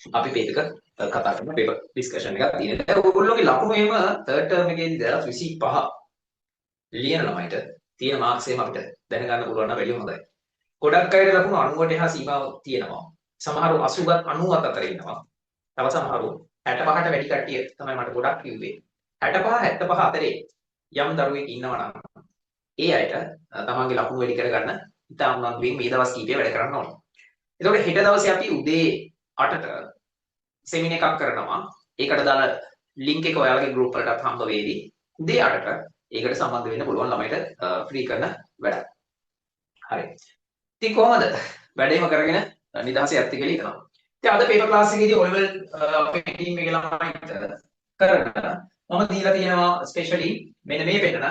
අපි මේක කතා කරන පේපර් ඩිස්කෂන් එකක් තියෙනවා. ඔයගොල්ලෝගේ ලකුණු එහෙම තර්ඩ් ටර්ම් එකේදී 25 ලියන ළමයිට තියෙන මාක්ස් එහෙම අපිට දැනගන්න පුළුවන් නම් වැඩි හොඳයි. ගොඩක් අයට ලකුණු 90ට එහා සීමාවක් තියෙනවා. සමහරව 80ත් 90ත් අතර ඉන්නවා. තව සමහරව 65ට වැඩි කට්ටිය තමයි මට ගොඩක් කිව්වේ. 65 75 අතරේ යම් දරුවෙක් ඉන්නවා නම් ඒ අයට තමන්ගේ ලකුණු වැඩි කරගන්න ඉතාම උනන්දුවෙන් මේ දවස් කීපය වැඩ කරන්න ඕනේ. එතකොට හෙට දවසේ අපි උදේ 8ට සෙමින එකක් කරනවා. ඒකට දාන ලින්ක් එක ඔයාලගේ group වලටත් හම්බ වෙවි. උදේ 8ට ඒකට සම්බන්ධ වෙන්න පුළුවන් ළමයිට ෆ්‍රී කරන වැඩක්. හරි. ඉතින් කොහමද වැඩේම කරගෙන නිදහසේ යත් කියලා හිතනවා. ඉතින් අද පේපර් ක්ලාස් එකේදී O level අපේ ටීම් එකේ ළමයිට කරන්න මම දීලා තියෙනවා ස්පෙෂලි මෙන්න මේ පෙන්නන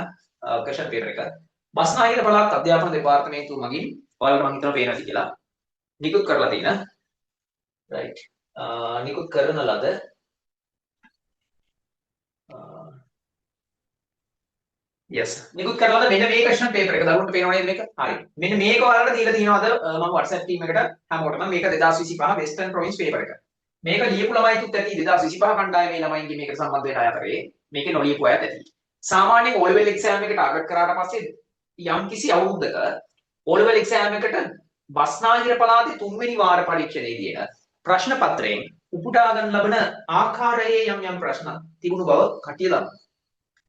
ක්වෙස්චන් පේපර් එක. බස්නාහිර පළාත් අධ්‍යාපන දෙපාර්තමේන්තුව මගින් ඔයාලට මම හිතනවා පේනවා කියලා නිකුත් කරලා තියෙන right නිකුත් කරන ලද yes නිකුත් කරලා මෙන්න මේ ක්වෙස්චන් පේපර් එක දරුවන්ට පේනවා නේද මේක? හරි. මෙන්න මේක ඔයාලට දීලා තියෙනවාද මම WhatsApp ටීම් එකට හැමෝටම මේක 2025 වෙස්ටර්න් ප්‍රොවින්ස් පේපර් එක. මේක ලියපු ළමයිතුත් ඇති 2025 කණ්ඩායමේ ළමයින්ගේ මේකට සම්බන්ධ වෙන අය අතරේ මේකේ නොලියපු අයත් ඇති. සාමාන්‍යයෙන් O level exam එක ටාගට් කරාට පස්සේ යම්කිසි අවුරුද්දක O level exam එකට බස්නාහිර පළාතේ 3 වෙනි වාර පරීක්ෂණයේදී එන ප්‍රශ්න පත්‍රයෙන් උපුටා ගන්න ලබන ආකාරයේ යම් ප්‍රශ්න තිබුණු බව කටිය දන්නවා.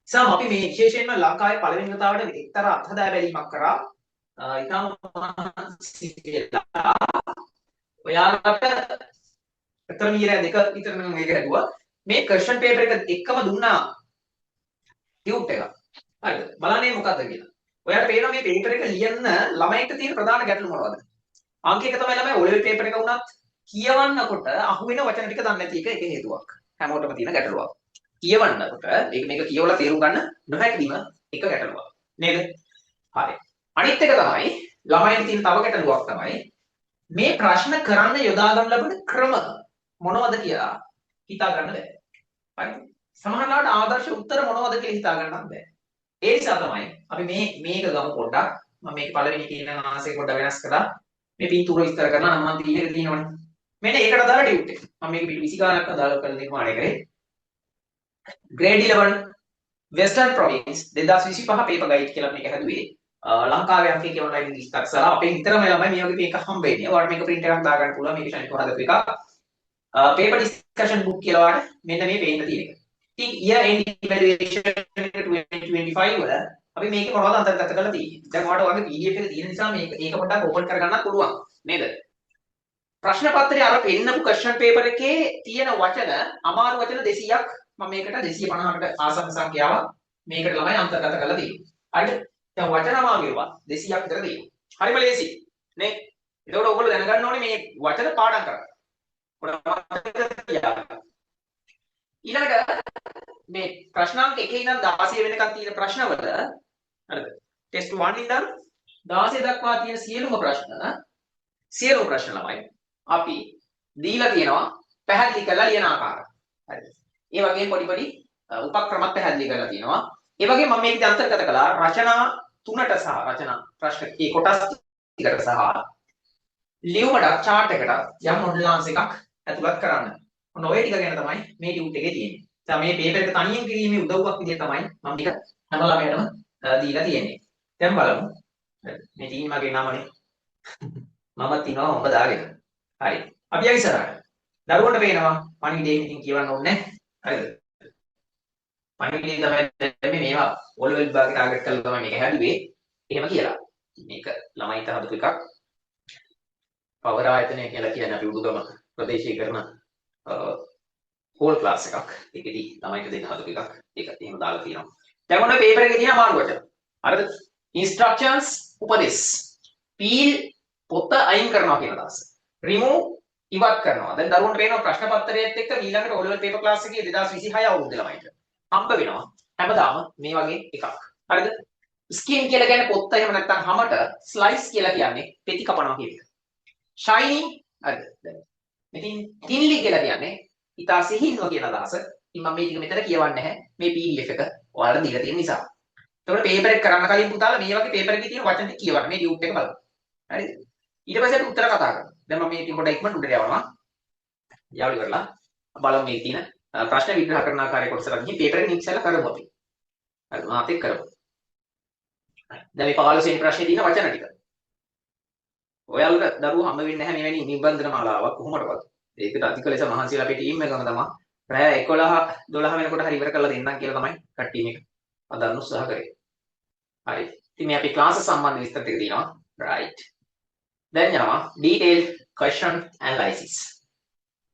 සම අපි මේ විශේෂයෙන්ම ලංකාවේ පළවෙනි වතාවට එක්තරා අත්හදා බැලීමක් කරා. ඊටම ඔයාලට අතර මීර දෙක විතර මම මේක හැදුවා. මේ ක්වෙස්චන් පේපර් එක එක්කම දුන්නා ටියුට් එක. හරිද? බලන්නේ මොකද්ද කියලා. ඔයාලට පේනවා මේ පේපර් එක ලියන්න ළමයින්ට තියෙන ප්‍රධාන ගැටලු මොනවද? අංක එක තමයි ළමයි O level පේපර් එක වුණත් කියවන්නකොට අහුවෙන වචන ටික දන්නේ නැති එක හේතුවක්. හැමෝටම තියෙන ගැටලුවක්. කියවන්නකොට මේක කියවලා තේරුම් ගන්න නොහැකි වීම එක ගැටලුවක්. නේද? හරි. අනිත් එක තමයි ළමයින්ට තියෙන තව ගැටලුවක් තමයි මේ ප්‍රශ්න කරන්න යොදා ගන්න ලබන ක්‍රම මොනවද කියලා හිතා ගන්න බැහැ. හරි. සමහරවිට ආදර්ශ උත්තර මොනවද කියලා හිතා ගන්නත් බැහැ. ඒ නිසා තමයි අපි මේක ගමු පොඩ්ඩක්. මම මේක පළවෙනි කියන ආසය පොඩ්ඩක් වෙනස් කළා. මේ පින්තූර විස්තර කරලා නම් මම තියෙක තියෙනවනේ. මෙන්න ඒකට දාලා ටියුට් එක. මම මේක පිටු 20 ගානක් අදාළ කරලා නිර්මාණය කරේ. grade 11 western province 2025 paper guide කියලා මේක හැදුවේ. ලංකාවේ අංක කියවන අය ඉංග්‍රීසි අක්ෂර අපේ විතරම ළමයි මේ වගේ මේක හම්බ වෙන්නේ. ඔයාලට මේක print එකක් දාගන්න පුළුවන්. මේක ශනික හදපු එකක්. paper discussion book කියලා වාට මෙන්න මේ පේන්න තියෙන එක. ඉතින් year end evaluation 2025 වල අපි මේකේ මොනවද අන්තර්ගත කරලා තියෙන්නේ. දැන් ඔයාලට ඔයගේ PDF එක තියෙන නිසා මේක පොඩ්ඩක් ඕපන් කරගන්නත් පුළුවන්. නේද? ප්‍රශ්න පත්‍රයේ අර පෙන්නපු question paper එකේ තියෙන වචන අමාරු වචන 200ක් මම මේකට 250කට ආසන්න සංඛ්‍යාවක් මේකට ළමයි අන්තර්ගත කරලා තියෙනවා. හරිද? දැන් වචන අමාරු ඒවා 200ක් විතර තියෙනවා. හරිම ලේසි. නේ? එතකොට ඔයගොල්ලෝ දැනගන්න ඕනේ මේ වචන පාඩම් කරන්න. ඊළඟට මේ ප්‍රශ්නාංක 1 ඉඳන් 16 වෙනකන් තියෙන ප්‍රශ්නවල හරිද? ටෙස්ට් 1 ඉඳන් 16 දක්වා තියෙන සියලුම ප්‍රශ්න ළමයි අපි දීලා තියෙනවා පැහැදිලි කරලා ලියන ආකාරය. හරිද? ඒ වගේම පොඩි උපක්‍රමත් පැහැදිලි කරලා තියෙනවා. ඒ වගේම මම මේකද අන්තර්ගත කළා රචනා 3ට සහ රචනා ප්‍රශ්න ඒ කොටස් ටිකට සහ ලියුමට chart එකට යම් මොඩුලාන්ස් එකක් ඇතුළත් කරන්න. ඔන්න ඔය ටික ගැන තමයි මේ ටියුට් එකේ තියෙන්නේ. දැන් මේ පේපර් එක තනියෙන් කිරීමේ උදව්වක් විදිහට තමයි මම ටික හැම ළමයටම දීලා තියෙන්නේ. දැන් බලමු. මේ ටීම් මගේ නමනේ. මම තිනවා ඔබ දාගෙන. හරි. අපි යයි ඉස්සරහට. දරුවන්ට පේනවා පණිවිඩයෙන් ඉතින් කියවන්න ඕනේ නැහැ. හරිද? පණිවිඩයෙන් තමයි මේවා O level විභාගේ ටාගට් කරලා තමයි මේක හැදුවේ. එහෙම කියලා. මේක ළමයිට හදපු එකක්. පවර ආයතනය කියලා කියන්නේ අපි උඩුගම ප්‍රදේශීය කරන හෝල් ක්ලාස් එකක්. ඒකෙදි ළමයිට දෙන්න හදපු එකක්. ඒක එහෙම දාලා තියෙනවා. දැන් ඔන්න පේපර් එකේ තියෙන අමාරු වචන. හරිද? instructions උපදෙස්. peel පොත අයින් කරනවා කියන අදහස. remove ඉවත් කරනවා. දැන් දරුවන්ට පේනවා ප්‍රශ්න පත්‍රයේත් එක්ක ඊළඟට O level paper class එකේ 2026 අවුරුද්ද ළමයිට හම්බ වෙනවා. හැමදාම මේ වගේ එකක්. හරිද? skin කියලා කියන්නේ පොත්ත එහෙම නැත්නම් හැමට slice කියලා කියන්නේ පෙති කපනවා කියන එක. shiny හරිද? දැන් මෙතින් thinly කියලා කියන්නේ ඉතා සිහින්ව කියන අදහස. ඉතින් මම මේ ටික මෙතන කියවන්නේ නැහැ. මේ PDF එක ඔයාලට දීලා තියෙන නිසා. එතකොට paper එක කරන්න කලින් පුතාලා මේ වගේ paper එකේ තියෙන වචන ටික කියවන්න. මේ ටියුට් එක බලන්න. හරිද? ඊට පස්සේ අපි උත්තර කතා කරමු. දැන් මම මේ ටික පොඩ්ඩක් ඉක්මනට උඩට යවනවා. යාළු කරලා බලමු මේ තියෙන ප්‍රශ්න විග්‍රහ කරන ආකාරය කොටසට ගිහින් පේපර් එකෙන් ඉස්සෙල්ලා කරමු අපි. හරි මාත් එක්ක කරමු. දැන් මේ 15 වෙනි ප්‍රශ්නේ තියෙන වචන ටික. ඔයාලට දරුවෝ හම්බ වෙන්නේ නැහැ මෙවැනි නිබන්ධන මාලාවක් කොහොමදවත්. ඒකට අධික ලෙස මහන්සි වෙලා අපේ ටීම් එකම තමයි රෑ 11 12 වෙනකොට හරි ඉවර කරලා දෙන්නම් කියලා තමයි කට්ටිය මේක අදන්න උත්සාහ කරේ. හරි. ඉතින් මේ අපි ක්ලාස් සම්බන්ධ විස්තර ටික තියෙනවා. right. දැන් යනවා detailed question analysis.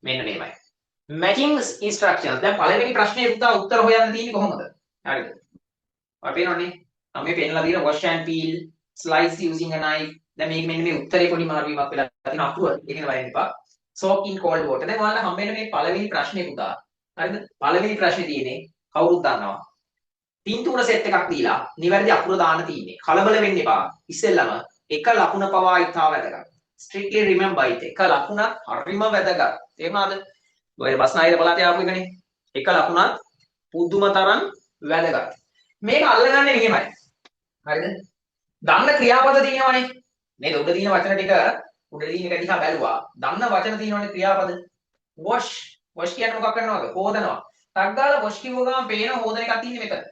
මෙන්න මේමයි. matching instructions. දැන් පළවෙනි ප්‍රශ්නේ උත්තර හොයන්න තියෙන්නේ කොහොමද? හරිද? ඔය පේනවනේ. මේ පෙන්නලා තියෙන wash and peel, slice using a knife. දැන් මේක මෙන්න මේ උත්තරේ පොඩි මාරුවීමක් වෙලා තියෙන අපුව. ඒක නේ බලන්න එපා. soak in cold water. දැන් ඔයාලා හම්බෙන්න මේ පළවෙනි ප්‍රශ්නේ පුතා. හරිද? පළවෙනි ප්‍රශ්නේ තියෙන්නේ කවුරුත් දන්නවා. පින්තූර සෙට් එකක් දීලා නිවැරදි අකුර දාන්න තියෙන්නේ. කලබල වෙන්න එපා. ඉස්සෙල්ලම එක ලකුණ පවා ඉතාල වැදගත්. strictly remember it. එක ලකුණක් හරිම වැදගත්. තේරුණාද? ඔය බස්නාහිර පළාතේ ආපු එකනේ. එක ලකුණක් පුදුම තරම් වැදගත්. මේක අල්ලගන්නේ මෙහෙමයි. හරිද? දන්න ක්‍රියාපද තියෙනවනේ. මේ උඩ තියෙන වචන ටික උඩ තියෙන එක දිහා බැලුවා. දන්න වචන තියෙනවනේ ක්‍රියාපද. wash. wash කියන්නේ මොකක් කරනවද? හොදනවා. ටක් ගාලා wash කිව්ව ගමන් පේන හොදන එකක් තියෙන්නේ මෙතන.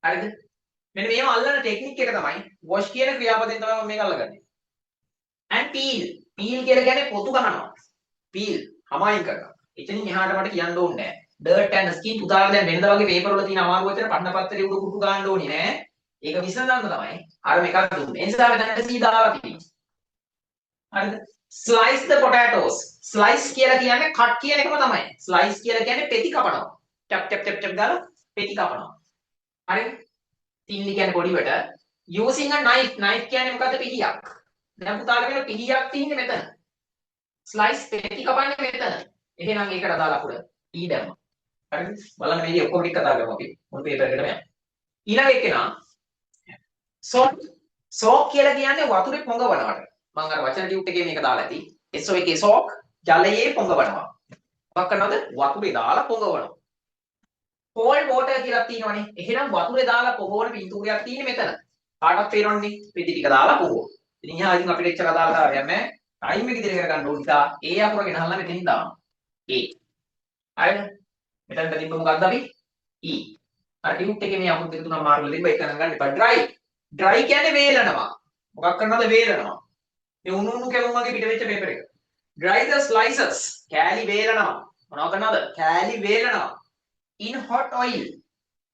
හරිද? මෙන්න මේව අල්ලන ටෙක්නික් එක තමයි wash කියන ක්‍රියාපදයෙන් තමයි මම මේක අල්ලගන්නේ. and peel. peel කියලා කියන්නේ පොතු ගන්නවා. peel හමායින් කරනවා. එතනින් එහාට මට කියන්න ඕනේ නැහැ. dirt and skin පුතාලා දැන් වෙනදා වගේ පේපර් වල තියෙන අමාරු වචන පන්න පත්තරේ උඩ කුටු ගන්න ඕනේ නෑ. ඒක විසඳන්න තමයි අර මේකක් දුන්නේ. ඒ නිසා මෙතන C දාලා තියෙනවා. හරිද? slice the potatoes. slice කියලා කියන්නේ cut කියන එකම තමයි. slice කියලා කියන්නේ පෙති කපනවා. ටැප් ටැප් ටැප් ටැප් ගාලා පෙති කපනවා. හරිද? තින්නි කියන්නේ පොඩිවට using a knife. knife කියන්නේ මොකද්ද? පිහියක්. දැන් පුතාලා කියන පිහියක් තියෙන්නේ මෙතන. slice පෙති කපන්නේ මෙතන. එහෙනම් ඒකට අදාළ අකුර E දැම්මා. හරිද? බලන්න මේකේ ඔක්කොම ටික කතා කරමු අපි. මුල් පේපර් එකටම යන්න. ඊළඟ එකේනා soak කියලා කියන්නේ වතුරේ පොඟවනවට. මම අර වචන ටියුට් එකේ මේක දාලා ඇති. SO එකේ soak ජලයේ පොඟවනවා. මොකක් කරනවද? වතුරේ දාලා පොඟවනවා. cold water කියලා තියෙනවනේ. එහෙනම් වතුරේ දාලා පොඟවන පින්තූරයක් තියෙන්නේ මෙතන. කාටවත් පේනවන්නේ? පිටි ටික දාලා පොඟවන. ඉතින් එහා ඉතින් අපිට එච්චර අදාළ කාර්යයක් නැහැ. ටයිම් එක ඉදිරිය කරගන්න ඕන නිසා ඒ අකුර ගෙනහල්ලා මෙතනින් දානවා. ඒ. හරිද? මෙතනට තිබ්බ මොකක්ද අපි? E. අර ටියුට් එකේ මේ අකුරු දෙක තුනක් මාරුලා තිබ්බ එක ගණන් ගන්න එපා. dry. dry කියන්නේ වේලනවා. මොකක් කරනවද? වේලනවා. මේ උණු උණු කැවුම් වගේ පිට වෙච්ච පේපර් එක. dry the slices. කෑලි වේලනවා. මොනව කරනවද? කෑලි වේලනවා. in hot oil.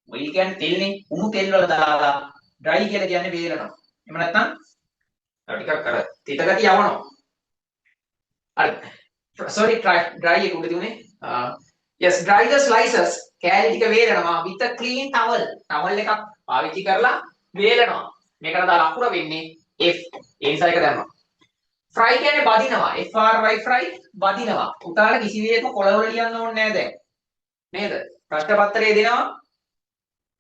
oil කියන්නේ තෙල්නේ. උණු තෙල් වල දාලා dry කියලා කියන්නේ වේලනවා. එහෙම නැත්නම් ටිකක් අර තිත ගතිය යවනවා. හරි. sorry dry එක උඩ තියුනේ. yes dry the slices. කෑලි ටික වේලනවා with a clean towel. towel එකක් පාවිච්චි කරලා වේලනවා. මේකට දාලා අකුර වෙන්නේ F. ඒ නිසා එක දැම්මා. fry කියන්නේ බදිනවා. fry fry බදිනවා. උතාලට කිසිවෙකම කොළවල ලියන්න ඕනේ නැහැ දැන්. නේද? ප්‍රශ්න පත්‍රය දෙනවා.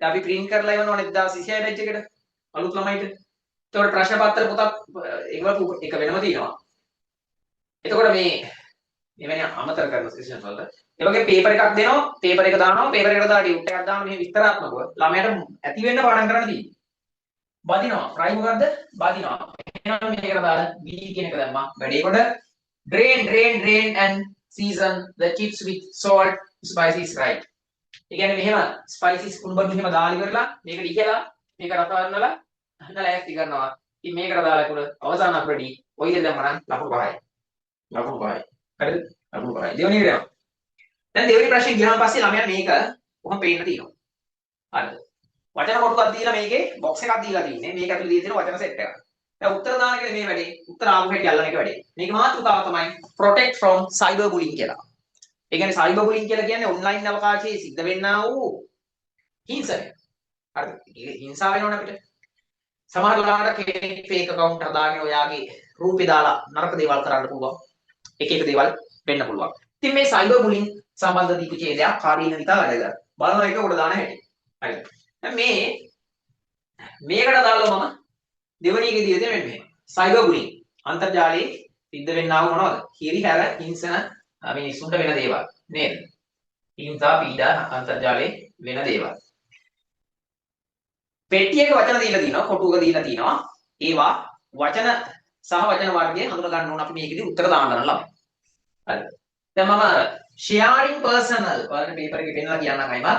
දැන් අපි print කරලා එවනවනේ 2026 batch එකට අලුත් ළමයිට. එතකොට ප්‍රශ්න පත්‍ර පොතක් ඒක වෙනම තියෙනවා. එතකොට මේ මෙවැනි අමතර කරන සෙෂන් වලට ඒ වගේ පේපර් එකක් දෙනවා, පේපර් එක දානවා, පේපර් එකට දාලා ටියුට් එකක් දානවා මෙහෙම විස්තරාත්මකව ළමයාට ඇති වෙන්න පාඩම් කරන්න තියෙන්නේ. බදිනවා. fry මොකද්ද? බදිනවා. එහෙනම් මේකට දාලා B කියන එක දැම්මා. වැඩේ කොට drain and season the chips with salt, spices right. ඒ කියන්නේ මෙහෙම spices කුණුබඩු මෙහෙම දාලා ඉවරලා මේකට ඉහලා මේක රස වන්නලා ලෑස්ති කරනවා. ඉතින් මේකට දාලා කුර අවසාන අපරදී ඔය දෙන්න දැම්මනම් ලකුණු 5යි. ලකුණු 5යි. හරිද? ලකුණු 5යි. දෙවෙනි එක. දැන් දෙවෙනි ප්‍රශ්නේ ගියාම පස්සේ ළමයා මේක කොහොම පේන්න තියෙනවා. හරිද? වචන කොටුවක් දීලා මේකේ බොක්ස් එකක් දීලා තින්නේ. මේක ඇතුලේ දීලා තියෙන වචන සෙට් එකක්. දැන් උත්තර දාන එකනේ මේ වැඩේ. උත්තර ආපු හැටි අල්ලන එක වැඩේ. මේක මාතෘකාව තමයි protect from cyber bullying කියලා. ඒ කියන්නේ cyber bullying කියලා කියන්නේ ඔන්ලයින් අවකාශයේ සිද්ධ වෙන්නා වූ හිංසනය. හරිද? ඒක හිංසාව වෙනවනේ අපිට. සමහර ලාට කෙනෙක් fake account හදාගෙන ඔයාගේ රූපේ දාලා නරක දේවල් කරන්න පුළුවන්. එක එක දේවල් වෙන්න පුළුවන්. ඉතින් මේ cyber bullying සම්බන්ධ දීපු ඡේදයක් කාර්යීන විතර වැඩගත්. බලනවා එක උඩ දාන හැටි. හරිද? දැන් මේකට දාලා මම දෙවෙනි එකේ දීලා තියෙන මෙන්න cyber bullying අන්තර්ජාලයේ සිද්ධ වෙන්නා වූ මොනවද? හිරිහැර හිංසන මිනිස්සුන්ට වෙන දේවල් නේද? හිංසා පීඩා අන්තර්ජාලයේ වෙන දේවල්. පෙට්ටියක වචන දීලා තිනවා, කොටුවක දීලා තිනවා. ඒවා වචන සහ වචන වර්ගය හඳුනා ගන්න ඕන අපි මේකෙදි උත්තර දාන්න ළමයි. හරිද? දැන් මම sharing personal ඔයාලට පේපර් එකේ පෙන්නලා කියන්නම් අයිමා.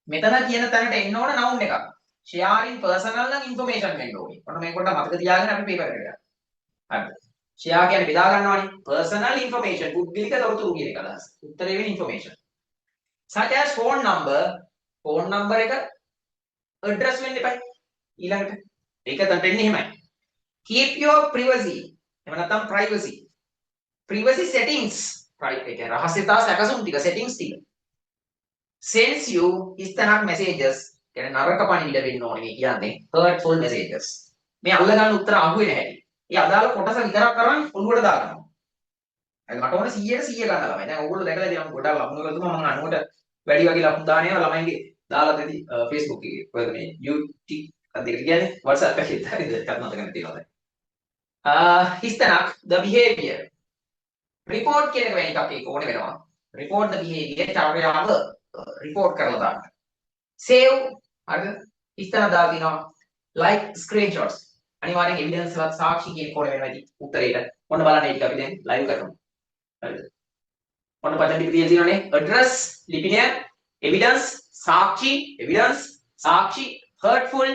මෙතන කියන තැනට එන්න ඕන noun එකක්. sharing personal නම් information වෙන්න ඕනේ. ඔන්න මේක පොඩ්ඩක් මතක තියාගෙන අපි පේපර් එකට යන්න. හරිද? share කියන්නේ බෙදා ගන්නවනේ. personal information පුද්ගලික තොරතුරු කියන එක අදහස. උත්තරේ වෙන්නේ information. such as phone number එක address වෙන්න එපා. ඊළඟට ඒක දැන් වෙන්නේ එහෙමයි. keep your privacy එහෙම නැත්නම් privacy settings right ඒ කියන්නේ රහස්‍යතා සැකසුම් ටික settings ටික sends you ඉස්තනක් messages කියන්නේ නරක පණිවිඩ වෙන්න ඕනේ මේ කියන්නේ hurtful messages මේ අල්ල ගන්න උත්තර අහුවේ නැහැ. ඒ අදාළ කොටස විතරක් කරන් ඔළුවට දාගන්නවා. හරි මට ඕනේ 100ට 100 ගන්න ළමයි. දැන් ඕගොල්ලෝ දැකලා ඉතින් මම ගොඩක් ලකුණු කරලා දුන්නා. මම අනුවට වැඩි වගේ ලකුණු දාන ඒවා ළමයින්ගේ දාලා දෙති Facebook එකේ. ඔයද මේ YouTube අදිට කියන්නේ WhatsApp එකේ හරිද? එකක් මතක නැති තියෙනවා දැන්. හිස්තනක් the behavior report කියන එක වෙන එකක් ඒක ඕනේ වෙනවා. report the behavior චර්යාව report කරලා දාන්න. save හරිද? හිස්තන දාලා දිනවා like screenshots අනිවාර්යෙන් evidence වත් සාක්ෂි කියන කෝණය වෙනවා ඉතින් උත්තරේට. ඔන්න බලන්න ඒක අපි දැන් live කරමු. හරිද? ඔන්න පදම් ටික තියලා තියෙනවානේ address ලිපිනය evidence සාක්ෂි hurtful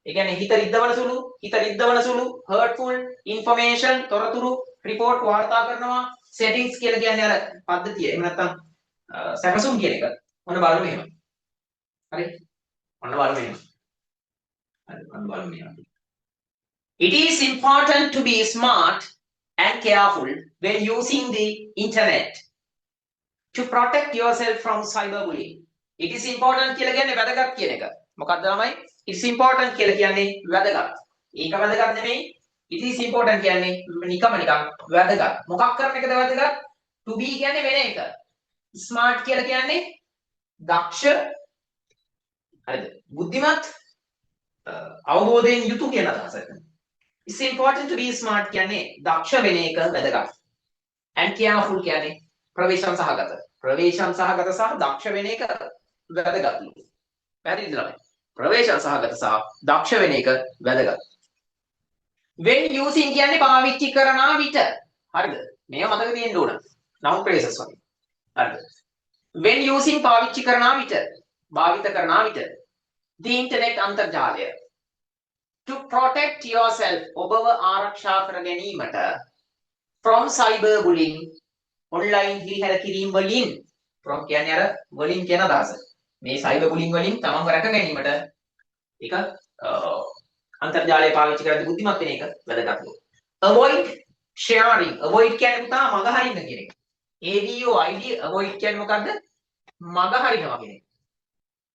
ඒ කියන්නේ හිත රිද්දවන සුළු hurtful information තොරතුරු report වාර්තා කරනවා settings කියලා කියන්නේ අර පද්ධතිය. එහෙම නැත්නම් සැකසුම් කියන එක. ඔන්න බලමු එහෙම. හරි. ඔන්න බලමු එහෙම. It is important to be smart and careful when using the internet to protect yourself from cyberbullying. It is important කියලා කියන්නේ වැදගත් කියන එක. මොකක්ද ළමයි? It's important කියලා කියන්නේ වැදගත්. ඒක වැදගත් නෙමෙයි. It is important කියන්නේ නිකන් වැදගත්. මොකක් කරන එකද වැදගත්? To be කියන්නේ වෙන එක. Smart කියලා කියන්නේ දක්ෂ හරිද? බුද්ධිමත් අවබෝධයෙන් යුතු කියන අදහස. It's important to be smart කියන්නේ දක්ෂ වෙන එක වැදගත්. And careful කියන්නේ ප්‍රවේශම් සහගත සහ දක්ෂ වෙන එක වැදගත්ලු. පැහැදිලිද ළමයි? ප්‍රවේශම් සහගත සහ දක්ෂ වෙන එක වැදගත්. when using කියන්නේ පාවිච්චි කරන විට. හරිද? මේව මතක තියෙන්න ඕන. noun phrases වගේ. හරිද? when using පාවිච්චි කරන විට, භාවිත කරන විට. the internet අන්තර්ජාලය. to protect yourself ඔබව ආරක්ෂා කර ගැනීමට from cyber bullying online හිරිහැර කිරීම වලින් from කියන්නේ අර වලින් කියන අදහස. මේ cyber bullying වලින් තමන්ව රැක ගැනීමට ඒක අන්තර්ජාලය පාවිච්චි කරද්දී බුද්ධිමත් වෙන එක වැදගත්. avoid sharing avoid කියන්නේ පුතා මග හරින්න කියන එක. avoid avoid කියන්නේ මොකද්ද? මග හරිනවා කියන එක.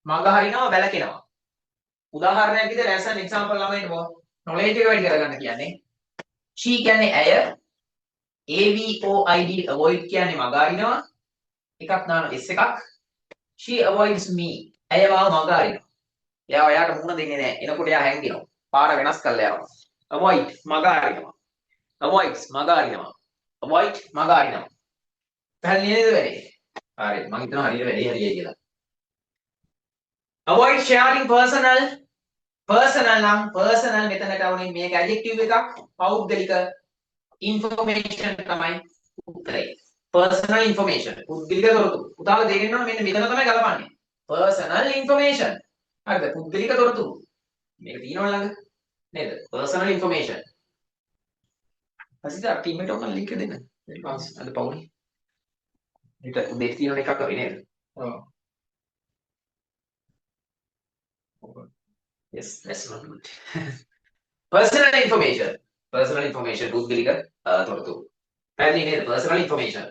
මග හරිනවා වැළකෙනවා. උදාහරණයක් විදිහට as an example ළමයින්ට knowledge එක වැඩි කරගන්න කියන්නේ she කියන්නේ ඇය avoid avoid කියන්නේ මග අරිනවා එකක් දාන s එකක් she avoids me ඇය මාව මග අරිනවා එයා ඔයාට මුණ දෙන්නේ නැහැ එනකොට එයා හැංගෙනවා පාර වෙනස් කරලා යනවා avoid මග අරිනවා avoids මග අරිනවා avoid මග අරිනවා පැහැදිලි නේද වැඩේ හරි මම හිතනවා හරියට වැඩේ හරියයි කියලා avoid sharing personal නම් personal මෙතනට આવුනේ මේක adjective එකක් පෞද්ගලික information තමයි උත්තරේ personal information පුද්ගලික තොරතුරු පුතාලා තේරෙන්න ඕන මෙන්න මෙතන තමයි ගලපන්නේ personal information හරිද පුද්ගලික තොරතුරු මේක තියෙනවද ළඟ නේද personal information හසිත ටීම් එකට ඔන්න ලින්ක් එක දෙන්න ඊට පස්සේ අද පවුනේ ඊට දෙක තියෙන එකක් අපි නේද ඔව් yes that's not good personal information පුද්ගලික තොරතුරු පැහැදිලි නේද personal information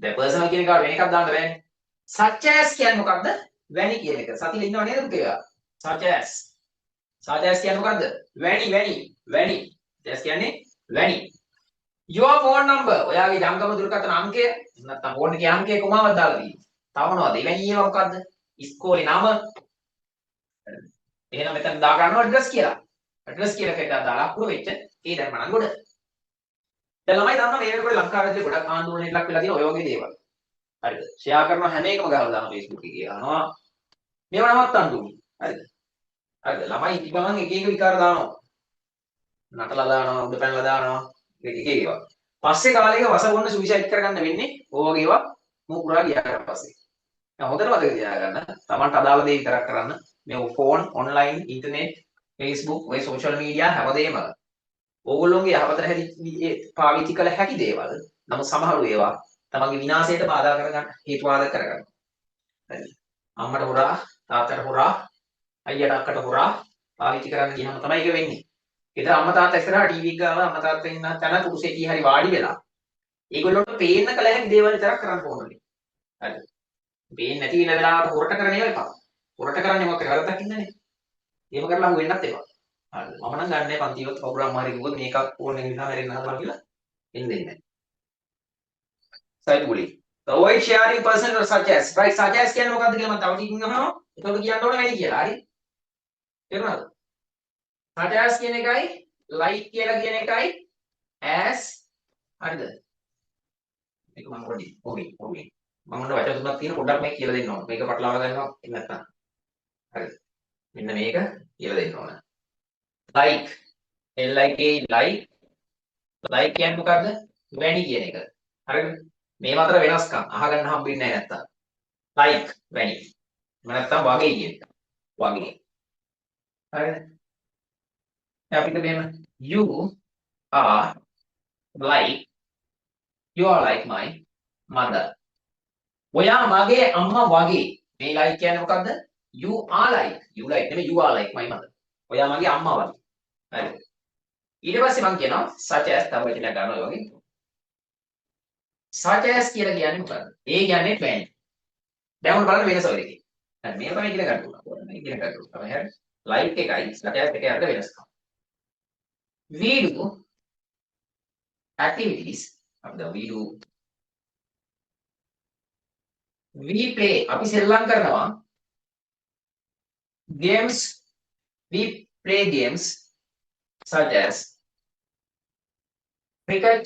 දැන් personal කියන එකට වෙන එකක් දාන්න බෑනේ such as කියන්නේ මොකක්ද වැනි කියන එක සතිල ඉන්නව නේද පුතේ such as කියන්නේ මොකක්ද වැනි just කියන්නේ වැනි your phone number ඔයාගේ ජංගම දුරකථන අංකය නැත්නම් ෆෝන් එකේ අංකය කොමාවක් දාලා තියෙනවා තව මොනවද එවැනි ඒවා මොකද්ද ඉස්කෝලේ නම එහෙනම් මෙතන දා ගන්නවා ඇඩ්‍රස් කියලා. ඇඩ්‍රස් කියලා එකකට දාලා අකුරු වෙච්ච ඒ දැන් මනන් ගොඩ. දැන් ළමයි දන්නවා මේ වෙනකොට ලංකාවේ ගොඩක් ආందోලනයට ලක් වෙලා තියෙන ඔය වගේ දේවල්. හරිද? ෂෙයා කරනවා හැම එකම ගහලා දානවා Facebook එකේ ගහනවා. මේව නවත්තන්න දුන්නේ. හරිද? හරිද? ළමයි ඉතිගමන් එක එක විකාර දානවා. නටලා දානවා, උඩ පැනලා දානවා. එක ඒවා. පස්සේ කාලයක වසවන්න සුවිසයිඩ් කරගන්න වෙන්නේ ඕ වගේ ඒවා මුකුරා ගියාට පස්සේ. දැන් හොඳට මතක තියාගන්න. Tamanට අදාළ දේ විතරක් කරන්න. මේ ෆෝන්, ඔන්ලයින්, ඉන්ටර්නෙට්, Facebook, ඔය සෝෂල් මීඩියා හැමදේම ඕගොල්ලෝගේ යහපතට පාවිච්චි කළ හැකි දේවල්. නමුත් සමහරු ඒවා තමන්ගේ විනාශයට බාධා කරගන්න, හේතුවාද කරගන්න. හරි. අම්මට හොරා, තාත්තට හොරා, අයියට අක්කට හොරා පාවිච්චි කරන්න ගියම තමයි ඒක වෙන්නේ. ඒතර අම්මා තාත්තා ඉස්සරහා ටීවී එක ගාව අම්මා තාත්තා ඉන්න තැන කුරුසෙකී හරි වාඩි වෙලා ඒගොල්ලොන්ට පේන්න කල හැකි දේවල් විතරක් කරන්න ඕනේ. හරි. පේන්නේ නැති වෙන වෙලාවට හොරට කරන ඒවා එපා. හොරට කරන්නේ මොකක්ද කරදක් ඉන්නනේ. එහෙම කරලා අහු වෙන්නත් එපා. හරි. මම නම් ගන්නෑ පන්තිවත් කවුරු අම්මාරි කිව්වොත් මේකක් ඕනේ නිසා මැරෙන්න හදනවා කියලා එන්නේ නැහැ. cyberbullying. The avoid sharing personal such as right such as කියන්නේ මොකක්ද කියලා මම තව ටිකකින් අහනවා. ඒකට කියන්න ඕනේ වැඩි කියලා. හරි. තේරුණාද? such as කියන එකයි like කියලා කියන එකයි as හරිද? මේක මම පොඩි මම ඔන්න වචන තුනක් තියෙන පොඩ්ඩක් මේක කියලා දෙන්න ඕන. මේක පටලවා ගන්නවා නැත්නම්. හරිද? මෙන්න මේක කියලා දෙන්න ඕන. like like like කියන්නේ මොකද්ද? වැනි කියන එක. හරිද? මේ අතර වෙනස්කම් අහගන්න හම්බෙන්නේ නැහැ නැත්තම්. like වැනි. නැත්තම් වගේ කියන එක. වගේ. හරිද? දැන් අපිට මෙහෙම you are like my mother. ඔයා මගේ අම්මා වගේ. මේ like කියන්නේ මොකද්ද? you like නෙමෙයි you are like my mother. ඔයා මගේ අම්මා වගේ. හරිද? ඊට පස්සේ මම කියනවා such as තව වචනයක් ගන්නවා වගේ. such as කියලා කියන්නේ මොකද්ද? ඒ කියන්නේ වැනි. දැන් ඔන්න බලන්න වෙනස ඔය දෙකේ. හරි මේක තමයි ඉගෙන ගන්න ඕන. මේක ඉගෙන ගන්න ඕන. තමයි හරි. like එකයි such as එකයි අතර වෙනස්කම්. We do activities. We play. අපි සෙල්ලම් කරනවා. Games. We play games such as cricket,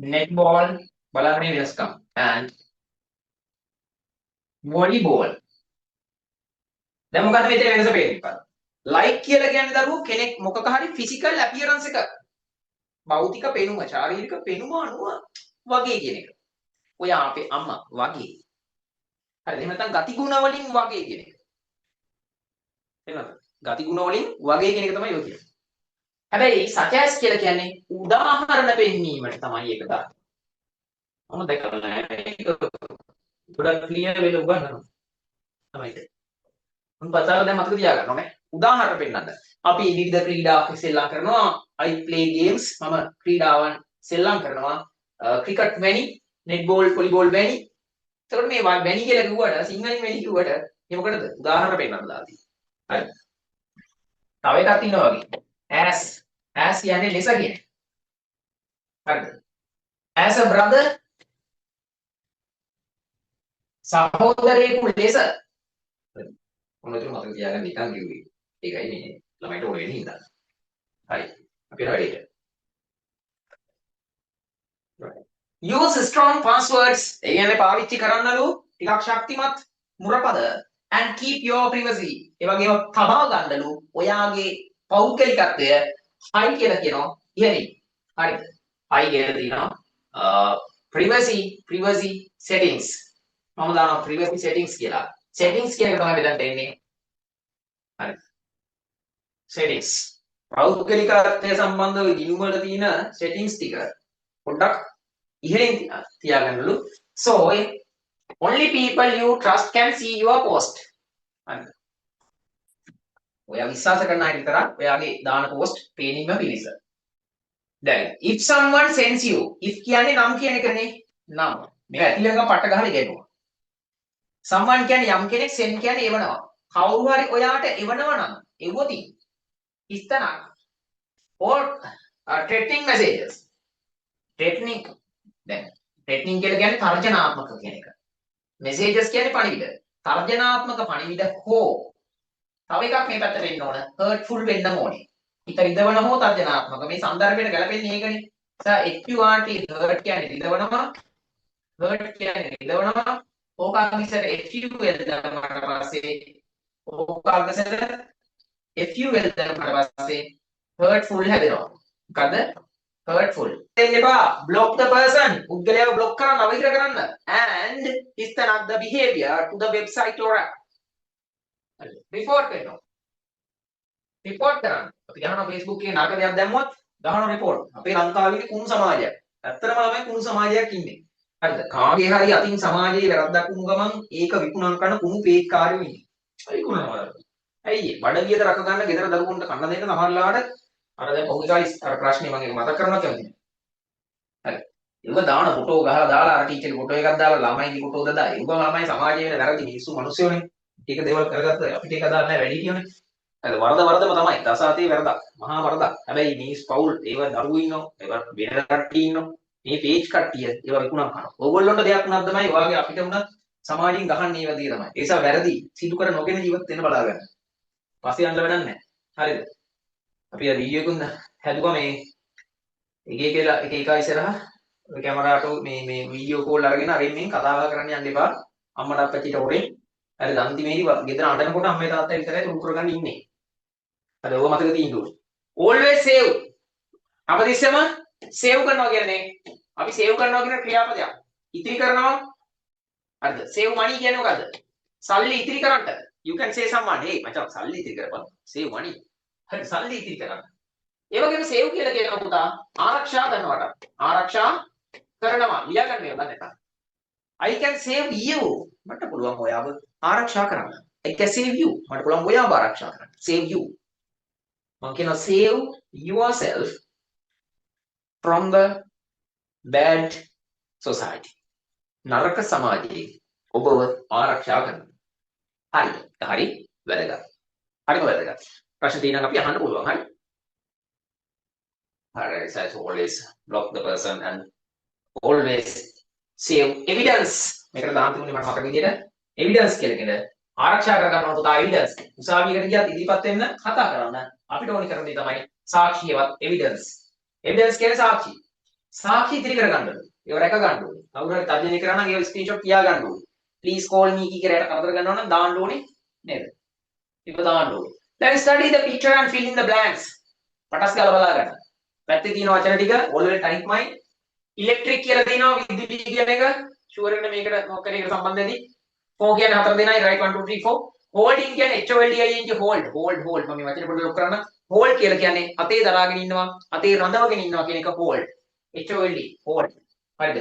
netball, බලන්න වෙනස්කම් and volleyball. දැන් මොකද මෙතන වෙනස පේන්නේ? like කියලා කියන්නේ දරුවෝ කෙනෙක් මොකක හරි physical appearance එක භෞතික පෙනුම ශාරීරික පෙනුම අනුව වගේ කියන එක. ඔයා අපේ අම්මා වගේ. හරිද? එහෙම නැත්නම් ගති ගුණ වලින් වගේ කියන එක. එනවාද? ගති ගුණ වලින් වගේ කියන එක තමයි ඔය කියන්නේ. හැබැයි such as කියලා කියන්නේ උදාහරණ පෙන්වීමට තමයි ඒක දාන්නේ. මොන දැකලා නැහැ. ඒක ගොඩක් ක්ලියර් වෙලා උගන්වනවා. තමයි ඒක. මම බතාව දැන් මතක තියාගන්න ඕනේ. උදාහරණ පෙන්නන්න. අපි විවිධ ක්‍රීඩා සෙල්ලම් කරනවා. I play games. මම ක්‍රීඩාවන් සෙල්ලම් කරනවා. ක්‍රිකට් වැනි, netball, volleyball වැනි. එතකොට මේ වැනි කියලා කිව්වට සිංහලෙන් වැනි කිව්වට මේ මොකටද? උදාහරණ පෙන්නන්න දාලා තියෙනවා. හරි. තව එකක් තියෙනවා වගේ. as කියන්නේ ලෙස කියන එක. හරිද? as a brother සහෝදරයෙකු ලෙස. මොනවද මතක තියාගන්න නිකන් කිව්වේ. ඒකයි මේ ළමයිට ඕන වෙන්නේ හින්දා. හරි. අපි යනවා වැඩේට. Use strong passwords. ඒ කියන්නේ පාවිච්චි කරන්නලු ටිකක් ශක්තිමත් මුරපද and keep your privacy. ඒ වගේම තබා ගන්නලු ඔයාගේ පෞද්ගලිකත්වය high කියලා කියනවා ඉහළින්. හරිද? high කියලා තියෙනවා privacy settings. මම දානවා privacy settings කියලා. settings කියන එක තමයි මෙතනට එන්නේ. හරි. settings. පෞද්ගලිකත්වය සම්බන්ධව ගිණුම් වල තියෙන settings ටික පොඩ්ඩක් ඉහළින් තියාගන්නලු. So only people you trust can see your post. හරි. ඔයා විශ්වාස කරන අය විතරක් ඔයාගේ දාන post පේනින්ම පිළිස. දැන් if someone sends you if කියන්නේ නම් කියන එකනේ. නම්. මේක ඇතිලඟ පට ගහලා ඉගෙනුවා. someone කියන්නේ යම් කෙනෙක් send කියන්නේ එවනවා. කවුරු හරි ඔයාට එවනවා නම් එවොතින් ඉස්තනක් or threatening messages. threatening දැන් threatening කියලා කියන්නේ තර්ජනාත්මක කියන එක. messages කියන්නේ පණිවිඩ. තර්ජනාත්මක පණිවිඩ හෝ තව එකක් මේ පැත්තට වෙන්න ඕන hurtful වෙන්න ඕනේ. හිත රිදවන හෝ තර්ජනාත්මක මේ સંદર્ભයට ගැලපෙන්නේ ඒකනේ. hurt hurt කියන්නේ රිදවනවා. hurt කියන්නේ රිදවනවා. ඕක අංගසර fu එල්ලමකට පස්සේ ඕක අංගසර FUL දැම්මට පස්සේ hurtful හැදෙනවා. මොකද hurtful. දෙන්න එපා. block the person. පුද්ගලයාව block කරන්න අවහිර කරන්න. and ඉස්තනක් the behavior to the website or app. report කරනවා. report කරන්න. අපි ගහනවා Facebook එකේ නරක දෙයක් දැම්මොත් ගහනවා report. අපේ ලංකාවේ කුණු සමාජයක්. ඇත්තටම ළමයි කුණු සමාජයක් ඉන්නේ. හරිද? කාගේ හරි අතින් සමාජයේ වැරද්දක් වුණු ගමන් ඒක විකුණම් කරන කුණු පේක් කාර්යෝ ඉන්නේ. හරි කුණනවා. ඇයි බඩගියද රක ගන්න ගෙදර දරුවන්ට කන්න දෙන්න සමහරලාට අර දැන් පොඩි අර ප්‍රශ්නේ මම ඒක මතක් කරනවා කියන්නේ. හරි. ඒව දාන ෆොටෝ ගහලා දාලා අර ටීචර්ගේ ෆොටෝ එකක් දාලා ළමයිගේ ෆොටෝ දාලා ඒව ළමයි සමාජයේ වෙන වැරදි මිනිස්සු මිනිස්සුනේ. ඒක දේවල් කරගත්ත අපිට ඒක දාන්න නැහැ වැඩි කියෝනේ. හරි වරදම තමයි. දසාතේ වැරදක්. මහා වරදක්. හැබැයි මිනිස් පවුල් ඒව දරුවෝ ඉන්නවා. ඒව වෙන කට්ටිය ඉන්නවා. මේ පේජ් කට්ටිය ඒව විකුණම් කරනවා. ඕගොල්ලොන්ට දෙයක් උනත් තමයි ඔයාගේ අපිට උනත් සමාජයෙන් ගහන්නේ ඒව දිගේ තමයි. ඒ නිසා වැරදි සිදු කර නොගෙන ජීවත් වෙන්න බලා ගන්න. පස්සේ යන්න වැඩක් නැහැ. හරිද? අපි අර වීඩියෝ එකක් හැදුවා මේ එක ඉස්සරහා කැමරාවට මේ වීඩියෝ කෝල් අරගෙන අරින් මෙන් කතා කරන්න යන්න එපා. අම්මට අප්පච්චිට හොරෙන්. හරි දන්තිමේදී ගෙදර අඬනකොට අම්මේ තාත්තා විතරයි තුරු කරගන්න ඉන්නේ. හරි ඔය මතක තියෙන්න ඕනේ. always save. අපදිස්සම save කරනවා කියන්නේ අපි save කරනවා කියන ක්‍රියාපදයක්. ඉතිරි කරනවා. හරිද? save money කියන්නේ මොකද්ද? සල්ලි ඉතිරි කරන්න. You can say someone, hey මචං සල්ලි ඉතිරි කරපන්. save money. හරි සල්ලි ඉතිරි කරන්න. ඒ වගේම save කියලා කියනවා පුතා ආරක්ෂා කරනවට. ආරක්ෂා කරනවා. ලියා ගන්න මේවා නැත්නම්. I can save you. මට පුළුවන් ඔයාව ආරක්ෂා කරන්න. I can save you. මට පුළුවන් ඔයාව ආරක්ෂා කරන්න. Save you. මම කියනවා save yourself from the bad society. නරක සමාජයේ ඔබව ආරක්ෂා කරන්න. හරි. හරි. වැදගත්. හරිම වැදගත්. ප්‍රශ්න තියෙනවා අපි අහන්න පුළුවන්. හරි. Alright, so always block the person and always save evidence. මේකට දාන්න තිබුණේ මට මතක විදියට evidence කියලා කියන ආරක්ෂා කර ගන්නවා පුතා evidence. උසාවියකට ගියත් ඉදිරිපත් වෙන්න කතා කරන්න. අපිට ඕනි කරන දේ තමයි සාක්ෂියවත් evidence. evidence කියන්නේ සාක්ෂි. සාක්ෂි ඉදිරි කර ගන්න ඕනේ. ඒව රැක ගන්න ඕනේ. කවුරු හරි තර්ජනය කරා නම් ඒක ස්ක්‍රීන්ෂොට් තියා ගන්න ඕනේ. please call me කියලා කරදර ගන්නවා නම් දාන්න ඕනේ නේද? ඒක දාන්න ඕනේ. Let's study the picture and fill in the blanks. පටස් ගාලා බලා ගන්න. පැත්තේ තියෙන වචන ටික already type මයි ඉලෙක්ට්‍රික් කියලා තියෙනවා විදුලි කියන එක ෂුවර් වෙන්න මේකට මොකක් කරේ ඒකට සම්බන්ධ නැති 4 කියන්නේ හතර දෙනයි right 1 2 3 4 holding කියන්නේ hold මම මේ වචනේ පොඩ්ඩක් ලොක් කරන්න hold කියලා කියන්නේ අතේ දරාගෙන ඉන්නවා අතේ රඳවගෙන ඉන්නවා කියන එක hold hold හරිද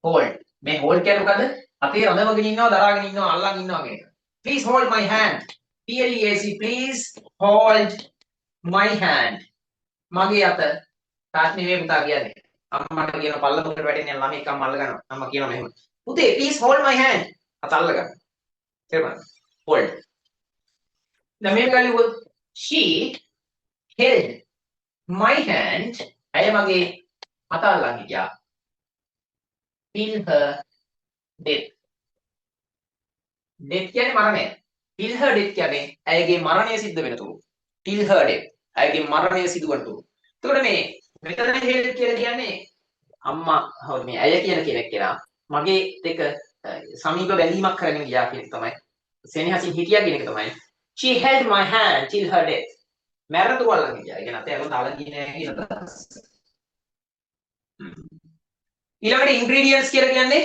hold මේ hold කියන්නේ මොකද්ද අතේ රඳවගෙන ඉන්නවා දරාගෙන ඉන්නවා අල්ලන් ඉන්නවා කියන එක please hold my hand PLEAC please hold my hand මගේ අත තාක්ෂණික මේ පුතා කියන්නේ අම්මට කියන පල්ලමුකට වැටෙන ළමයි කම් අල්ල ගන්නවා අම්මා කියනවා මෙහෙම පුතේ please hold my hand අත අල්ල ගන්න තේරුණාද hold දැන් මේක ගලිවොත් she held my hand අය මගේ අත අල්ලන් හිටියා till her death කියන්නේ මරණය till her death කියන්නේ ඇයගේ මරණය සිද්ධ වෙනතුරු till her death ඇයගේ මරණය සිදු වනතුරු එතකොට මේ මෙතන හේල් කියලා කියන්නේ අම්මා මේ ඇය කියන කෙනෙක් කෙනා මගේ දෙක සමීප බැඳීමක් කරගෙන ගියා කියන එක තමයි සෙනෙහසින් හිටියා කියන එක තමයි she held my hand till her death මරණතු වලන් ගියා ඒ කියන්නේ අතේ අරන් දාලා ගියේ නෑ කියන අදහස ඊළඟට ingredients කියලා කියන්නේ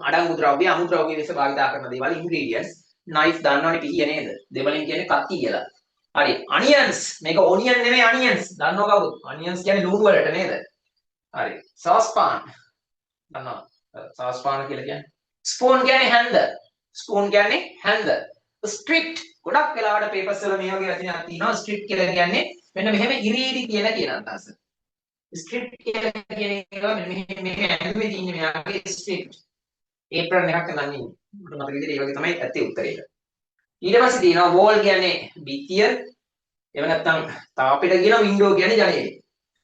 අඩංගු ද්‍රව්‍ය අමුද්‍රව්‍ය ලෙස භාවිත කරන දේවල් ingredients knife දන්නවනේ පිහිය නේද දෙවලින් කියන්නේ කත්ති කියලා හරි onions මේක onion නෙමෙයි onions දන්නව කවුද onions කියන්නේ ලුණු වලට නේද හරි saucepan දන්නව saucepan කියලා කියන්නේ spoon කියන්නේ හැන්ද strict ගොඩක් වෙලාවට papers වල මේ වගේ වචනයක් තියෙනවා strict කියලා කියන්නේ මෙන්න මෙහෙම ඉරිදි කියලා කියන අදහස strict කියලා කියන එක මෙහෙම ඇඳුමේ තියෙන මෙයාගේ strict apron එකක් නන්නේ මට මතක විදිහට ඒ වගේ තමයි ඇත්තේ උත්තරේ ඊට පස්සේ තියෙනවා wall කියන්නේ බිත්තිය එහෙම නැත්නම් තව අපිට කියන window කියන්නේ ජනේලය.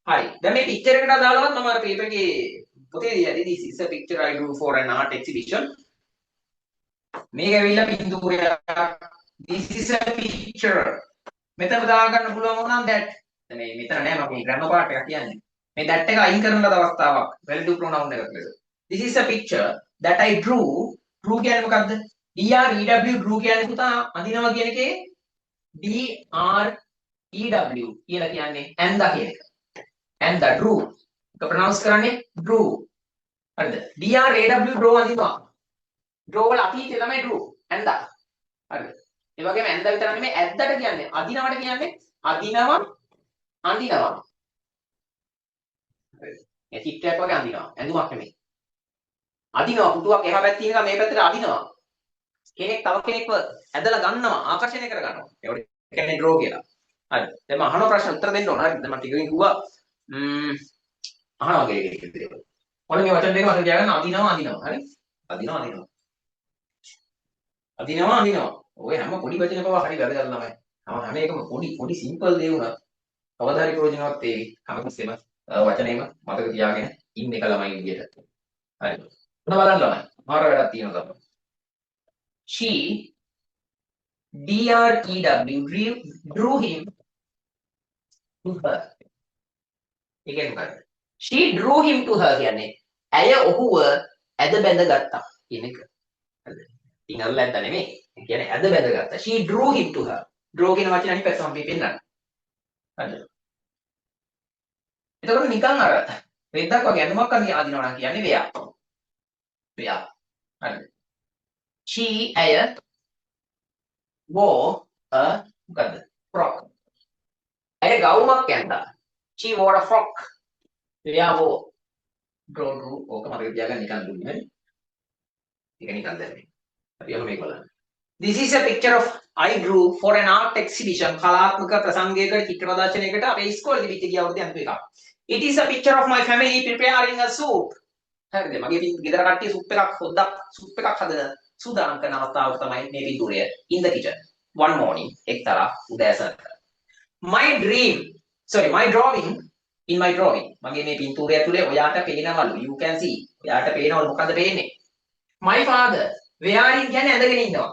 හරි. දැන් මේ picture එකට අදාළවත් මම අර paper එකේ පොතේ දීලා this is a picture I drew for an art exhibition. මේක ඇවිල්ලා පින්තූරයක්. This is a picture. මෙතන දාගන්න පුළුවන් වුණා that. දැන් මේ මෙතන නෑ මම මේ grammar part එක කියන්නේ. මේ that එක අයින් කරන ලද අවස්ථාවක්. relative pronoun එකක් ලෙස. This is a picture that I drew. drew කියන්නේ මොකද්ද? DREW drew කියන්නේ පුතා අඳිනවා කියන එකේ DREW කියලා කියන්නේ ඇන්දා කියන එක. ඇන්දා drew. ඒක ප්‍රොනවුන්ස් කරන්නේ drew. හරිද? DRAW draw අඳිනවා. draw වල අතීතය තමයි drew. ඇන්දා. හරිද? ඒ වගේම ඇන්දා විතර නෙමෙයි ඇද්දට කියන්නේ අදිනවට කියන්නේ අදිනවා අඳිනවා. හරිද? මේ චිත්‍රයක් වගේ අඳිනවා. ඇඳුමක් නෙමෙයි. අදිනවා පුටුවක් එහා පැත්තේ ඉන්න මේ පැත්තට අදිනවා. කෙනෙක් තව කෙනෙක්ව ඇදලා ගන්නවා ආකර්ෂණය කර ගන්නවා. ඒකට කියන්නේ draw කියලා. හරිද? දැන් මම අහන ප්‍රශ්න උත්තර දෙන්න ඕන. හරිද? මම ටිකකින් කිව්වා අහනවා කියලා කිව්වා. ඔන්න මේ වචන දෙක මතක තියාගන්න අදිනවා අදිනවා. හරි? අදිනවා අදිනවා. අදිනවා අදිනවා. ඔය හැම පොඩි වචන පවා හරි වැදගත් ළමයි. හැම එකම පොඩි සිම්පල් දේ වුණා. කවදා හරි ප්‍රයෝජනවත් වේවි. හැමතිස්සෙම වචනේම මතක තියාගෙන ඉන්න එක ළමයි විදියට. හරි. මොන බලන්න ළමයි. මාර වැඩක් තියෙනවා තමයි. She drew him to her. ඉගෙන ගන්න. She drew him to her කියන්නේ ඇය ඔහුව ඇද බැඳ ගත්තා කියන එක. හරිද? සිංහල ලැද්ද නෙමෙයි. ඒ කියන්නේ ඇද බැඳ ගත්තා. She drew him to her. draw කියන වචනේ අනිත් පැත්තම අපි පෙන්නන්න. හරිද? එතකොට නිකන් අර රෙද්දක් වගේ ඇඳුමක් අදිනවා නම් කියන්නේ වෙයා. වෙයා. හරිද? She ඇය wore a මොකද්ද? frock. ඇය ගවුමක් ඇඳා. She wore a frock. වෙයා wore draw ඕක මතක තියාගන්න නිකන් දුන්නේ හරි. ඒක නිකන් දැම්මේ. අපි යමු මේක බලන්න. This is a picture of I drew for an art exhibition. කලාත්මක ප්‍රසංගයකට චිත්‍ර ප්‍රදර්ශනයකට අපේ ඉස්කෝලේ තිබිච්ච ගිය අවුරුද්දේ අන්තිම එකක්. It is a picture of my family preparing a soup. හරිද? මගේ ගෙදර කට්ටිය සුප් එකක් හොද්දක් සුප් එකක් හදන සූදානම් කරන අවස්ථාවක තමයි මේ පින්තූරය in the kitchen. One morning එක්තරා උදෑසනක. My drawing in my drawing. මගේ මේ පින්තූරය ඇතුලේ ඔයාට පේනවලු. You can see. ඔයාට පේනවලු මොකද පේන්නේ? My father wearing කියන්නේ ඇඳගෙන ඉන්නවා.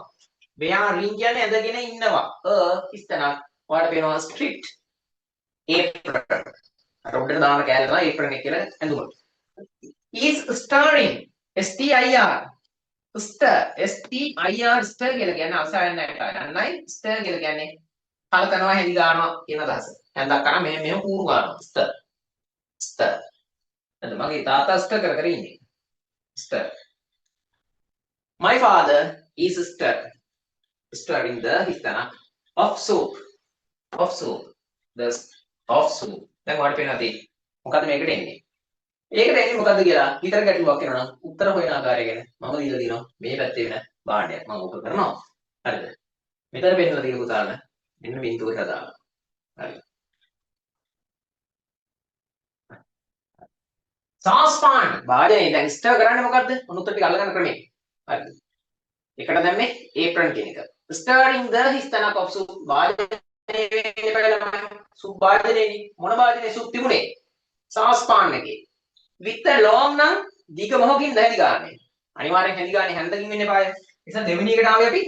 wearing කියන්නේ ඇඳගෙන ඉන්නවා. ඉස්තනක් ඔයාට පේනවා stripped apron. අර උඩට දාන කෑල්ල තමයි apron එක කියලා ඇඳුම. Is stirring STIR stir stir කියලා කියන්නේ අවසානයේ යන්නයි stir කියලා කියන්නේ කලකනවා හැදි ගන්නවා කියන අදහස. හැන්දක් කරා මෙහෙම කූරු ගන්නවා stir. එතන මගේ තාත්තා stir කර ඉන්නේ. stir. My father is stirring the හිතන of soup. The of soup. දැන් ඔයාලට පේනවා තියෙන්නේ. මොකද්ද මේකට එන්නේ? ඒකට එන්නේ මොකද්ද කියලා විතර ගැටලුවක් වෙනවා නම් උත්තර හොයන ආකාරය ගැන මම දීලා දිනවා මේ පැත්තේ වෙන භාණ්ඩයක් මම ඔක කරනවා. හරිද? මෙතන පෙන්නලා තියෙන පුතාලා මෙන්න බින්දුවට දාලා. හරි. සාස්පාන් භාජනයේ දැන් ස්ටර් කරන්නේ මොකද්ද? මොන උත්තර ටික අල්ලගන්න ක්‍රමය. හරිද? එකට දැම්මේ apron කියන එක. stirring the හිස්තනක් of soup භාජනයේ වෙන්නේ බලන්න. සුප් භාජනයේ මොන භාජනයේ සුප් තිබුණේ? සාස්පාන් එකේ. with the long නම් දීක මොහොකින් දැහැදි ගන්න. අනිවාර්යෙන් හැදි ගන්න හැන්දකින් වෙන්න එපාය. නිසා දෙවෙනි එකට ආවේ අපි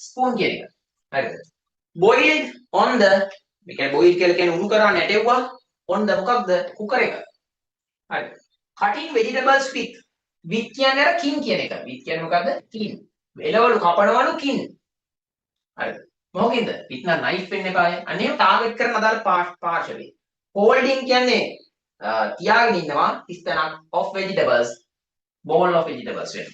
ස්පූන් කියන එක. හරිද? boiled on the මේ කියන්නේ boiled කියලා කියන්නේ උණු කරා නැටෙව්වා on the මොකක්ද කුකර් එක. හරිද? cutting vegetables with කියන්නේ අර කින් කියන එක. with කියන්නේ මොකද්ද? කින්. එළවලු කපනවලු කින්. හරිද? මොකකින්ද? with නම් knife වෙන්න එපාය. අනේ ටාගට් කරන අදාළ පාර්ශවයේ. holding කියන්නේ තියාගෙන ඉන්නවා ඉස්තනක් of vegetables bowl of vegetables වෙන.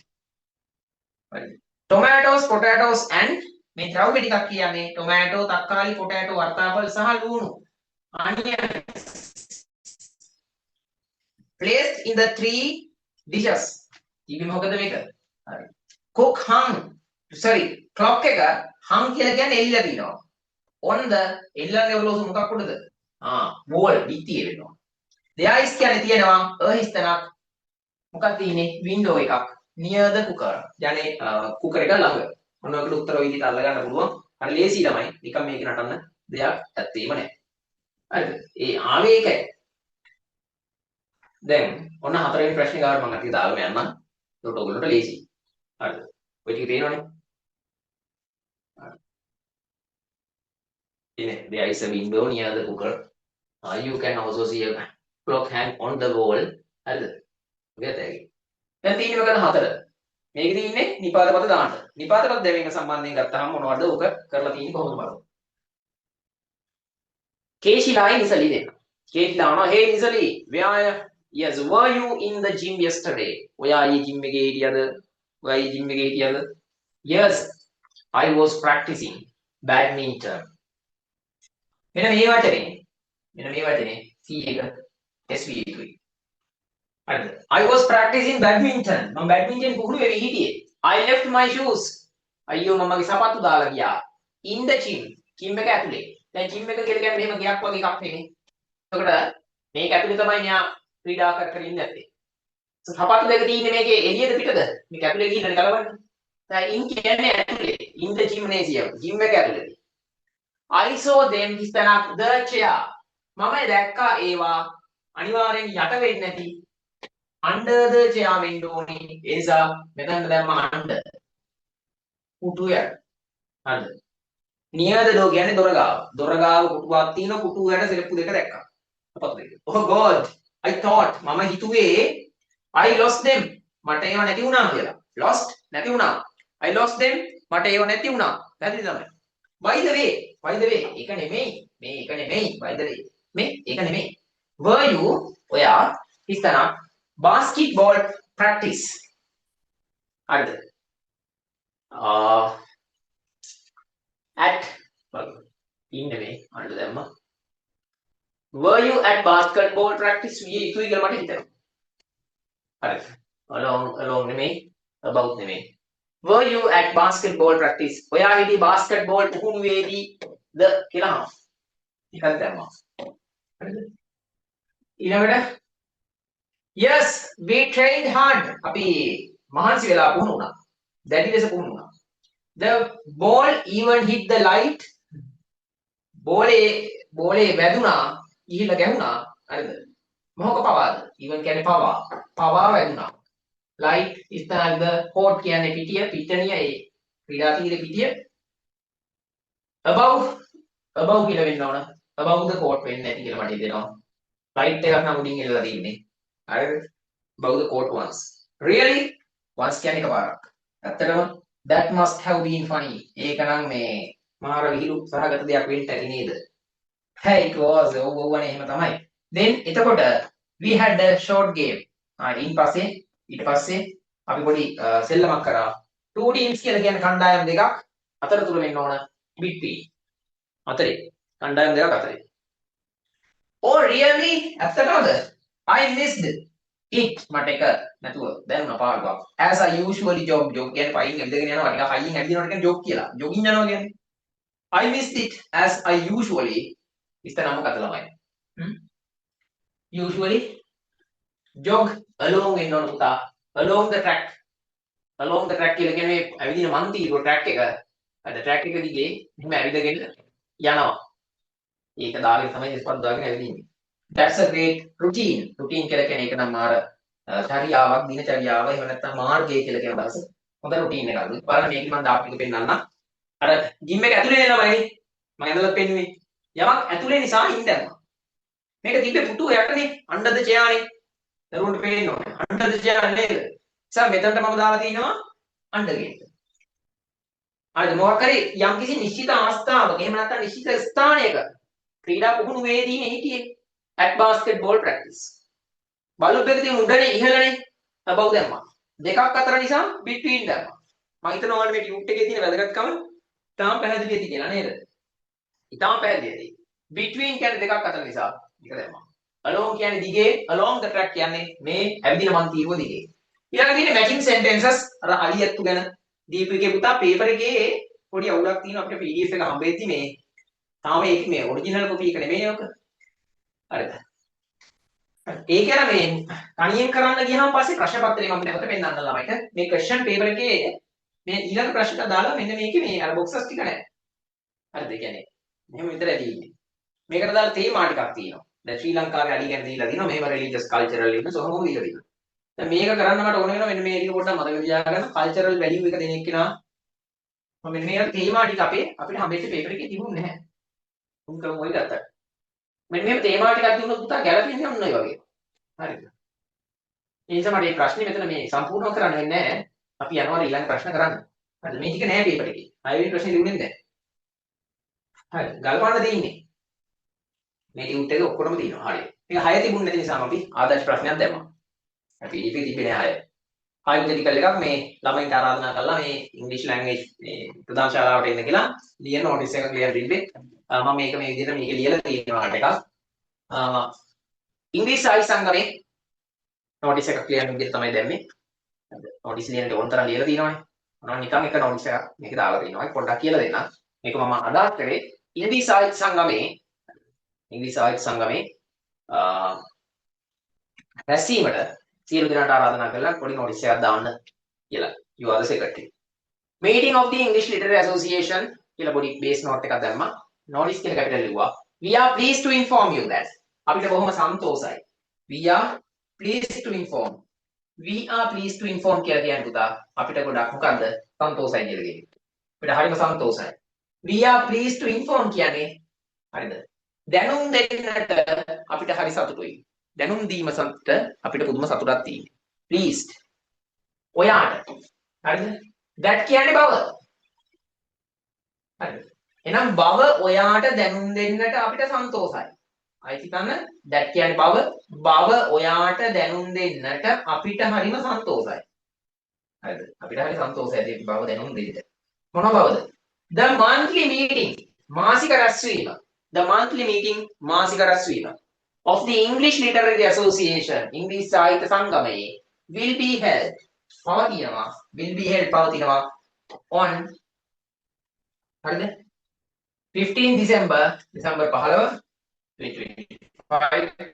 හරිද? tomatoes potatoes and මේ ද්‍රව්‍ය ටිකක් කියන්නේ tomato තක්කාලි potato වර්තාපල් සහ ලුණු onions placed in the three dishes. ඉතින් මොකද මේක? හරි. cook clock එක hung කියලා කියන්නේ එල්ලලා තිනවා. on the එල්ලන්නේ ඔලෝසු මොකක් උඩද? bowl පිටියේ වෙනවා. there is කියන්නේ තියෙනවා හිස්තනක් මොකක්ද තියෙන්නේ window එකක් near the cooker. යන්නේ cooker එක ළඟ. මොන වගේ උත්තර ඔය විදිහට අල්ල ගන්න පුළුවන්. අර ලේසි ළමයි. නිකන් මේක නටන්න දෙයක් ඇත්තේම නැහැ. හරිද? ඒ ආවේ ඒකයි. දැන් ඔන්න හතරවෙනි ප්‍රශ්නේ ගාවට මම අතින් දාගෙන යන්නම්. ඒකට ඔයගොල්ලන්ට ලේසි. හරිද? ඔය ටික තේරෙනවනේ. ඉතින් there is a window near the cooker. You can also see a clock hang on the wall. හරිද? ඔයගොල්ලෝ දැන් තියෙන්නේ මොකද හතර? මේකේ තියෙන්නේ නිපාත පද දාන්න. නිපාත පද දැවීම සම්බන්ධයෙන් ගත්තාම මොනවද ඔක කරලා තියෙන්නේ කොහොමද බලමු. කේෂිලා නිසලි දෙන්න. කේෂිලා අහනවා hey Nisali where yes were you in the gym yesterday? ඔයා ඊයේ gym එකේ හිටියද? ඔයා ඊයේ gym එකේ හිටියද? Yes I was practicing badminton. මෙන්න මේ වචනේ C එක SV එකයි. හරිද? I was practicing badminton. මම badminton පුහුණු වෙවි හිටියේ. I left my shoes. අයියෝ මම මගේ සපත්තු දාලා ගියා. In the gym. gym එක ඇතුලේ. දැන් gym එක කියලා කියන්නේ මෙහෙම ගයක් වගේ එකක් නෙමෙයි. එතකොට මේක ඇතුලේ තමයි මෙයා ක්‍රීඩා කර කර ඉන්නේ නැත්තේ. සපත්තු දෙක තියෙන්නේ මේකේ එළියද පිටද? මේක ඇතුලේ ගිහිල්ලානේ ගලවන්නේ. දැන් in කියන්නේ ඇතුලේ. in the gymnasium. gym එක ඇතුලේ. I saw them stand up the chair. මම දැක්කා ඒවා අනිවාර්යෙන් යට වෙන්නේ නැති under the chair වෙන්න ඕනේ. ඒ නිසා මෙතන දැම්ම under. පුටුව යට. හරිද? near the door කියන්නේ දොර ගාව. දොර ගාව පුටුවක් තියෙනවා. පුටුව යට සෙලප්පු දෙක දැක්කා. අපත් දෙක. Oh god. I thought මම හිතුවේ I lost them. මට ඒව නැති වුණා කියලා. lost නැති වුණා. I lost them. මට ඒව නැති වුණා. පැහැදිලි තමයි. by the way ඒක නෙමෙයි. මේ ඒක නෙමෙයි. by the way. මේ ඒක නෙමෙයි. were you ඔයා හිතන basketball practice. හරිද? at in නෙමෙයි අන්න දැම්ම. were you at basketball practice? විය යුතුයි කියලා මට හිතෙනවා. හරිද? along නෙමෙයි about නෙමෙයි. were you at basketball practice? ඔයා හිටියේ basketball පුහුණුවේදී ද කියලා අහනවා. ඒකත් දැම්මා. හරිද? ඊළඟට yes we trained hard. අපි මහන්සි වෙලා පුහුණු වුණා. දැඩි ලෙස පුහුණු වුණා. the ball even hit the light. බෝලේ වැදුනා ගිහිල්ලා ගැහුණා. හරිද? මොකක පවාද? even කියන්නේ පවා වැදුනා. light ඉස්සරහද court කියන්නේ පිටිය ඒ ක්‍රීඩාතියේ පිටිය. above කියලා වෙන්න ඕන. above the court වෙන්නේ නැති කියලා මට හිතෙනවා. light එකක් නම් උඩින් එල්ලලා තින්නේ. හරිද? above the court once. really? once කියන්නේ එකපාරක්. ඇත්තටම that must have been funny. ඒක නම් මේ මාර විහිළු සහගත දෙයක් වෙන්න ඇති නේද? hey it was ඕවනේ එහෙම තමයි. then එතකොට we had a short game. ඊට පස්සේ අපි පොඩි සෙල්ලමක් කරා. two teams කියලා කියන්නේ කණ්ඩායම් දෙකක් අතරතුර වෙන්න ඕන between. අතරේ. කණ්ඩායම් දෙකක් අතරේ. oh really? ඇත්තටමද? I missed it. මට එක නැතුව දැනුණා පාඩුවක්. as I usually jog කියන්නේ පයින් ඇවිදගෙන යනවා ටිකක් හයියෙන් ඇවිදිනවට කියන්නේ jog කියලා. jogging යනවා කියන්නේ. I missed it as I usually ඉස්තනම මොකද ළමයි? usually jog along වෙන්න ඕන පුතා. along the track කියලා කියන්නේ ඇවිදින මන්තිරෝ track එක. අද track එක දිගේ මෙහෙම ඇවිදගෙන යනවා. ඒක දාගෙන තමයි ස්පත් දාගෙන ඇවිදින්නේ. that's a great routine කියලා කියන්නේ ඒක නම් මාර චර්යාවක් දිනචර්යාව එහෙම නැත්නම් මාර්ගය කියලා කියන දවස. හොඳ routine එකක්. බලන්න මේක මම දාපු එක පෙන්නන්න. අර gym එක ඇතුලේ නේනමයි. මම ඇඳලා පෙන්නුවේ. යමක් ඇතුලේ නිසා ඉන්න දැම්මා. මේක තිබ්බේ පුටුව යටනේ under the chair නේ. දරුවන්ට පේන්න ඕනේ. under the chair නේද? ඉතින් මෙතනට මම දාලා තිනවා under ගේට. හරිද? මොකක් හරි යම්කිසි නිශ්චිත අවස්ථාවක එහෙම නැත්නම් නිශ්චිත ස්ථානයක ක්‍රීඩා පුහුණු වේදීනේ හිටියේ. at basketball practice. බල්බ් එක තියෙන උඩනේ ඉහළනේ above දැම්මා. දෙකක් අතර නිසා between දැම්මා. මම හිතනවා ඔයාලට මේ ටියුට් එකේ තියෙන වැදගත්කම තාම පැහැදිලි ඇති කියලා නේද? ඊටාම පැහැදිලි ඇති. between කියන්නේ දෙකක් අතර නිසා එක දැම්මා. along කියන්නේ දිගේ, along the track කියන්නේ මේ ඇවිදින මන් තීරුව දිගේ. ඊළඟ තියෙන්නේ matching sentences අර අලියත්තු ගැන දීපිකේ පුතා පේපර් එකේ පොඩි අවුලක් තියෙනවා අපිට PDF එක හම්බෙද්දි මේ තාම ඒක මේ ඔරිජිනල් කොපි එක නෙමෙයි ඔක. හරිද? ඒක අර මේ තනියෙන් කරන්න ගියාම පස්සේ ප්‍රශ්න පත්‍රය මම නැවත පෙන්නන්න ළමයිට මේ question paper එකේ මේ ඊළඟ ප්‍රශ්නට දාලා මෙන්න මේකේ මේ අර boxes ටික නැහැ. හරිද? ඒ කියන්නේ මෙහෙම විතරයි තියෙන්නේ. මේකට දාලා තේමා ටිකක් තියෙනවා. දැන් ශ්‍රී ලංකාවේ අලි ගැන දීලා දිනවා. මෙහෙම religious cultural ඉන්න සොහොම දීලා දිනවා. දැන් මේක කරන්න මට ඕන වෙනවා මෙන්න මේ ටික පොඩ්ඩක් මතක තියාගන්න cultural value එක දෙන එක්කෙනා මම මෙන්න මේ තේමා ටික අපිට හම්බෙච්ච paper එකේ තිබුණේ නැහැ. උන් කරමු ඔය ගත්තා. මෙන්න මෙහෙම තේමා ටිකක් දුන්නොත් පුතා ගැලපෙන්නේ ඔන්න ඔය වගේ. හරිද? ඒ නිසා මට මේ ප්‍රශ්නේ මෙතන මේ සම්පූර්ණව කරන්න වෙන්නේ නැහැ. අපි යනවා ඊළඟ ප්‍රශ්න කරන්න. හරිද? මේ ටික නෑ paper එකේ. 6 වෙනි ප්‍රශ්නේ ලියුනේ නැහැ. හරි. ගල්පන්න දෙන්නේ. මේ ටියුට් එක ඔක්කොම තියෙනවා. හරි. මේක 6 තිබුණ නැති නිසා අපි ආදර්ශ ප්‍රශ්නයක් දැම්මා. අපි PDF එකේ තිබෙන්නේ 6. hypothetical එකක් මේ ළමයින්ට ආරාධනා කළා මේ ඉංග්‍රීසි ලැන්ග්වේජ් මේ ප්‍රධාන ශාලාවට එන්න කියලා ලියන නෝටිස් එකක් ලියලා තිබ්බේ. මම මේක මේ විදිහට මේක ලියලා තියෙනවා එකක්. ඉංග්‍රීසි සාහිත්‍ය සංගමේ නෝටිස් එකක් ලියන විදිහට තමයි දැම්මේ. නෝටිස් ලියන්නට ඕන තරම් ලියලා තියෙනවානේ. මම නිකන් එක නෝටිස් එකක් මේක දාලා තියෙනවා. පොඩ්ඩක් කියලා දෙන්නම්. මේක මම අදහස් කරේ ඉංග්‍රීසි සාහිත්‍ය සංගමේ රැස්වීමට සියලු දෙනාට ආරාධනා කරලා පොඩි නෝටිස් එකක් දාන්න කියලා. You are the secretary. Meeting of the English Literary Association කියලා පොඩි බේස් නෝට් එකක් දැම්මා. නෝටිස් කියලා කැපිටල් ලිව්වා. We are pleased to inform you that. අපිට බොහොම සන්තෝෂයි. We are pleased to inform. We are pleased to inform කියලා කියන්නේ පුතා අපිට ගොඩක් මොකද්ද සන්තෝෂයි කියලා කියන්නේ. අපිට හරිම සන්තෝෂයි. We are pleased to inform කියන්නේ හරිද? දැනුම් දෙන්නට අපිට හරි සතුටුයි. දැනුම් දීම සම්පත අපිට පුදුම සතුටක් තියෙනවා. Pleased. ඔයාට. හරිද? that කියන්නේ බව. හරිද? එහෙනම් බව ඔයාට දැනුම් දෙන්නට අපිට සන්තෝෂයි. අයිති හිතන්න that කියන්නේ බව ඔයාට දැනුම් දෙන්නට අපිට හරිම සන්තෝෂයි. හරිද? අපිට හරි සන්තෝෂයි ඒ බව දැනුම් දෙන්න. මොන බවද? The monthly meeting මාසික රැස්වීම. The monthly meeting මාසික රැස්වීම of the English Literary Association English සාහිත්‍ය සංගමයේ will be held පවතිනවා on හරිද 15 December 15 2025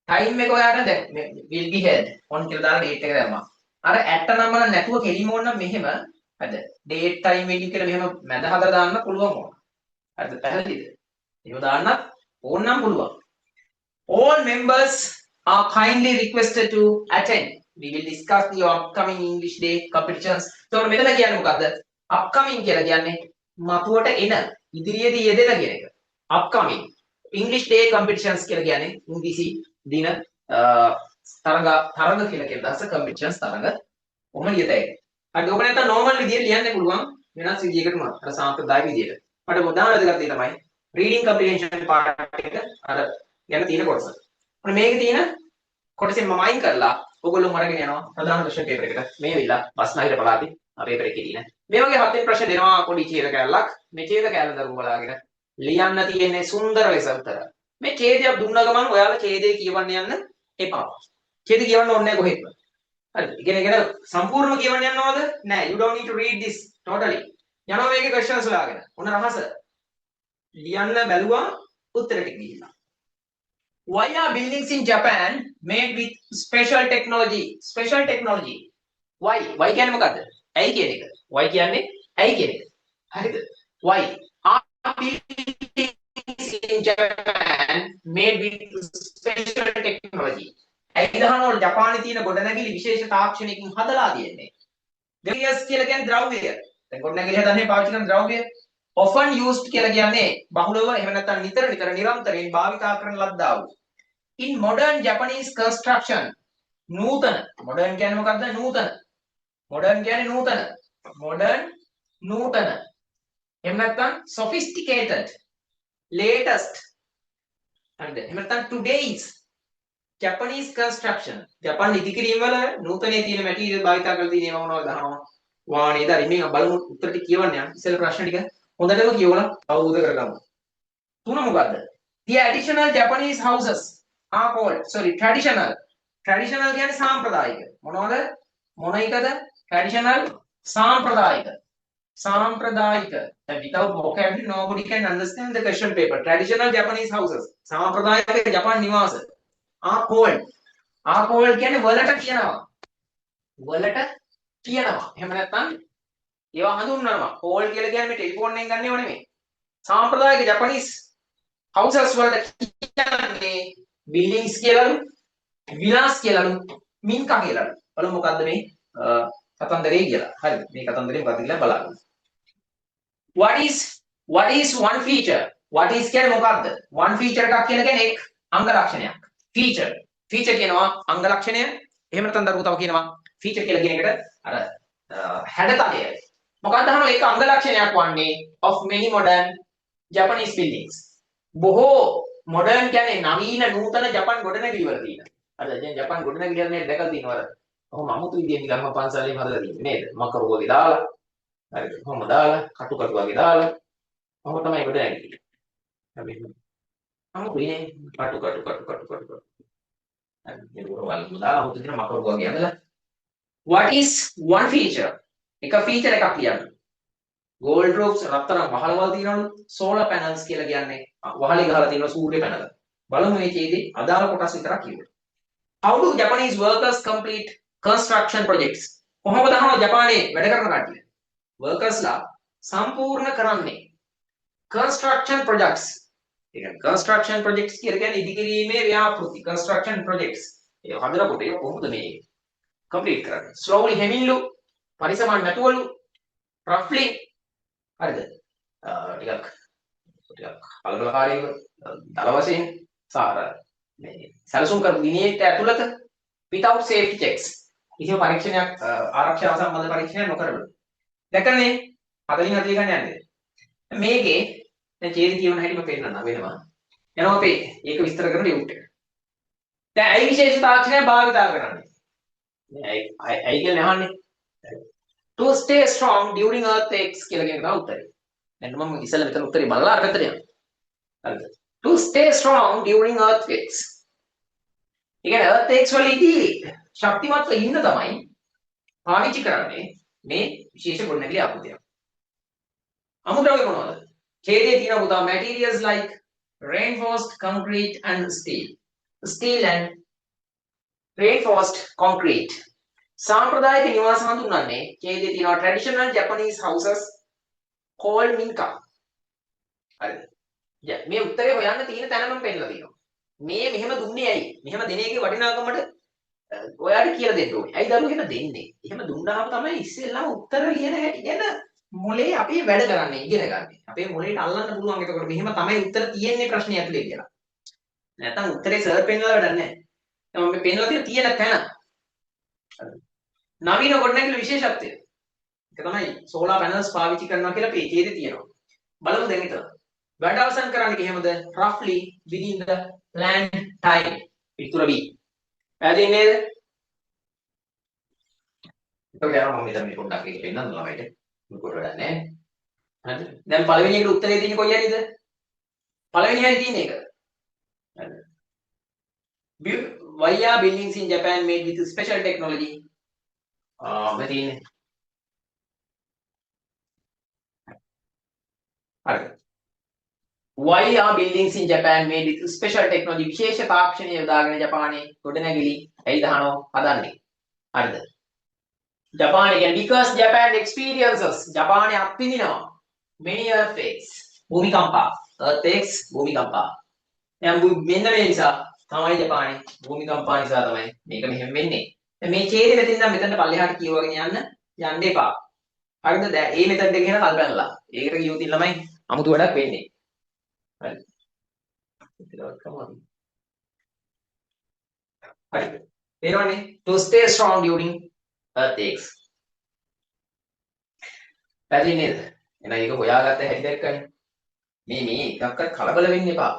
time එක ඔයාලට දැන් will be held on කියලා දාලා date එක දැම්මා අර ඇට්ට නම්බර නැතුව කෙලිම ඕන නම් මෙහෙම හරිද date time වෙලින් කියලා මෙහෙම මැද හදලා දාන්න පුළුවන් ඕන හරිද පැහැදිලිද එහෙම දාන්න ඕන නම් පුළුවන් all members are kindly requested to attend. We will discuss the upcoming English Day competitions. So මෙතන කියන්නේ මොකද්ද? upcoming කියලා කියන්නේ මතුවට එන ඉදිරියේදී යෙදෙන කියන එක. upcoming English Day competitions කියලා කියන්නේ ඉංග්‍රීසි දින තරඟ කියලා කියන දවස competitions තරඟ ඔහම ලියතයි. හරි ඔබ නැත්නම් normal විදියට ලියන්න පුළුවන් වෙනස් විදියකටම අර සාම්ප්‍රදායික විදියට. මට උදාහරණ දෙකක් දෙන්න තමයි reading comprehension part එක අර යන තියෙන කොටස. මොන මේකේ තියෙන කොටසෙන් මම අයින් කරලා ඔයගොල්ලෝ අරගෙන යනවා ප්‍රධාන ප්‍රශ්න පේපර් එකට. මේ විලා බස්නාහිර පළාතේ පේපර් එකේ තියෙන. මේ වගේ 7 වෙනි ප්‍රශ්න දෙනවා පොඩි ඡේද කැලලක්. මේ ඡේද කැලල දරුව බලාගෙන ලියන්න තියෙන්නේ සුන්දර ලෙස උත්තර. මේ ඡේදයක් දුන්න ගමන් ඔයාලා ඡේදේ කියවන්න යන්න එපා. ඡේද කියවන්න ඕනේ නැහැ කොහෙත්ම. හරිද? ඉගෙන සම්පූර්ණව කියවන්න යනවද? නෑ. You don't need to read this totally. යනවා මේකේ questions හොයාගෙන. ඔන්න රහස. ලියන්න බැලුවා උත්තර ටික දීලා. Why are buildings in Japan made with special technology? Special technology. Why? Why කියන්නේ මොකද්ද? ඇයි කියන එක. Why කියන්නේ ඇයි කියන එක. හරිද? Why are buildings in Japan made with special technology? ඇයි දහනවල ජපානයේ තියෙන ගොඩනැගිලි විශේෂ තාක්ෂණයකින් හදලා තියෙන්නේ? Materials කියලා කියන්නේ ද්‍රව්‍ය. දැන් ගොඩනැගිලි හදන්නේ පාවිච්චි කරන ද්‍රව්‍ය. Often used කියලා කියන්නේ බහුලව එහෙම නැත්නම් නිතර නිරන්තරයෙන් භාවිතා කරන ලද්දා වූ. In modern Japanese construction නූතන modern කියන්නේ මොකක්ද නූතන modern කියන්නේ නූතන එහෙම නැත්නම් sophisticated latest හරිද එහෙම නැත්නම් today's Japanese construction ජපාන් ඉදිකිරීම වල නූතනයේ තියෙන මැටීරියල් භාවිතා කරලා තියෙන ඒවා මොනවද අහනවා වානේ ඉතින් මේ බලමු උත්තර ටික කියවන්න යන්න ඉතින් ප්‍රශ්න ටික හොඳටම කියවලා අවබෝධ කරගමු. තුන මොකද්ද? The additional Japanese houses are called traditional. Traditional කියන්නේ සාම්ප්‍රදායික. මොනවද? මොන එකද? Traditional සාම්ප්‍රදායික. Without vocabulary nobody can understand the question paper. Traditional Japanese houses. සාම්ප්‍රදායික ජපාන් නිවාස. are called කියන්නේ වලට කියනවා. එහෙම නැත්නම් ඒවා හඳුන්වනවා. කෝල් කියලා කියන්නේ මේ ටෙලිෆෝන් එකෙන් ගන්නව නෙමෙයි. සාම්ප්‍රදායික ජපනීස් හවුසස් වලට කියන්නේ බිල්ඩින්ග්ස් කියලාලු, විලාස් කියලාලු, මින්කා කියලාලු. බලමු මොකද්ද මේ කතන්දරේ කියලා. හරිද? මේ කතන්දරේ මොකද්ද කියලා බලන්න. What is one feature? What is කියන්නේ මොකද්ද? one feature එකක් කියන්නේ එක් අංග ලක්ෂණයක්. feature කියනවා අංග ලක්ෂණය. එහෙම නැත්නම් දරුවෝ තව කියනවා feature කියලා කියන එකට අර හැඩතලය. මොකක්ද අහනවා ඒක අංග ලක්ෂණයක් වන්නේ of many modern Japanese buildings. බොහෝ මොඩර්න් කියන්නේ නවීන නූතන ජපන් ගොඩනැගිලි වල තියෙන. හරිද? දැන් ජපන් ගොඩනැගිලි වල නේද දැකලා තියෙනවද? ඔහොම අමුතු විදියෙන් නිකන් මම පන්සලේම හදලා තියෙන්නේ නේද? මකරු වගේ දාලා. හරිද? කොහොම දාලා කටු කටු වගේ දාලා. ඔහොම තමයි ගොඩනැගිලි. හැබැයි අමුතුනේ කටු කටු කටු කටු කටු කටු. හරි. ඒක වල දාලා අමුතු විදිහට මකරු වගේ හදලා. What is one feature? එක feature එකක් කියන්න. gold roofs රත්තරන් වහලවල් තියෙනවලු solar panels කියලා කියන්නේ වහලේ ගහලා තියෙන සූර්ය පැනල. බලමු මේ ඡේදේ අදාළ කොටස් විතරක් කියන්න. How do Japanese workers complete construction projects? කොහොමද අහනවා ජපානයේ වැඩ කරන කට්ටිය? workers ලා සම්පූර්ණ කරන්නේ construction projects. ඒ කියන්නේ construction projects කියලා කියන්නේ ඉදිකිරීමේ ව්‍යාපෘති construction projects. ඒ හදනකොට ඒක කොහොමද මේ complete කරන්නේ? slowly හැමින්ලු පරිසමන් නැතුවලු roughly හරිද? ටිකක් අලගලකාරීව දල වශයෙන් සාර මේ සැලසුම් කරපු දිනේට ඇතුළත without safety checks කිසිම පරීක්ෂණයක් ආරක්ෂාව සම්බන්ධ පරීක්ෂණයක් නොකරලු. දැක්කනේ 44 ගන්න යන්නේ. මේකේ දැන් ඡේද කියවන හැටි මම පෙන්නන්න වෙනවා. යනවා අපේ ඒක විස්තර කරන ලියුට් එක. දැන් ඇයි විශේෂ තාක්ෂණය භාවිතා කරන්නේ? ඇයි කියලා අහන්නේ. To stay strong during earthquakes කියලා කියන එක උත්තරේ. දැන් මම ඉස්සෙල්ලා මෙතන උත්තරේ බලලා අර පැත්තට යනවා. හරිද? To stay strong during earthquakes. ඒ කියන්නේ earthquakes වලදී ශක්තිමත්ව ඉන්න තමයි පාවිච්චි කරන්නේ මේ විශේෂ ගොඩනැගිලි ආකෘතිය. අමුද්‍රව්‍ය මොනවද? ඡේදයේ තියෙන උදා materials like reinforced concrete and steel. Steel and reinforced concrete. සාම්ප්‍රදායික නිවාස හඳුන්වන්නේ ඡේදයේ තියෙනවා traditional Japanese houses called minka. හරිද? මේ උත්තරේ හොයන්න තියෙන තැන මම පෙන්නලා තියෙනවා. මේ මෙහෙම දුන්නේ ඇයි? මෙහෙම දෙන එකේ වටිනාකමට ඔයාලට කියලා දෙන්න ඕනේ. ඇයි දරුවෝ එහෙම දෙන්නේ? එහෙම දුන්නාම තමයි ඉස්සෙල්ලාම උත්තර ලියන හැටි ගැන මොලේ අපේ වැඩ කරන්නේ ඉගෙන ගන්න. අපේ මොලේට අල්ලන්න පුළුවන් එතකොට මෙහෙම තමයි උත්තර තියෙන්නේ ප්‍රශ්නේ ඇතුලේ කියලා. නැත්තම් උත්තරේ සර් පෙන්නලා වැඩක් නැහැ. දැන් මම පෙන්නලා තියෙන තැන. නවීන ගොඩනැගිලි විශේෂත්වය. ඒක තමයි solar panels පාවිච්චි කරනවා කියලා පේජයේ තියෙනවා. බලමු දැන් ඊට. වැඩ අවසන් කරන්නේ කොහමද? roughly within the planned time. පිටුර B. පැහැදිලි නේද? ඒක යනවා මම මෙතන මේ පොඩ්ඩක් ඒක පෙන්නන්න ළමයිට. මොකද වැඩක් නැහැ. හරිද? දැන් පළවෙනි එකට උත්තරේ දෙන්නේ කොයි හරිද? පළවෙනි හරිය තියෙන එක. හරිද? Why are buildings in Japan made with special technology? මේ තියෙන්නේ. හරිද? Why are buildings in Japan made with special technology? විශේෂ තාක්ෂණය යොදාගෙන ජපානයේ ගොඩනැගිලි ඇයි දහනෝ හදන්නේ? හරිද? ජපානයේ කියන්නේ because Japan experiences ජපානයේ අත්විඳිනවා many earthquakes භූමිකම්පා earthquakes භූමිකම්පා. දැන් මෙන්න මේ නිසා තමයි ජපානයේ භූමිකම්පා නිසා තමයි මේක මෙහෙම වෙන්නේ. දැන් මේ ඡේදෙ මෙතෙන් නම් මෙතනට පල්ලෙහාට කියවගෙන යන්න එපා. හරිද? දැන් මේ මෙතන දෙක ගැන කල්පනාලා. ඒකට කියුවොත් ළමයි අමුතු වැඩක් වෙන්නේ. හරි. හරි. තේරෙනවනේ? To stay strong during earthquakes. පැහැදිලි නේද? එහෙනම් ඒක හොයාගත්ත හැටි දැක්කනේ. මේ එකක්වත් කලබල වෙන්න එපා.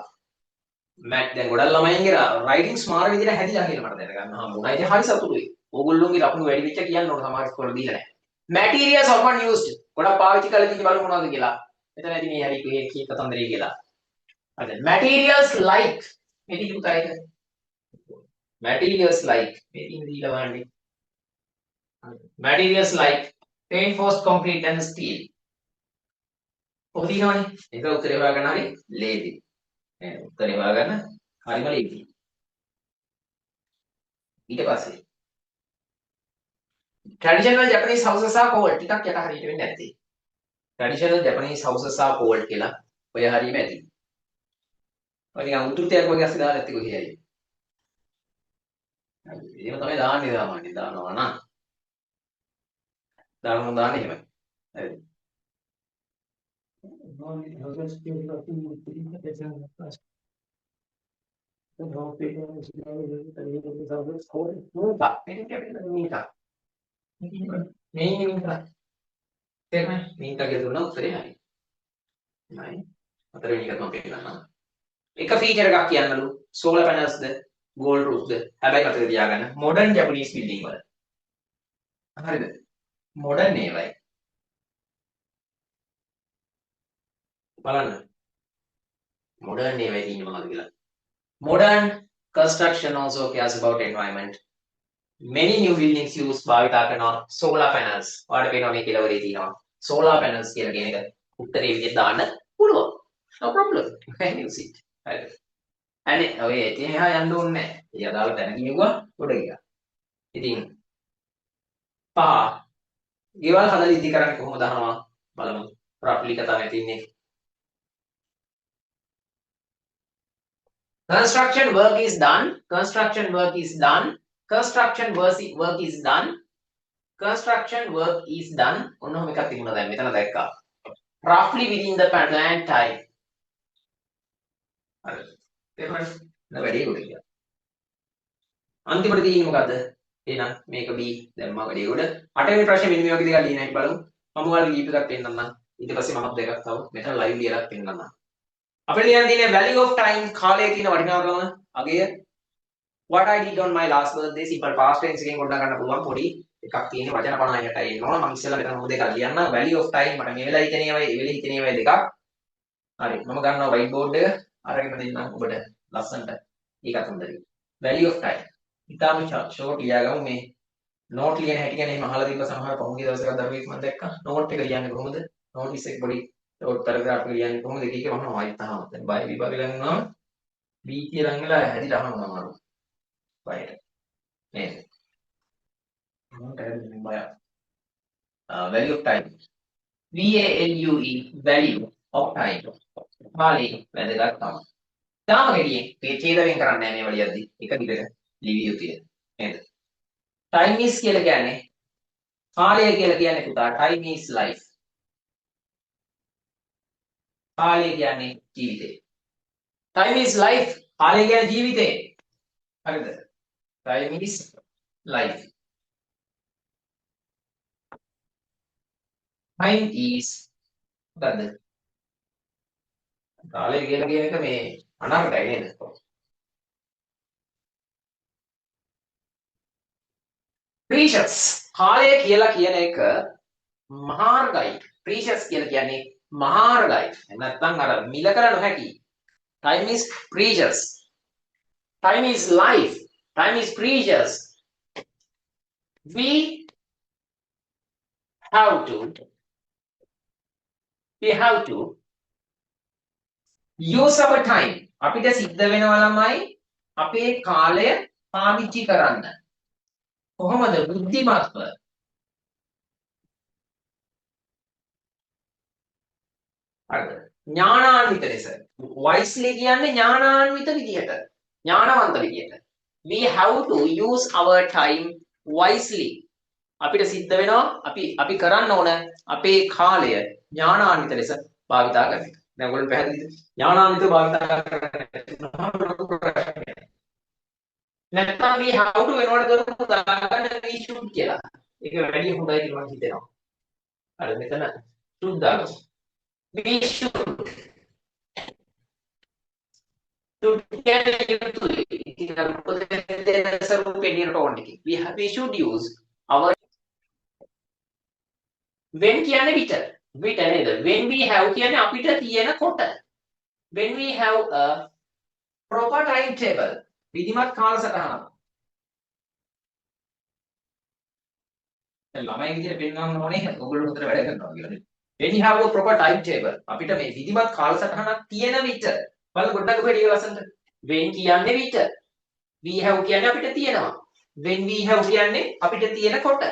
මැට් දැන් ගොඩක් ළමයින්ගේ රයිටින් ස්මාර්ට් විදිහට හැදිලා කියලා මට දැනගන්න හම්බුණා. ඉතින් හරි සතුටුයි. ඕගොල්ලෝගේ ලකුණු වැඩි වෙච්ච කියන්න ඕන සමහර ස්කෝල දීලා නැහැ. materials often used. ගොඩක් පාවිච්චි කරලා තියෙන බලමු මොනවද කියලා. මෙතන ඇති මේ හරි කී කතන්දරේ කියලා. හරි. materials like මේ දීපු තරයක. materials like මේ තියෙන දීලා වන්නේ. materials like reinforced concrete and steel. ඔක තියෙනවනේ. ඒක උත්තරේ හොයාගන්න හරි ලේසි. උත්තරේ හොයාගන්න හරිම ලේසි. ඊට පස්සේ traditional Japanese houses are called ටිකක් යට හරියට වෙන්නේ නැත්තේ. traditional Japanese houses are called කියලා ඔය හරියම ඇති. ඔය නිකන් උතුරුතයක් වගේ අස්සේ දාලා නැත්තේ කොහේ හරි. එහෙම තමයි දාන්නේ සාමාන්‍යයෙන් දානවා නම්. දාන්නේ එහෙමයි. හරි. තේරුණා? මේක කියලා දුන්නා උත්තරේ හරි. හරි. හතරවෙනි එකත් මම පෙන්නන්නම්. එක ෆීචර් එකක් කියන්නලු solar panels ද gold roof ද හැබැයි මතක තියාගන්න modern Japanese building වල හරිද modern ඒවයි බලන්න modern ඒවයි තියෙන්නේ මොනවද කියලා modern construction also cares about environment many new buildings use භාවිතා කරනවා solar panels ඔයාලට පේනවා මේ කෙලවරේ තියෙනවා solar panels කියලා කියන එක උත්තරේ විදිහට දාන්න පුළුවන් no problem you can use it හරිද අනේ ඔය ඉතින් එහා යන්න ඕනේ නැහැ. ඒ අදාළ තැන කියෙව්වා උඩ ගියා. ඉතින් පහ ගෙවල් හදලා ඉදි කරන්නේ කොහොමද අහනවා බලමු. රෆ්ලි කතාවේ තියෙන්නේ. Construction work is done. Construction work is done. Construction work is done. Construction work is done. ඔන්නෝම එකක් තිබුණා දැන් මෙතන දැක්කා. Roughly within the planned time. හරි. තේරුණාද? නෑ වැඩි උඩ ගියා. අන්තිමට තියෙන්නේ මොකද්ද? එහෙනම් මේක B දැම්මා වැඩි උඩ. 8 වෙනි ප්‍රශ්නේ මෙන්න මේ වගේ දෙකක් ලියන හැටි බලමු. මම ඔයාලට ලියපු එකක් පෙන්නන්නම්. ඊට පස්සේ මමත් දෙකක් තව මෙතන ලයිව් ලියලා පෙන්නන්නම්. අපිට ලියන්න තියෙන්නේ value of time කාලයේ තියෙන වටිනාකම අගය. What I did on my last birthday simple past tense එකෙන් ගොඩනගා ගන්න පුළුවන් පොඩි එකක් තියෙන වචන 50කට එනවා. මම ඉස්සෙල්ලා මෙතන මොකද දෙකක් ලියන්න. value of time මට මේ වෙලාවේ හිතේ ඒවායි ඒ වෙලාවේ හිතේ ඒවායි දෙකක්. හරි. මම ගන්නවා white board එක අරගෙන දෙන්නම් ඔබට ලස්සනට. ඒකත් හොඳයි. value of time ඉතාලම ෂෝට් ලියාගමු මේ නෝට් ලියන හැටි ගැන එහෙම අහලා තිබ්බ සමහර පහුගිය දවසක දරුවෙක් මම දැක්කා නෝට් එක ලියන්නේ කොහොමද නෝටිස් එක පොඩි නෝට් පැරග්‍රාෆ් එක ලියන්නේ කොහොමද එක එක මම ආයෙත් අහනවා දැන් බය විභාග ලියනවා B කියලා ඉංගලා හැදිලා අහනවා අමාරු බයට නේද මම ටැග් බය value of time VALUE value of time කාලේ වැදගත්කම තාම ගෙඩියේ මේ ඡේදයෙන් කරන්නේ නැහැ මේ වලියද්දි එක දිගට ලිවිය යුතුය නේද time is කියලා කියන්නේ කාලය කියලා කියන්නේ පුතා time is life කාලය කියන්නේ ජීවිතේ time is life කාලය කියන්නේ ජීවිතේ හරිද time is life time is මොකද්ද කාලය කියලා කියන එක මේ අනාගතයි නේද precious කාලය කියලා කියන එක මහාර්ගයි precious කියලා කියන්නේ මහාර්ගයි නැත්නම් අර මිල කර නොහැකි time is precious time is life time is precious we have to use our time අපිට සිද්ධ වෙනවා ළමයි අපේ කාලය පාවිච්චි කරන්න කොහොමද බුද්ධිමත්ව හරිද ඥානාන්විත ලෙස wisely කියන්නේ ඥානාන්විත විදියට ඥානවන්ත විදියට we have to use our time wisely අපිට සිද්ධ වෙනවා අපි කරන්න ඕන අපේ කාලය ඥානාන්විත ලෙස භාවිතා කරන එක දැන් ඔයගොල්ලෝ පැහැදිලිද ඥානාන්විත භාවිතා කරන නැත්නම් we have to වෙනවට කරමු දාගන්න we should කියලා. ඒක වැඩි හොඳයි කියලා මම හිතනවා. හරි මෙතන should දාගමු. We should කියන්නේ යුතුයි. ඉතින් අර මොකද දෙන ස්වරූපේ නිරට ඕන එකේ. We should use our when කියන්නේ විතර. විතර නේද? When we have කියන්නේ අපිට තියෙනකොට. When we have a proper timetable විධිමත් කාලසටහනක්. දැන් ළමයි විදිහට පෙන්වන්න ඕනේ ඔයගොල්ලෝ උතර වැඩ කරනවා කියලා. When you have a proper timetable අපිට මේ විධිමත් කාලසටහනක් තියෙන විට බලන්න ගොඩක් වැඩි ලස්සනට. when කියන්නේ විට. we have කියන්නේ අපිට තියෙනවා. when we have කියන්නේ අපිට තියෙනකොට.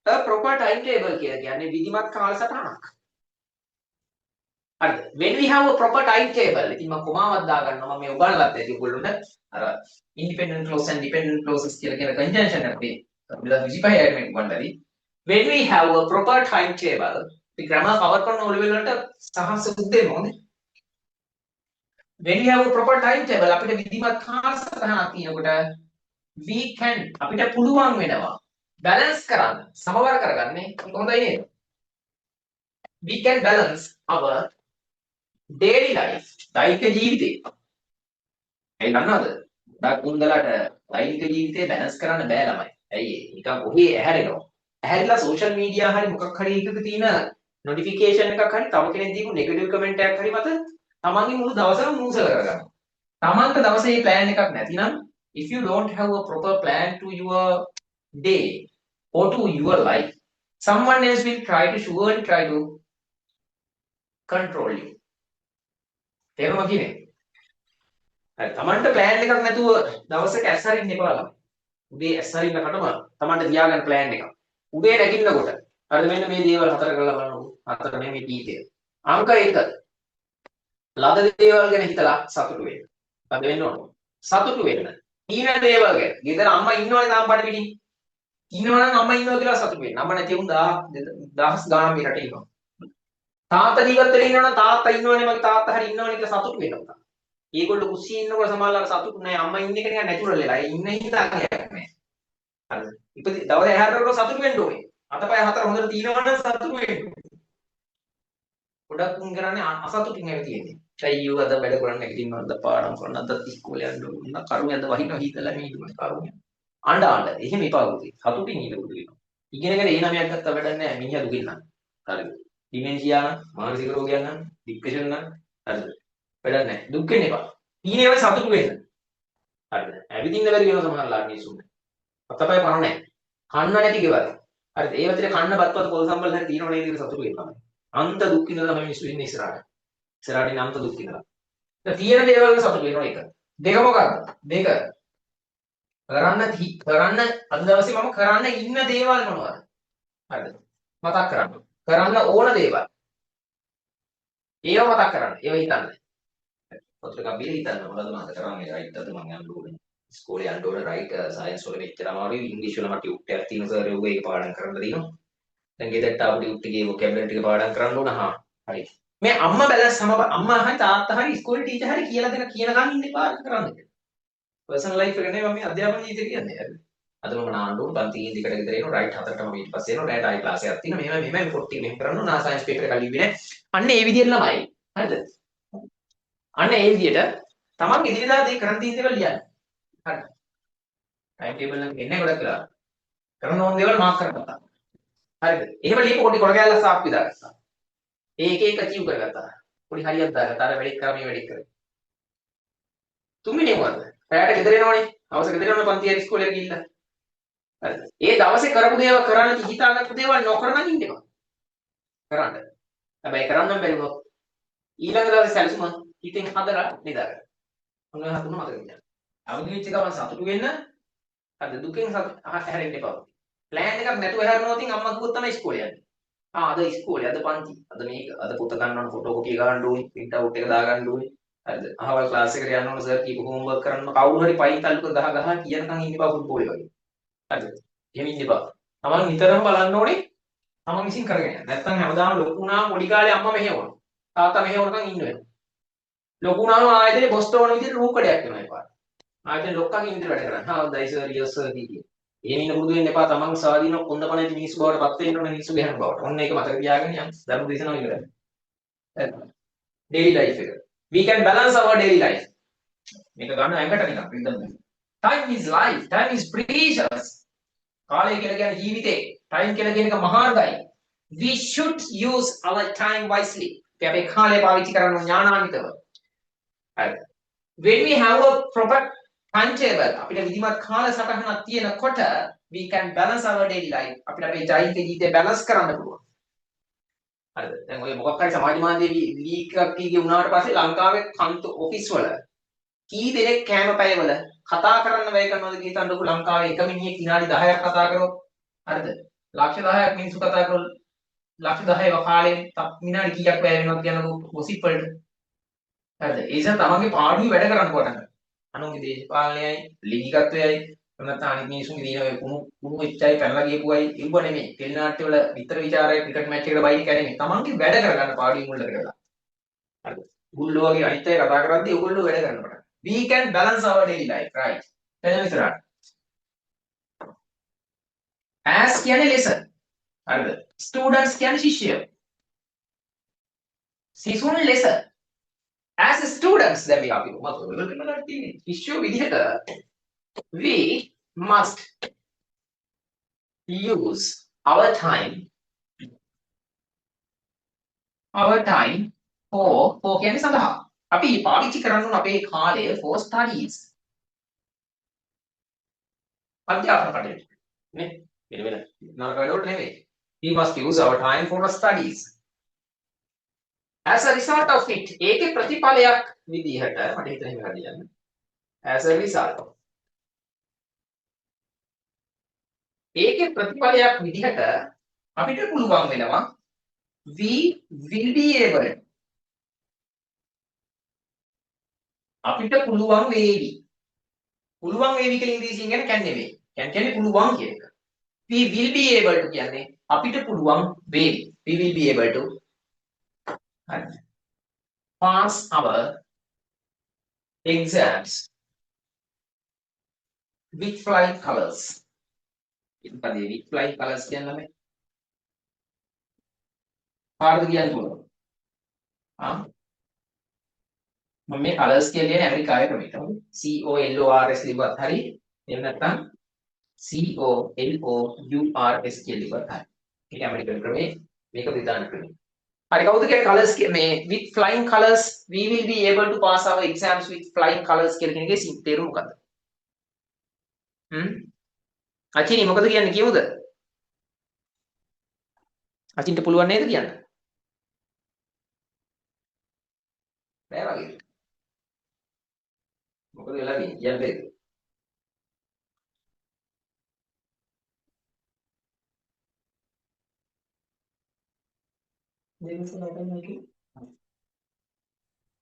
a proper timetable කියලා කියන්නේ විධිමත් කාලසටහනක්. හරිද? when we have a proper timetable ඉතින් මම කොමාවක් දා ගන්නවා මම මේ උගන්වලත් ඇති ඔයගොල්ලොන්ට අර independent clause and dependent clauses කියලා කියන conjunction එක අපි 25 මේක ගන්නදී when we have a proper timetable අපි grammar cover කරන O level වලට සහසුත් දෙන්න ඕනේ when we have a proper timetable අපිට විධිමත් කාලසටහනක් තියෙනකොට we can අපිට පුළුවන් වෙනවා balance කරන්න සමවර කරගන්නේ ඒක හොඳයි නේද we can balance our daily life දෛනික ජීවිතේ ඒ දන්නවද? ගොඩක් උන්දලට දෛනික ජීවිතේ බැලන්ස් කරන්න බෑ ළමයි. ඇයි ඒ? නිකන් ඔහේ ඇහැරෙනවා. ඇහැරිලා සෝෂල් මීඩියා හරි මොකක් හරි එකක තියෙන නොටිෆිකේෂන් එකක් හරි තව කෙනෙක් දීපු නෙගටිව් කමෙන්ට් එකක් හරි මත තමන්ගේ මුළු දවසම මූසල කරගන්නවා. තමන්ට දවසේ ප්ලෑන් එකක් නැතිනම් if you don't have a proper plan to your day or to your life, someone else will surely try to control you. තේරුණා කියන්නේ? හරි තමන්ට ප්ලෑන් එකක් නැතුව දවසක ඇස් අරින්න එපා ළමයි. උදේ ඇස් අරින්නකටම තමන්ට තියාගන්න ප්ලෑන් එකක්. උදේ නැගිටිනකොට හරිද මෙන්න මේ දේවල් හතර කරලා බලන්නකො. හතර නෙමෙයි කීයද? අංක 1. ලද දේවල් ගැන හිතලා සතුටු වෙන්න. මොකද වෙන්න ඕන? සතුටු වෙන්න. ඊන දේවල් ගැන. ගෙදර අම්මා ඉන්නවනේ තාම බඩ පිටින්. ඉන්නවනම් අම්මා ඉන්නවා කියලා සතුටු වෙන්න. අම්මා නැති වුන් 1000 ගාණක් මේ රටේ ඉන්නවා. තාත්තා ජීවත් වෙලා ඉන්නවනම් තාත්තා ඉන්නවනේ මගේ තාත්තා හරි ඉන්නවනේ කියලා සතුටු වෙන්න උනා. ඒගොල්ලෝ කුස්සියේ ඉන්නකොට සමහරවල් සතුටු නැහැ. අම්මා ඉන්න එක නිකන් නැචරල් වෙලා. ඒ ඉන්න හින්දා ගයක් නැහැ. හරිද? ඉතින් දවස් 6කට සතුටු වෙන්න ඕනේ. අතපය හතර හොඳට තියෙනවනම් සතුටු වෙන්න ඕනේ. ගොඩක් උන් කරන්නේ අසතුටින් හැම තියෙන්නේ. අයියෝ අද වැඩ කරන්න නැගිටින්නවද පාඩම් කරන්න අද ඉස්කෝලේ යන්න ඕන. කරුණේ අද වහිනවා හිතලා මේ ඉදුනේ කරුණේ. ආණ්ඩ එහෙම එපා උදේ. සතුටින් ඉන්න උදේ වෙනවා. ඉගෙනගෙන ඒ නමයක් ගත්තා වැඩක් නැහැ. මිනිහා දුකින් නම්. හරිද? ඩිමෙන්ෂියා නම් මානසික රෝගයක් නම් ડિප්‍රෙෂන් නම් හරිද? වැඩක් නැහැ. දුක් වෙන්න එපා. ඊනේ ඔය සතුටු වෙන්න. හරිද? ඇවිදින්න බැරි වෙනවා සමහරවල් මිනිස්සුන්ට. අතපය පණ නැහැ. කන්න නැති ගෙවල්. හරිද? ඒ වතේ කන්න බත්පත් පොල් සම්බල් හරි තියෙනව නේද කියලා සතුටු වෙනවා. අන්ත දුක් විඳලා තමයි මිනිස්සු ඉන්නේ ඉස්සරහට. ඉස්සරහට ඉන්න අන්ත දුක් විඳලා. දැන් තියෙන දේවල් වල සතුටු වෙනවා එක. දෙක මොකක්ද? දෙක. කරන්න අද දවසේ මම කරන්න ඉන්න දේවල් මොනවද? හරිද? මතක් කරගන්න. කරන්න ඕන දේවල්. ඒව මතක් කරගන්න. ඒව හිතන්න. පොතක බිල හිතන්න මොනවද මම කරන්නේ රයිට් අද මම යන්න ඕනේ. ඉස්කෝලේ යන්න ඕනේ රයිට් සයන්ස් වල මෙච්චර අමාරුයි ඉංග්‍රීසි වල මට ටියුට්ටයක් තියෙන සර් ඒව ඒක පාඩම් කරන්න දෙනවා. දැන් ගෙදරට ආපු ටියුට් එකේ වොකැබුලරි ටික පාඩම් කරන්න ඕන. හා හරි. මේ අම්මා බැලන්ස් අම්මා හරි තාත්තා හරි ඉස්කෝලේ ටීචර් හරි කියලා දෙන කියනකම් ඉන්න එපා කරන්න. පර්සනල් ලයිෆ් එක නෙවෙයි මම අධ්‍යාපන ජීවිතේ කියන්නේ. හරි. අද මම නාන්න ඕන පන්ති ඉඳිකට ගෙදර එනවා රයිට් 4ටම ඊට පස්සේ එනවා රැට ආයි ක්ලාස් එකක් තියෙනවා මෙහෙම පොට්ටි මෙහෙම කරන්න ඕන සයන්ස් පේපර් එක ලිව්වේ නැහැ. අන්න ඒ විදිහට ළමයි. හරිද? අන්න ඒ විදිහට තමන් ඉදිරියදා දේ කරන් තියෙන දේවල් ලියන්න. හරි. ටයිම් ටේබල් එක එන්නේ ගොඩක් වෙලා. කරන ඕන දේවල් මාක් කරගත්තා. හරිද? එහෙම ලියපු පොඩි කොට කැලක් සාප් විදාගත්තා. ඒ එක එක අචීව් කරගත්තා. පොඩි හරියක් දාගත්තා. අර වැඩි කරා මේ වැඩි කරා. තුන්වෙනි මොකද්ද? රැට ගෙදර එනවනේ. අවශ්‍ය ගෙදර යන පන්ති හරි ඉස්කෝලේ ගිහිල්ලා. හරිද? ඒ දවසේ කරපු දේවල් කරන්න හිතාගත්තු දේවල් නොකරන ඉන්න එපා. කරන්න. හැබැයි කරන්න බැරි වුණොත් ඊළඟ දවසේ සැලසුම හිතෙන් හදලා නිදාගන්න. මොන හතුන මතක තියාගන්න. අවදි වෙච්ච ගමන් සතුටු වෙන්න. හරිද? දුකෙන් හැරෙන්න එපා. ප්ලෑන් එකක් නැතුව හැරෙනවා තින් අම්මා කිව්වොත් තමයි ඉස්කෝලේ යන්නේ. අද ඉස්කෝලේ අද පන්ති. අද මේක අද පොත ගන්න ඕන ෆොටෝ කොපිය ගන්න ඕනේ. print out එක දාගන්න ඕනේ. හරිද? අහවල් ක්ලාස් එකට යන්න ඕන සර් කීප හෝම්වර්ක් කරන්න කවුරු හරි පයින් තල්ලුක ගහ කියනකම් ඉන්න බා ෆුට්බෝල් වගේ. හරිද? එහෙම ඉන්න බා. තමන් නිතරම බලන්න ඕනේ තමන් විසින් කරගෙන යන්න. නැත්තම් හැමදාම ලොකු වුණාම පොඩි කාලේ අම්මා මෙහෙවනවා. තාත්තා මෙහෙවනකම් ඉන්න වෙනවා. ලොකු වුණාම ආයතනේ බොස් තෝරන විදිහට රූකඩයක් වෙනවා එපාර. ආයතනේ ලොක්කගේ ඉඳලා වැඩ කරන්න. හා හොඳයි සර් යස් සර් කිය. එහෙම ඉන්න පුරුදු වෙන්න එපා. තමන් ස්වාධීන කොන්දපණේ මිනිස්සු බවට පත් වෙන්න ඕනේ මිනිස්සු ගැහන බවට. ඔන්න ඒක මතක තියාගෙන යන්න. ධර්ම දේශනාව ඉවරයි. daily life එක. We can balance our daily life. මේක ගන්න ඇඟට නිකන් රිද්දන්න. Time is life. Time is precious. කාලය කියලා කියන්නේ ජීවිතේ. time කියලා කියන එක මහාර්ගයි. We should use our time wisely. අපි අපේ කාලය පාවිච්චි කරන්න ඥානාන්විතව. හරි. When we have a proper timetable අපිට විධිමත් කාල සටහනක් තියෙනකොට we can balance our daily life. අපිට අපේ ජීවිත ජීවිතේ balance කරන්න පුළුවන්. හරිද? දැන් ඔය මොකක් හරි සමාජ මාධ්‍ය ලීක් එකක් කීගේ වුණාට පස්සේ ලංකාවේ කන්තු ඔෆිස් වල කී දෙනෙක් කැම පැයවල කතා කරන්න වැය කරනවද කියලා හිතන්නකො ලංකාවේ එක මිනිහෙක් විනාඩි 10ක් කතා කරොත් හරිද? ලක්ෂ 10ක් මිනිස්සු කතා කරොත් ලක්ෂ 10 වකාලෙන් විනාඩි කීයක් වැය වෙනවද කියනකො ගොසිප් වලට. හරිද? ඒ නිසා තමන්ගේ පාඩුවේ වැඩ කරන්න පටන් ගන්න. අනුන්ගේ දේශපාලනයයි ලිංගිකත්වයයි නැත්නම් අනිත් මිනිස්සුන්ගේ දින ඔය කුණු වෙච්චයි පැනලා ගියපුවයි ඉව නෙමෙයි. ටෙලි නාට්‍ය වල විතර ਵਿਚාරය ක්‍රිකට් මැච් එකකට බයික් කැරෙන්නේ. තමන්ගේ වැඩ කරගන්න පාඩුවේ මුල්ලට කරලා. හරිද? ගුල්ලෝ වගේ අනිත් අය කතා කරද්දී ඔයගොල්ලෝ වැඩ කරන්න පටන්. We can balance our daily life, right? එතන විතරයි. As කියන්නේ lesson. හරිද? Students කියන්නේ ශිෂ්‍යයෝ. සිසුන් lesson. as students දැන් මේ අපි මොකද කරලා තියෙන්නේ issue විදිහට we must use our time for කියන්නේ සඳහා අපි පාවිච්චි කරන්න ඕන අපේ කාලය for studies අධ්‍යාපන කටයුතු නේ වෙන නරක වැඩවලට නෙවෙයි we must use our time for studies as a result of it ඒකේ ප්‍රතිඵලයක් විදිහට මට හිතෙන එක හරියන්නේ as a result ඒකේ ප්‍රතිඵලයක් විදිහට අපිට පුළුවන් වෙනවා we will be able අපිට පුළුවන් වේවි කියලා ඉංග්‍රීසියෙන් කියන්නේ can නෙවෙයි can කියන්නේ පුළුවන් කියන එක we will be able to කියන්නේ අපිට පුළුවන් වේවි we will be able to pass our exams with flying colors ඉතින් පදේ with flying colors කියන්නේ මේ පාඩද කියන්න පුළුවන් මම මේ colors කියලා කියන්නේ ඇමරිකාවේ ක්‍රමයට COLORS ලිව්වත් හරි එහෙම නැත්නම් COLOURS කියලා ලිව්වත් හරි මේක ඇමරිකන් ක්‍රමේ මේක බ්‍රිතාන්‍ය ක්‍රමේ හරි කවුද කියන්නේ colors මේ with flying colors we will be able to pass our exams with flying colors කියලා කියන එකේ තේරුම මොකද්ද අචිනි මොකද කියන්නේ කියමුද අචින්ට පුළුවන් නේද කියන්න බෑ වගේ මොකද වෙලා තියෙන්නේ කියන්න බෑද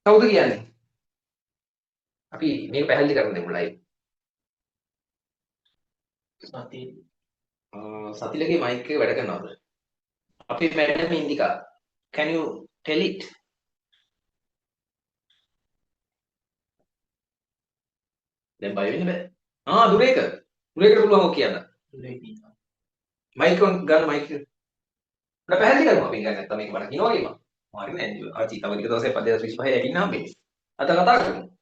කවුද කියන්නේ අපි මේක පැහැදිලි කරන්න දෙමු ලයිව් සතිලගේ මයික් එක වැඩ කරනවද අපේ madam Indika can you tell it දැන් බය වෙන්න බෑ දුරේකට පුළුවන් ඔක් කියන්න මයික් එක ගන්න මයික් එක උඩ පැහැදිලි කරමු අපි ගන්න නැත්නම් මේක මට කියනවා වගේම හරි නේද ආචි තව ටික දවසේ 2025 ඇවිල්ලා හම්බෙන්නේ අද කතා කරමු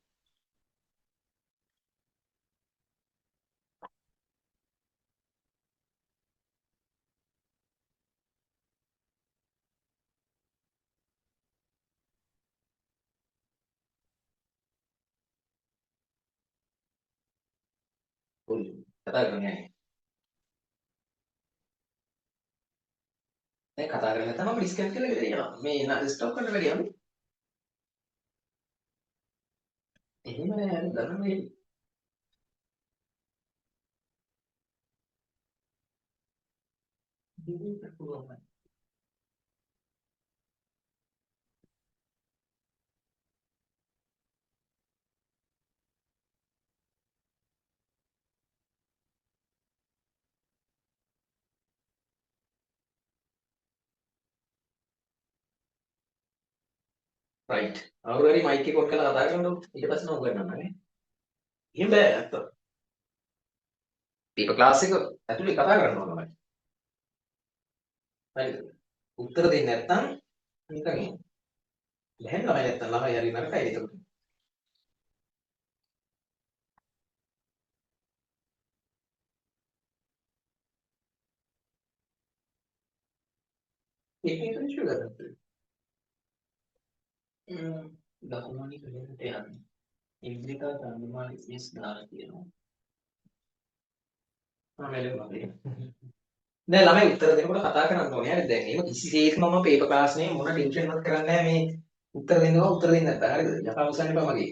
කතා කරන්නේ දැන් කතා කරන්නේ නැත්නම් මම ඩිස්කනෙක්ට් කරලා ඉවර වෙනවා මේ ස්ටොප් කරන්න බැරි යන්නේ එහෙම නෑ දන්න මේ රයිට් අවුරු හරි මයික් එක ඔන් කරලා කතා කරනකොට ඊට පස්සේ මම උගන්වන්නම් නේ එහෙම බෑ නැත්තම් පේපර් ක්ලාස් එක ඇතුලේ කතා කරන්න ඕන මට හරිද උත්තර දෙන්නේ නැත්තම් නිකන් ලැහැන් ළමයි නැත්තම් ළමයි හරි නරකයි ඒක ඉතින් ඉෂුව ගන්න දකුණේ කලකට යන්නේ ඉන්ද්‍රිකා ධර්මමාන ඉස්මිස් දාලා කියනවා මෙලෙම දැන් ළමයි උත්තර දෙනකොට කතා කරන්න ඕනේ හරිද දැන් එහෙම කිසිසේත්ම මම පේපර් ක්ලාස් නේ මොන ටියුෂන් වත් කරන්නේ නැහැ මේ උත්තර දෙන්නවා උත්තර දෙන්න නැත්නම් හරිද යකාවසන් එපා මගේ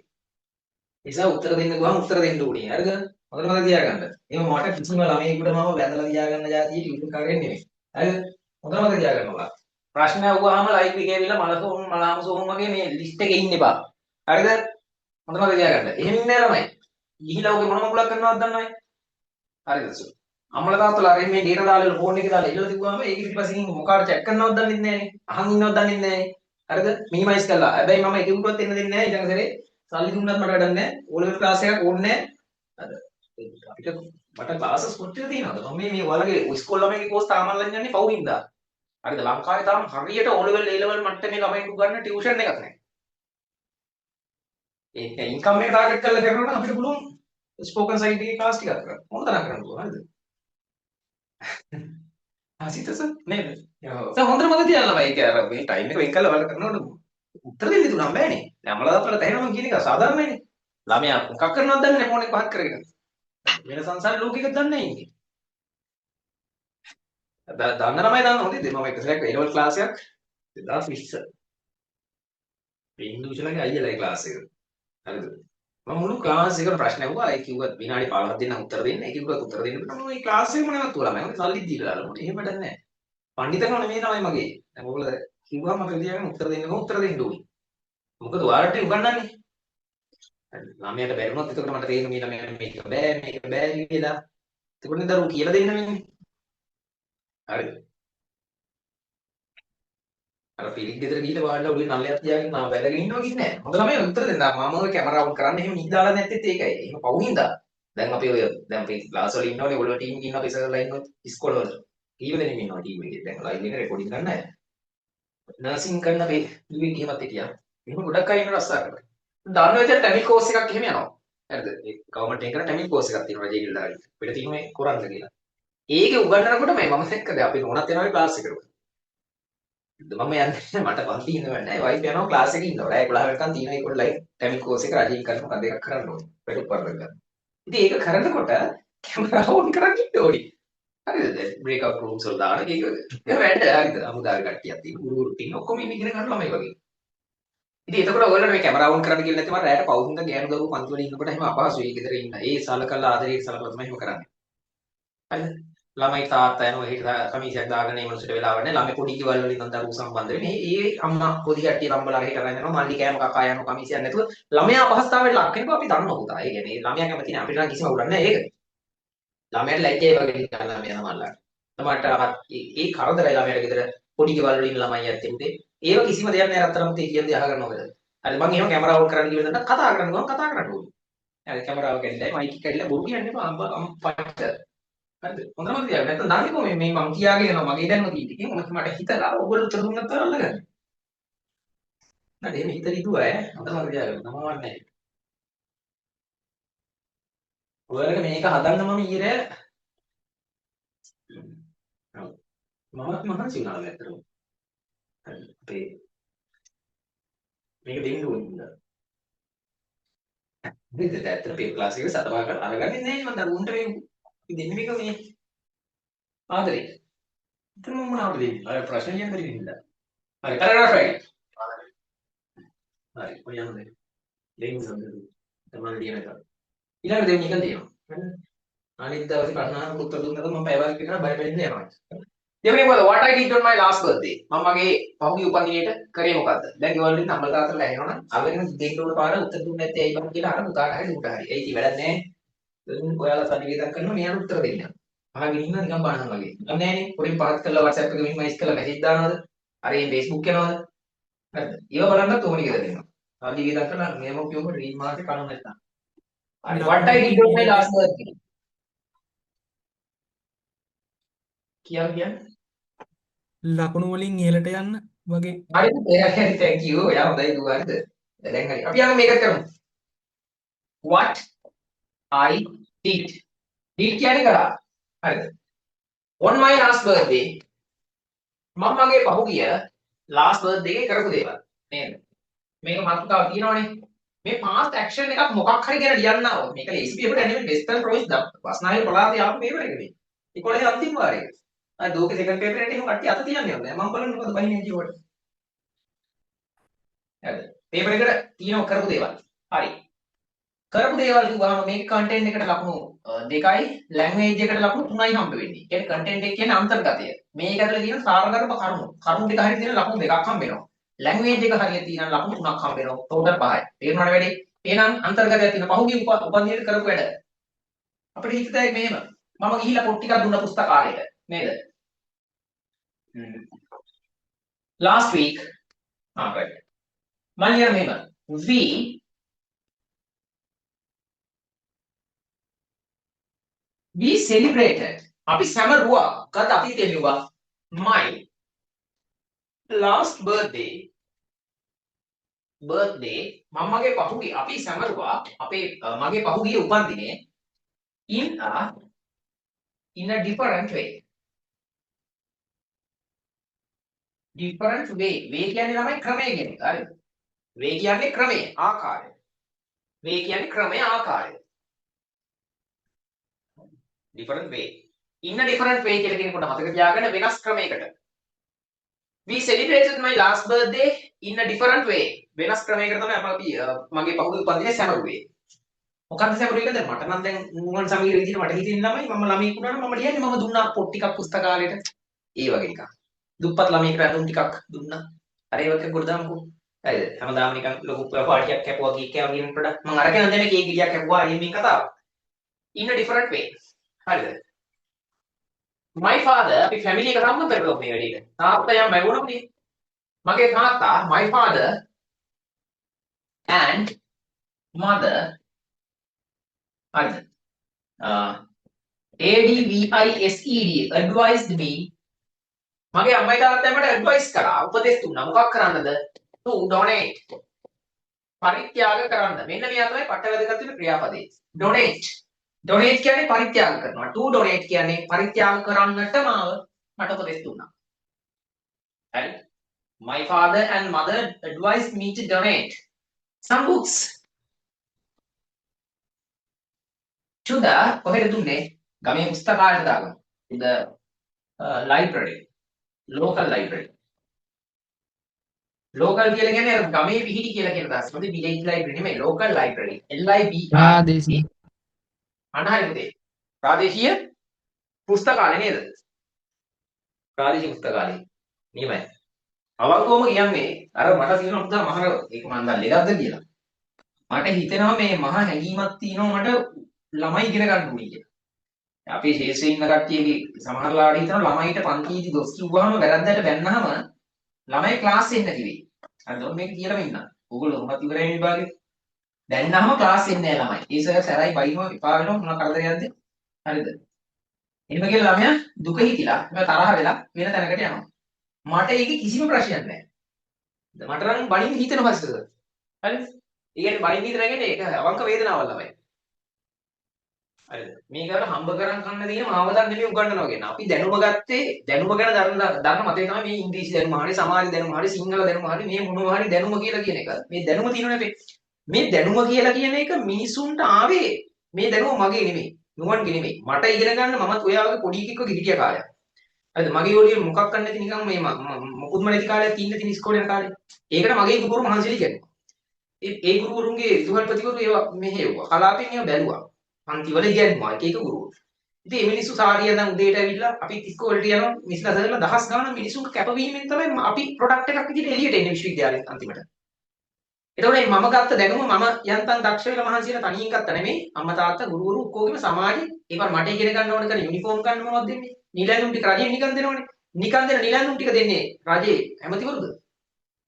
නිසා උත්තර දෙන්න ගියාම උත්තර දෙන්න ඕනේ හරිද හොඳට මතක තියාගන්න එහෙම මට කිසිම ළමයෙකුට මම වැඳලා තියාගන්න જાතිය ටියුෂන් කරන්නේ නෙමෙයි හරිද හොඳට මතක තියාගන්න ඕලා ප්‍රශ්න අහුවාම ලයිව් එකේ ඇවිල්ලා මලාමසෝම් වගේ මේ ලිස්ට් එකේ ඉන්න එපා. හරිද? හොඳට මතක තියාගන්න. එහෙම ඉන්නේ ළමයි. ගිහිලා ඔගේ මොන මගුලක් කරනවද දන්නවයි? හරිද? අම්මලා තාත්තලා අර මේ ඩේටා දාලා ෆෝන් එකේ දාලා ඉල්ලලා තිබුවාම ඒක ඊපස්සේ මොකාට චෙක් කරනවද දන්නේ නැහනේ. අහන් ඉන්නවද දන්නේ නැහැ. හරිද? මිනිමයිස් කළා. හැබැයි මම එකෙකුටවත් එන්න දෙන්නේ නැහැ. ඊළඟ සැරේ සල්ලි දුන්නත් මට වැඩක් නැහැ. ඕලෙවල් ක්ලාස් එකක් ඕනේ නැහැ. අපිට මට ක්ලාසස් කොච්චර තියෙනවද? මම මේ ඔයාලගේ ඉස්කෝල ළමයිගේ කෝස් තාමල්ලන් යන්නේ පවුරින්දා. හරිද ලංකාවේ තාම හරියට O level A level මට්ටමේ ළමයින්ට ගන්න ටියුෂන් එකක් නැහැ. ඒක ඉන්කම් එක ටාගට් කරලා කරනවා නම් අපිට පුළුවන් ස්පෝකන් සයිඩ් එකේ ක්ලාස් ටිකක් කරන්න. මොන තරම් කරන්න පුළුවන් හරිද? ආසිතස නේද? ඔව්. හොඳට මතක තියාගන්න බයි. ඒක අර මේ ටයිම් එක වෙන් කරලා බලන්න කරනකොට උත්තර දෙන්න දුන්නාම බෑනේ. දැන් අමලා දාපලා තැහෙනවා කියන එක සාධාරණයිනේ. ළමයා මොකක් කරනවද දන්නේ නැහැ ෆෝන් එක පහත් කරගෙන. වෙන සංසාර ලෝකෙක දන්නේ නැහැ ඉන්නේ. දන්න ළමයි දන්න හොඳයි. මම එක සැරයක් A level ක්ලාස් එකක් 2020 ඉන්දුෂලගේ අයියලයි ක්ලාස් එක. හරිද? මම මුළු ක්ලාස් එකේ ප්‍රශ්න අහුවා. ඒ කිව්වා විනාඩි 15ක් දෙන්න උත්තර දෙන්න. ඒ කිව්වා උත්තර දෙන්න. මම මේ ක්ලාස් එකේම නැවතුවා ළමයි. මම සල්ලි දීලා දාලා. මට එහෙම වැඩක් නැහැ. පඬිතකම නෙමෙයි තමයි මගේ. දැන් ඔයගොල්ලෝ කිව්වම මම තියාගෙන උත්තර දෙන්නම උත්තර දෙන්න ඕනේ. මොකද ඔයාලට උගන්වන්නේ. ළමයාට බැරිුණොත් එතකොට මට තේරෙන මේ ළමයාට මේක බෑ කියලා. එතකොට දරුවෝ කියලා දෙන්න වෙන්නේ. හරිද? අර පිළික් ගෙදර ගිහිල්ලා වාඩිලා උඩින් නල්ලයක් තියාගෙන නා වැදගෙන ඉන්නවා කිව්වේ නෑ. හොඳ ළමයි උත්තර දෙන්න. මම ඔය කැමරාව ඔන් කරන්න එහෙම නිදාලා නැත්තේත් ඒකයි. එහෙම පවුනින්දා. දැන් අපි ඔය දැන් අපි ක්ලාස් වල ඉන්නවනේ ඔයගොල්ලෝ ටීම් එකේ ඉන්නවා ඉස්සරහලා ඉන්නොත් ඉස්කෝල වල. කීව දෙනෙක් ඉන්නවා ටීම් එකේ. දැන් ලයිව් එක රෙකෝඩින් ගන්න අය. නර්සින් කරන මේ ටීම් එකේ එහෙමත් හිටියා. එහෙම ගොඩක් අය ඉන්න රස්සා කරලා. දන්නව විදිහට ටැමිල් කෝස් එකක් එහෙම යනවා. හරිද? ඒ ගවර්න්මන්ට් එකේ කරන ටැමිල් කෝස් එකක් තියෙනවා ජේවිල් දාගෙන. අපිට තියෙන මේ කොරන්න කියලා. ඒකේ උගන්වනකොට මම දැක්කද අපි නෝනත් යනවා ක්ලාස් එකට. මම යන්නේ මට පන්ති ඉන්න වෙන්නේ නැහැ. වයිෆ් යනවා ක්ලාස් එකේ ඉන්නවා. රෑ 11 වෙනකන් තියෙන ඒගොල්ලෝ ලයිව් ටැමිල් කෝස් එක රජින් කරන මොකක්ද එකක් කරන්න ඕනේ. වැඩ උපරන ගන්න. ඉතින් ඒක කරනකොට කැමරාව ඔන් කරන් ඉන්න ඕනේ. හරිද? බ්‍රේක් අවුට් රූම්ස් වල දාන ඒක වැඩ හරිද? අමුදාරි කට්ටියක් තියෙන ගුරුවරු තියෙන ඔක්කොම ඉන්න ඉගෙන ගන්න ළමයි වගේ. ඉතින් එතකොට ඔයගොල්ලෝ මේ කැමරාව ඔන් කරන්න කියලා නැත්නම් මම රෑට පවුන්ද ගෑනු දරුවෝ පන්ති වල ඉන්නකොට එහෙම අපහසුයි ගෙදර ඉන්න. ඒ සලකලා ආදරේ සලකලා තමයි එහෙම කරන්නේ. හරිද? ළමයි තාත්තා යනවා හිට කමිසයක් දාගෙන ඒ මොනසට වෙලාවක් නැහැ. ළමයි පොඩි කිවල් වලින් නම් දරුවෝ සම්බන්ධ වෙන්නේ. ඒ අම්මා පොඩි කට්ටිය රම්බලා හිට අරන් යනවා. මල්ලි කෑම කකා යනවා කමිසයක් නැතුව. ළමයා අපහසුතාවයට ලක් වෙනවා අපි දන්නවා පුතා. ඒ කියන්නේ ළමයා කැමති නැහැ. අපිට නම් කිසිම උරන්නේ නැහැ ඒක. ළමයාට ලැජ්ජයි වගේ නිකන් ළමයා සමහරලාට. සමහරට ඒ කරදරයි ළමයාට ගෙදර පොඩි කිවල් වලින් ළමයි යත්තේ උදේ. ඒව කිසිම දෙයක් නැහැ රත්තරන් පුතේ කියන්නේ අහගන්න ඕකද. හරි මම එහෙම කැමරාව ඔන් කරන්න කියලා දැන් කතා කරන්න ගමන් කතා කරන්න ඕනේ. හරි කැමරාව කැඩිලා මයික් එක කැඩිලා බොරු කියන්න එපා අම්පට. හරිද? හොඳම තියාගන්න. නැත්නම් දන්නේ කොහොමද මේ මම කියාගෙන යනවා මගේ දැනුම කී ටිකෙන් මට හිතලා ඔයගොල්ලෝ උත්තර දුන්නත් තව අල්ලගන්න. නේද? එහෙම හිත රිදුවා ඈ. හොඳම තියාගන්න. නමවන්නේ නැහැ. ඔයාලට මේක හදන්න මම ඊයේ මමත් මහන්සි වුණා ඇත්තටම. හරි. අපේ මේක දෙන්න ඕනේ. නේද? ඇත්තට පේ ක්ලාස් එකේ සතපා කරලා අරගන්නේ නැහැ මම දරුවන්ට මේ දෙන්නේ මේක මේ ආදරේ. ඉතින් මම මොනවද දෙන්නේ? අර ප්‍රශ්න කියන්න බැරි වෙනද? හරි කරලා ෆයිල්. හරි ඔය යන්නේ. දෙන්න සම්බන්ධ. තමයි ලියන එක. ඊළඟ දෙන්නේ එක දෙනවා. හරිද? අනිත් දවසේ ප්‍රශ්න අහන්න උත්තර දුන්නද මම පැය භාගයක් විතර බය වෙන්නේ යනවා. දෙවෙනි මොකද what I did on my last birthday. මම මගේ පහුගිය උපන්දිනේට කරේ මොකද්ද? දැන් ගෙවල් වලින් අම්මලා තාත්තලා ඇහෙනවනම් අල්ලගෙන දෙන්න උඩ පාර උත්තර දුන්නේ නැත්තේ ඇයි බං කියලා අර පුතාට හරි උට හරි. ඒ ඉතින් වැඩක් නැහැ. දැන් ඔයාලා සනිවේදන් කරනවා මෙයාට උත්තර දෙන්න. අහගෙන ඉන්න නිකන් බානන් වගේ. අන්න නෑනේ. පොඩි පහත් කරලා WhatsApp එකේ මිනිමයිස් කරලා මැසේජ් දානවද? අර මේ Facebook යනවද? හරිද? ඒව බලන්නත් ඕනේ කියලා දෙනවා. සනිවේදන් කරලා මෙයම කියවම රීල් මාර්කේ කණු නැත්තම්. හරි what I did on my last birthday. කියන්නේ ලකුණු වලින් ඉහළට යන්න වගේ. හරිද? හරි thank you. ඔයා හොඳයි දුවා හරිද? දැන් හරි. අපි යමු මේකත් කරමු. What I did. did කියන්නේ කරා. හරිද? On my last birthday. මම මගේ පහුගිය last birthday එකේ කරපු දේවල්. නේද? මේක මාතෘකාව තියෙනවනේ. මේ past action එකක් මොකක් හරි ගැන ලියන්න ඕන. මේක ලේසි පේපර් ඇනිමේ වෙස්ටර්න් ප්‍රොවින්ස් වස්නාහිල පළාතේ ආපු පේපර් එකනේ. 11 අන්තිම වාරයේ. අය දෝකේ සෙකන්ඩ් පේපර් එකේ එහෙම කට්ටිය අත තියන්නේ නැහැ. මම බලන්න මොකද බහින්නේ කියවට. හරිද? පේපර් එකට තියෙනව කරපු දේවල්. හරි. කරපු දේවල් කිව්වම මේක කන්ටෙන්ට් එකට ලකුණු 2යි ලැන්ග්වේජ් එකට ලකුණු 3යි හම්බ වෙන්නේ. ඒ කියන්නේ කන්ටෙන්ට් එක කියන්නේ අන්තර්ගතය. මේක ඇතුලේ තියෙන සාරගතම කරුණු. කරුණු ටික හරියට තියෙන ලකුණු 2ක් හම්බ වෙනවා. ලැන්ග්වේජ් එක හරියට තියෙන ලකුණු 3ක් හම්බ වෙනවා. ටෝටල් 5යි. තේරුණාද වැඩි? එහෙනම් අන්තර්ගතයක් තියෙන පහුගිය උපන්දිනේට කරපු වැඩ. අපිට හිතතයි මෙහෙම. මම ගිහිල්ලා පොත් ටිකක් දුන්න පුස්තකාලයට. නේද? Last week right. මම කියන මෙහෙම. We celebrated. අපි සැමරුවා. ගත අතීතේ ලිව්වා. My last birthday birthday මම මගේ පහුගිය අපි සැමරුවා අපේ මගේ පහුගිය උපන්දිනේ in a different way. different way. way කියන්නේ ළමයි ක්‍රමය කියන එක. හරිද? way කියන්නේ ක්‍රමය, ආකාරය. way කියන්නේ ක්‍රමය, ආකාරය. different way. in a different way කියලා කියනකොට මතක තියාගන්න වෙනස් ක්‍රමයකට. we celebrated my last birthday in a different way. වෙනස් ක්‍රමයකට තමයි අපි මගේ පහුගිය උපන්දිනේ සැමරුවේ. මොකක්ද සැමරුවේ කියලා මට නම් දැන් නුවන් සමීර විදිහට මට හිතෙන්නේ ළමයි මම ළමයෙක් වුණා නම් මම ලියන්නේ මම දුන්නා පොත් ටිකක් පුස්තකාලයට. ඒ වගේ නිකන්. දුප්පත් ළමයෙක් රැඳුම් ටිකක් දුන්නා. අර ඒ වගේ ගොඩදාම්කෝ. හරිද? හැමදාම නිකන් ලොකු පාටියක් කැපුවා කීක් කෑවා කියන ප්‍රොඩක්ට් මම අරගෙන දැන් කේක් ගෙඩියක් කැපුවා එමින් කතාව. in a different way. හරිද? my father අපි ෆැමිලි එක සම්බන්ධ කරගමු මේ වැඩේට. තාත්තා යම් මැවුණා නේ. මගේ තාත්තා my father and mother හරිද? ADVISED advised me මගේ අම්මයි තාත්තයි මට ඇඩ්වයිස් කරා උපදෙස් දුන්නා මොකක් කරන්නද to donate පරිත්‍යාග කරන්න මෙන්න මෙයා තමයි පටවැදගත් වෙන ක්‍රියාපදේ donate කියන්නේ පරිත්‍යාග කරනවා to donate කියන්නේ පරිත්‍යාග කරන්නට මාව මට උපදෙස් දුන්නා හරි my father and mother advised me to donate some books to the කොහෙද දුන්නේ ගමේ පුස්තකාලයට දාගමු to the library local library local කියලා කියන්නේ අර ගමේ පිහිටි කියලා කියන අදහස. මොකද village library නෙමෙයි local library. LIBR. ප්‍රාදේශීය අනහරි පුතේ. ප්‍රාදේශීය පුස්තකාලය නේද? ප්‍රාදේශීය පුස්තකාලය. නියමයි. අවංකවම කියන්නේ අර මට තියෙන පුතා මහර ඒක මම දන්නේ ලෙඩක්ද කියලා. මට හිතෙනවා මේ මහ හැඟීමක් තියෙනවා මට ළමයි ඉගෙන ගන්න ඕනේ කියලා. අපේ ශේෂයේ ඉන්න කට්ටියගේ සමහරලාට හිතනවා ළමයිට පන්තියේදී දොස් කිව්වහම වැරද්දට බැන්නාම ළමයි ක්ලාස් එන්න කිවි. හරිද? මේක කියලාම ඉන්න. ඕගොල්ලෝ උඹත් ඉවරයි මේ විභාගේ. දැන්නාම ක්ලාස් එන්නේ නැහැ ළමයි. ඒ සර් සැරයි බයිනවා විපාක වෙනවා මොන කරදරයක්ද? හරිද? එහෙම කියලා ළමයා දුක හිතිලා මම තරහ වෙලා වෙන තැනකට යනවා. මට ඒකේ කිසිම ප්‍රශ්නයක් නැහැ. මට නම් බණින් හිතෙන පස්සද. හරිද? ඒ කියන්නේ බණින් හිතන කියන්නේ ඒක අවංක වේදනාවක් ළමයි. හරිද? මේකට හම්බ කරන් කන්න තියෙන මාවදන් නෙමෙයි උගන්වනවා කියන. අපි දැනුම ගත්තේ දැනුම ගැන දන්න මතේ තමයි මේ ඉංග්‍රීසි දැනුම හරි සමාජ දැනුම හරි සිංහල දැනුම හරි මේ මොනවා හරි දැනුම කියලා කියන එක. මේ දැනුම තියෙනනේ මේ දැනුම කියලා කියන එක මිනිසුන්ට ආවේ මේ දැනුම මගේ නෙමෙයි. නුවන්ගේ නෙමෙයි. මට ඉගෙන ගන්න මමත් ඔය වගේ පොඩි එකෙක් වගේ හිටිය කාලයක්. හරිද? මගේ ඔලිය මොකක් කරන්න නැති නිකන් මේ මොකුත්ම නැති කාලයක් තින්න තියෙන ඉස්කෝලේ යන කාලේ. ඒකට මගේ ගුරුවරු මහන්සිලි කියනවා. ඒ ගුරුවරුන්ගේ විදුහල්පතිවරු ඒවා මෙහෙව්වා. කලාපෙන් ඒවා බැලුවා. පන්තිවල ඉගෙනුවා එක එක ගුරුවරු. ඉතින් මේ මිනිස්සු සාරිය දැන් උදේට ඇවිල්ලා අපි ඉස්කෝලේට යනවා මිස්ලා සර්ලා දහස් ගාණක් මිනිස්සුන්ගේ කැපවීමෙන් තමයි අපි ප්‍රොඩක්ට් එකක් විදිහට එළියට එන්නේ විශ්වවිද්‍යාලයෙන් අන්තිමට. එතකොට මම ගත්ත දැනුම මම යන්තම් දක්ෂ වෙලා මහන්සියලා තනියෙන් ගත්ත නෙමෙයි අම්මා තාත්තා ගුරුවරු ඔක්කොගෙම සමාජෙ ඒකම මට ඉගෙන ගන්න ඕන කරන යුනිෆෝම් ගන්න මොනවද දෙන්නේ නිලැඳුම් ටික රජයෙන් නිකන් දෙනවනේ නිකන් දෙන නිලැඳුම් ටික දෙන්නේ රජේ ඇමතිවරුද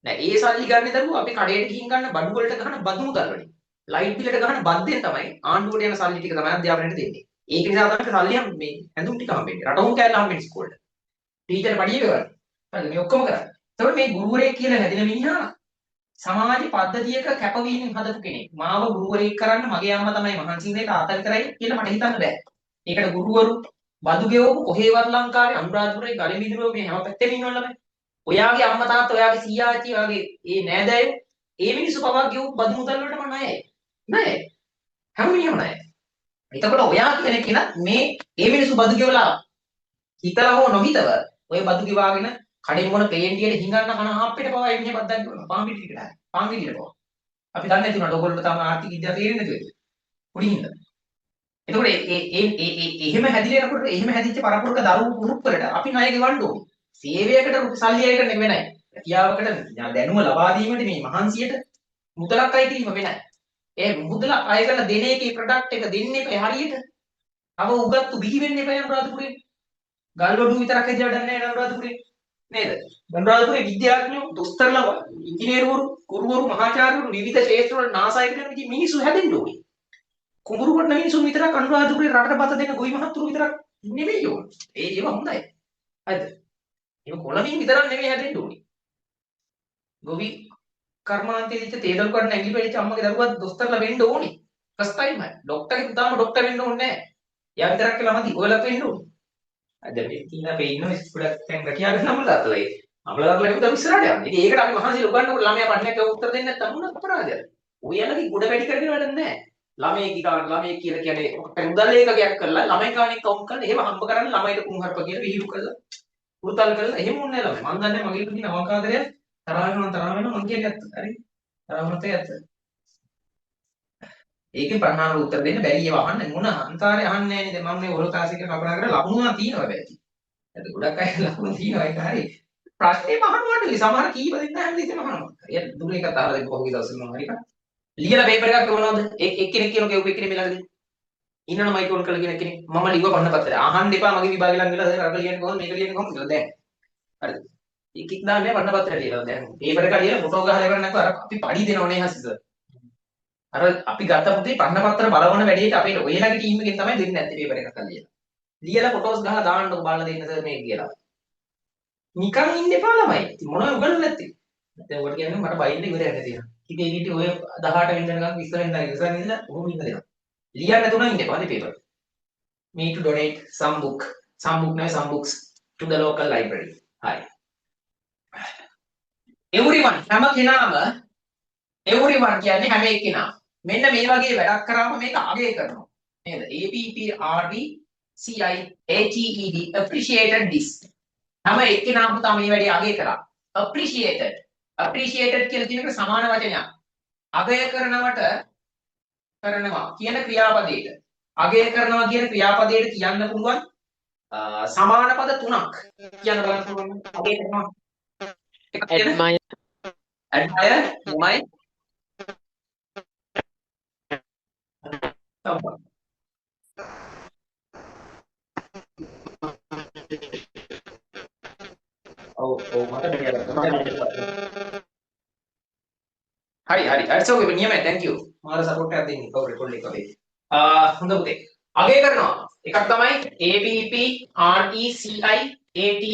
නෑ ඒ සල්ලි ගන්න දරුවෝ අපි කඩේට ගිහින් ගන්න බඩු වලට ගන්න බදු මුදල් වලින් ලයිට් බිලට ගන්න බද්දෙන් තමයි ආණ්ඩුවට යන සල්ලි ටික තමයි අධ්‍යාපනයට දෙන්නේ ඒක නිසා තමයි සල්ලි මේ ඇඳුම් ටික හම්බෙන්නේ රටවුම් කෑල්ල හම්බෙන්නේ ඉස්කෝලේට ටීචර් පඩිය කරන්නේ හරිද මේ ඔක්කොම කරන්නේ එතකොට මේ ගුරුවරයෙක් කියලා හැදෙන මිනිහා සමාජ පද්ධතියක කැපවීමෙන් හදපු කෙනෙක්. මාව ගුරුවරයෙක් කරන්න මගේ අම්මා තමයි මහන්සි වෙන්නේ තාත්තා විතරයි කියලා මට හිතන්න බෑ. ඒකට ගුරුවරු බදු ගෙවපු කොහේවත් ලංකාවේ අනුරාධපුරේ ගලිමිදුරේ මේ හැම පැත්තෙම ඉන්නවනේ ළමයි. ඔයාගේ අම්මා තාත්තා ඔයාගේ සීයා ආච්චි ඔයාගේ ඒ නෑදෑයෝ ඒ මිනිස්සු පවා ගෙවපු බදු මුදල් වලට මම ණයයි. ණයයි. හැම මිනිහම ණයයි. එතකොට ඔයා කියන කෙනා මේ ඒ මිනිස්සු බදු ගෙවලා හිතලා හෝ නොහිතව ඔය බදු ගෙවාගෙන කඩෙන් මොන පේන්ටියට හිඟන්න කන හාප්පෙට පවා එන්නේ බද්දක් කරනවා පාන් පිටිකට හරි පාන් පිටියට පවා අපි දන්නේ නැති උනට ඔයගොල්ලෝ තමයි ආර්ථික විද්‍යාව තේරෙන්නේ නැතුව පොඩි හින්දා එතකොට එහෙම හැදිලා එහෙම හැදිච්ච පරපුරක දරුවෝ පුරුක්කලට අපි ණය ගෙවන්න ඕනේ සේවයකට සල්ලි අයකට නෙවෙයි රැකියාවකට දැනුම ලබා දීමට මේ මහන්සියට මුදලක් අය කිරීම වෙනයි ඒ මුදල අය කරලා දෙන එකේ ප්‍රොඩක්ට් එක දෙන්න එපා හරියට අව උගත්තු බිහි වෙන්න එපා අනුරාධපුරේ ගල්වඩු විතරක් ඇදලා නැහැ අනුරාධපුරේ නේද? අනුරාධපුරේ විද්‍යාඥයෝ, දොස්තරලා, ඉංජිනේරුවරු, ගුරුවරු, මහාචාර්යවරු විවිධ ක්ෂේත්‍ර වල නාසායක කරන විදිහ මිනිස්සු හැදෙන්න ඕනේ. කුඹුරු කොට මිනිස්සු විතරක් අනුරාධපුරේ රටට බත දෙන ගොවි මහත්තුරු විතරක් නෙවෙයි ඕන. ඒව හොඳයි. හරිද? ඒක කොළමින් විතරක් නෙවෙයි හැදෙන්න ඕනේ. ගොවි කර්මාන්තයේ ඉච්ච තේදල් කරන ඇඟිලි වෙච්ච අම්මගේ දරුවා දොස්තරලා වෙන්න ඕනේ. ෆස්ට් ටයිම් හරි. ડોක්ටර්ගේ පුතාම ડોක්ටර් වෙන්න ඕනේ නැහැ. එයා විතරක් කියලා මදි. ඔයලත් වෙන්න ඕනේ. අද මේ තියෙන අපේ ඉන්න ස්ටුඩන්ට් දැන් රැකියාව කරන අමලදාතලා ඒ අමලදාතලා හිටු ඉස්සරහට යන්නේ. ඉතින් ඒකට අපි මහන්සියට උගන්වනකොට ළමයා ප්‍රශ්නයක් උත්තර දෙන්නේ නැත්නම් මොන අපරාධයක්ද? ඔයලගේ ගොඩ වැඩි කරගෙන වැඩක් නැහැ. ළමයි කියලා කියන්නේ මුදල් ඒකකයක් කරලා ළමයි ගානේ කවුන්ට් කරලා එහෙම හම්බ කරන්නේ ළමයිට කුණුහරුප කියලා විහිළු කරලා උරුතල් කරලා එහෙම ඕනේ නැහැ ළමයි. මම දන්නේ මගේ තියෙන අවකාශය තරහ වෙනවා මං කියන්නේ ඇත්ත. හරි. තරහමත ඇත්ත. ඒකේ ප්‍රශ්නාවල උත්තර දෙන්න බැරි ඒවා අහන්න මොන අන්තරේ අහන්නේ නැහැ නේද? මම මේ ඔලෝකාසික කල්පනා කරලා ලකුණු තියෙනවා බැරි. ඒක ගොඩක් අය ලකුණු තියෙනවා ඒක හරි. ප්‍රශ්නේ මහන්නවලු සමහර කීප දෙනෙක් හැමදේම අහනවා. ඒ දුර එකක් අහලා දෙන්න පොහොගේ දවසේ මම හරි. ලියලා පේපර් එකක් කරනවද? එක්කෙනෙක් කියනවා ඒක එක්කෙනෙක් මෙලඟදී. ඉන්නන මයික් ඔන් කරලා කියන කෙනෙක් මම ලිව්ව පන්න පත්‍රය. අහන්න එපා මගේ විභාගෙ ළඟ වෙලා අර ලියන්නේ කොහොමද මේක ලියන්නේ කොහොමද කියලා දැන්. හරිද? එකෙක් දාන්නේ පන්න පත්‍රය ලියලා දැන්. පේපර් එක ලියලා ෆොටෝ ගහලා ඉවර නැත්නම් අර අපි පඩි දෙනවනේ හසිත. අර අපි ගත්ත පුතේ පන්න පත්‍ර බලවන වැඩේට අපේ ඔයලාගේ ටීම් එකෙන් තමයි දෙන්නේ නැත්තේ පේපර් එකක් ලියලා. ලියලා ෆොටෝස් ගහලා දාන්නකො බලලා දෙන්න සර් මේක කියලා. නිකන් ඉන්න එපා ළමයි. ඉතින් මොනවද උගන්වන්නේ නැත්තේ? දැන් ඔයාලට කියන්නේ මට බයින්න ඉවරයක් නැතිනවා. ඉතින් ඒකට ඔය 18 වෙනිදා නිකන් ඉස්සරහින් ඉඳලා ඉස්සරහින් ඉඳලා ඔහොම ඉන්න දෙනවා. ලියන්න තුන ඉන්න එපා paper. Me to donate some books to the local library. Hi. Everyone හැම කෙනාම everyone කියන්නේ හැම එක්කෙනා. මෙන්න මේ වගේ වැඩක් කරාම මේක අගය කරනවා. නේද? APPRDCIATED appreciated this. හැම එක්කෙනාම තමයි මේ වැඩේ අගය කරා. appreciated කියලා කියන එක සමාන වචනයක්. අගය කරනවා කියන ක්‍රියාපදයට. අගය කරනවා කියන ක්‍රියාපදයට කියන්න පුළුවන් සමාන පද තුනක් කියන්න බලන්න පුළුවන්. අගය කරනවා. admire මොමයි හරි සෝගේ නියමයි thank you මාර සපෝට් එකක් දෙන්නේ කවුරු රෙකෝඩ් එක වෙයි හොඳ පුතේ අගය කරනවා එකක් තමයි APPRECIATE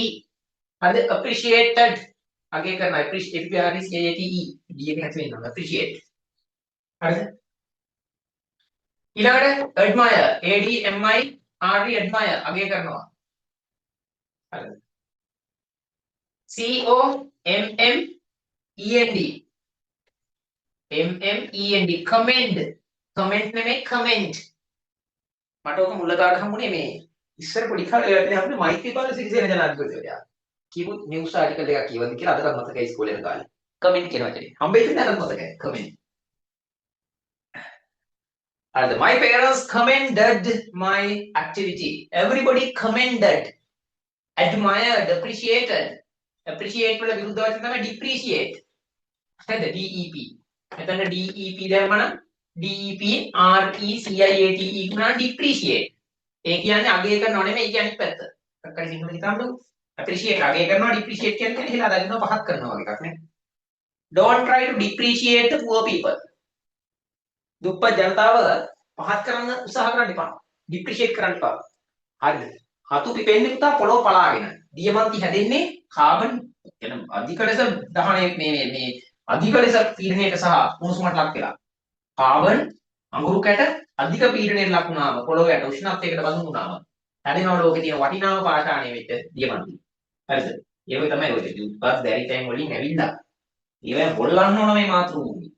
හරිද appreciated අගය කරනවා APPRECIATE D එක නැති වෙනවා appreciate හරිද ඊළඟට admire ADMIRE admire අගය කරනවා හරිද COMMEND commend නෙමෙයි comment මට ඔක මුල දාට හම්බුනේ මේ ඉස්සර පොඩි කාලේ ඒත් අපිට මෛත්‍රීපාල සිරිසේන ජනාධිපතිවරයා කියපු නිවුස් ආටිකල් එකක් කියවද කියලා අදටත් මතකයි ඉස්කෝලේ යන කාලේ comment කියන වචනේ හම්බෙච්ච නැතත් මතකයි comment and my parents commended my activity everybody commended admired appreciate වල විරුද්ධ වචන තමයි depreciate හරිද DEP මෙතන DEP දැම්මම DEPRECIATE කියනවා depreciate ඒ කියන්නේ අගය කරනව නෙමෙයි ඒ කියන්නේ පැත්ත අක්කරි සිංහල හිතන්න appreciate අගය කරනවා depreciate කියන්නේ එහෙලා දාගෙනව පහත් කරනවා වගේ එකක් නේ don't try to depreciate the poor people දුප්පත් ජනතාව පහත් කරන්න උත්සාහ කරන්න එපා depreciate කරන්න එපා හරිද හතු පිපෙන්නේ පුතා පොළොව පලාගෙන දියමන්ති හැදෙන්නේ කාබන් කියන අධික ලෙස දහණය මේ අධික ලෙස පීඩනයට සහ උණුසුමට ලක් වෙලා කාබන් අඟුරු කැට අධික පීඩනයට ලක් වුණාම පොළොව යට උෂ්ණත්වයකට බඳුන් වුණාම හැදෙනවා ලෝකේ තියෙන වටිනාම පාෂාණය වෙච්ච දියමන්ති හරිද ඒක තමයි ඔය දුප්පත් දැරි තැන් වලින් ඇවිල්ලා ඒවෙන් හොල්ලන්න ඕන මේ මාතෘ භූමිය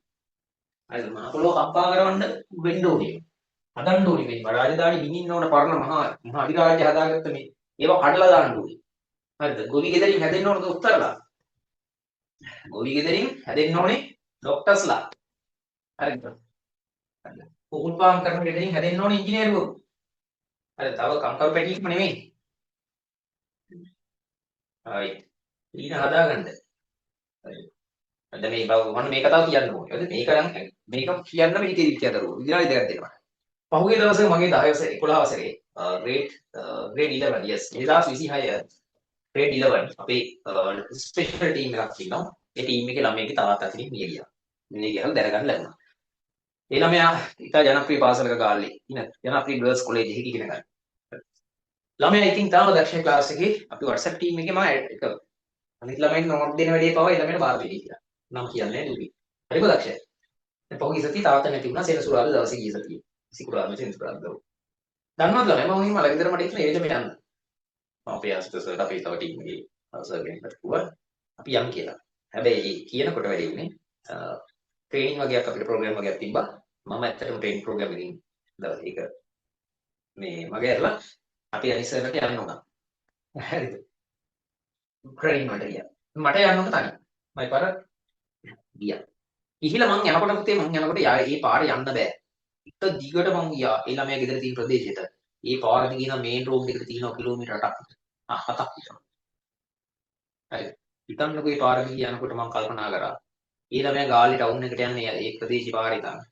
හරිද මහ පොළොව කම්පා කරවන්න වෙන්න ඕනේ හදන්න ඕනේ මේ රාජධානි බිනින්න ඕන පරණ මහා අධිරාජ්‍ය හදාගත්ත මේ ඒවා කඩලා දාන්න ඕනේ හරිද ගොවි ගෙදරින් හැදෙන්න ඕන දොස්තරලා ගොවි ගෙදරින් හැදෙන්න ඕනේ ડોක්ටර්ස්ලා හරිද කුකුල් පාම් කරන ගෙදරින් හැදෙන්න ඕනේ ඉංජිනේරුවෝ හරිද තව කම්කරු පැටියෙක්ම නෙමෙයි හරි ඊට හදාගන්න හරි අද මේ බව මම මේ කතාව කියන්න ඕනේ හරිද මේක කියන්න මේ ඉතිරි කියදරුවෝ විදිහට දෙයක් දෙනවා පහුගිය දවසේ මගේ 10 වසරේ 11 වසරේ grade 11 yes 2026 grade 11 අපේ ස්පෙෂල් ටීම් එකක් ඉන්නවා. ඒ ටීම් එකේ ළමයෙක්ගේ තාත්තා කෙනෙක් මිය ගියා. මිය ගියහම දැනගන්න ලැබුණා. ඒ ළමයා ඉතා ජනප්‍රිය පාසලක ගාල්ලේ ඉන්න ජනප්‍රිය ගර්ල්ස් කොලේජ් එකක ඉගෙන ගන්න. ළමයා ඉතින් තාම දක්ෂ ක්ලාස් එකේ අපි WhatsApp ටීම් එකේ මම එක අනිත් ළමයින් නෝට් දෙන වැඩේ පවා ඒ ළමයට බාර දෙන්නේ කියලා. නම් කියන්නේ දුවි. හරිම දක්ෂයි. දැන් පහුගිය සතියේ තාත්තා නැති වුණා සෙනසුරාදා දවසේ ගිය සතියේ. සිකුරාදා සෙනසුරාදා දවසේ. දන්නවද ළමයි මම මල ගෙදර මට ඉන්න එළෙම යන්න. මම අපේ අස්තසට අපේ තව ටීම් එකේ සර්ගෙන් කිව්වා අපි යමු කියලා. හැබැයි කියනකොට වැඩි උනේ ට්‍රේනින් වගේක් අපිට ප්‍රෝග්‍රෑම් වගේක් තිබ්බා. මම ඇත්තටම ට්‍රේනින් ප්‍රෝග්‍රෑම් එකකින් දවස් ඒක මේ මගේ ඇරලා අපි අනිසර්ට යන්න උනා. හරිද? ට්‍රේනින් වලට ගියා. මට යන්න උන තනියම. මම පාර ගියා. ගිහිල්ලා මං යනකොට පුතේ මං යනකොට ඒ පාරේ යන්න බෑ. එක දිගට මං ගියා. ඒ ළමයා ගෙදර තියෙන ප්‍රදේශයට. ඒ පාරේ ගිහිනා මේන් රෝඩ් එකට තියෙනවා කිලෝමීටර් 8ක්. 7ක් විතර. හරිද? හිතන්නකෝ ඒ පාරේ යනකොට මං කල්පනා කරා. ඒ ළමයා ගාල්ලේ ටවුන් එකට යන්නේ ඒ ප්‍රදේශේ පාරේ තමයි.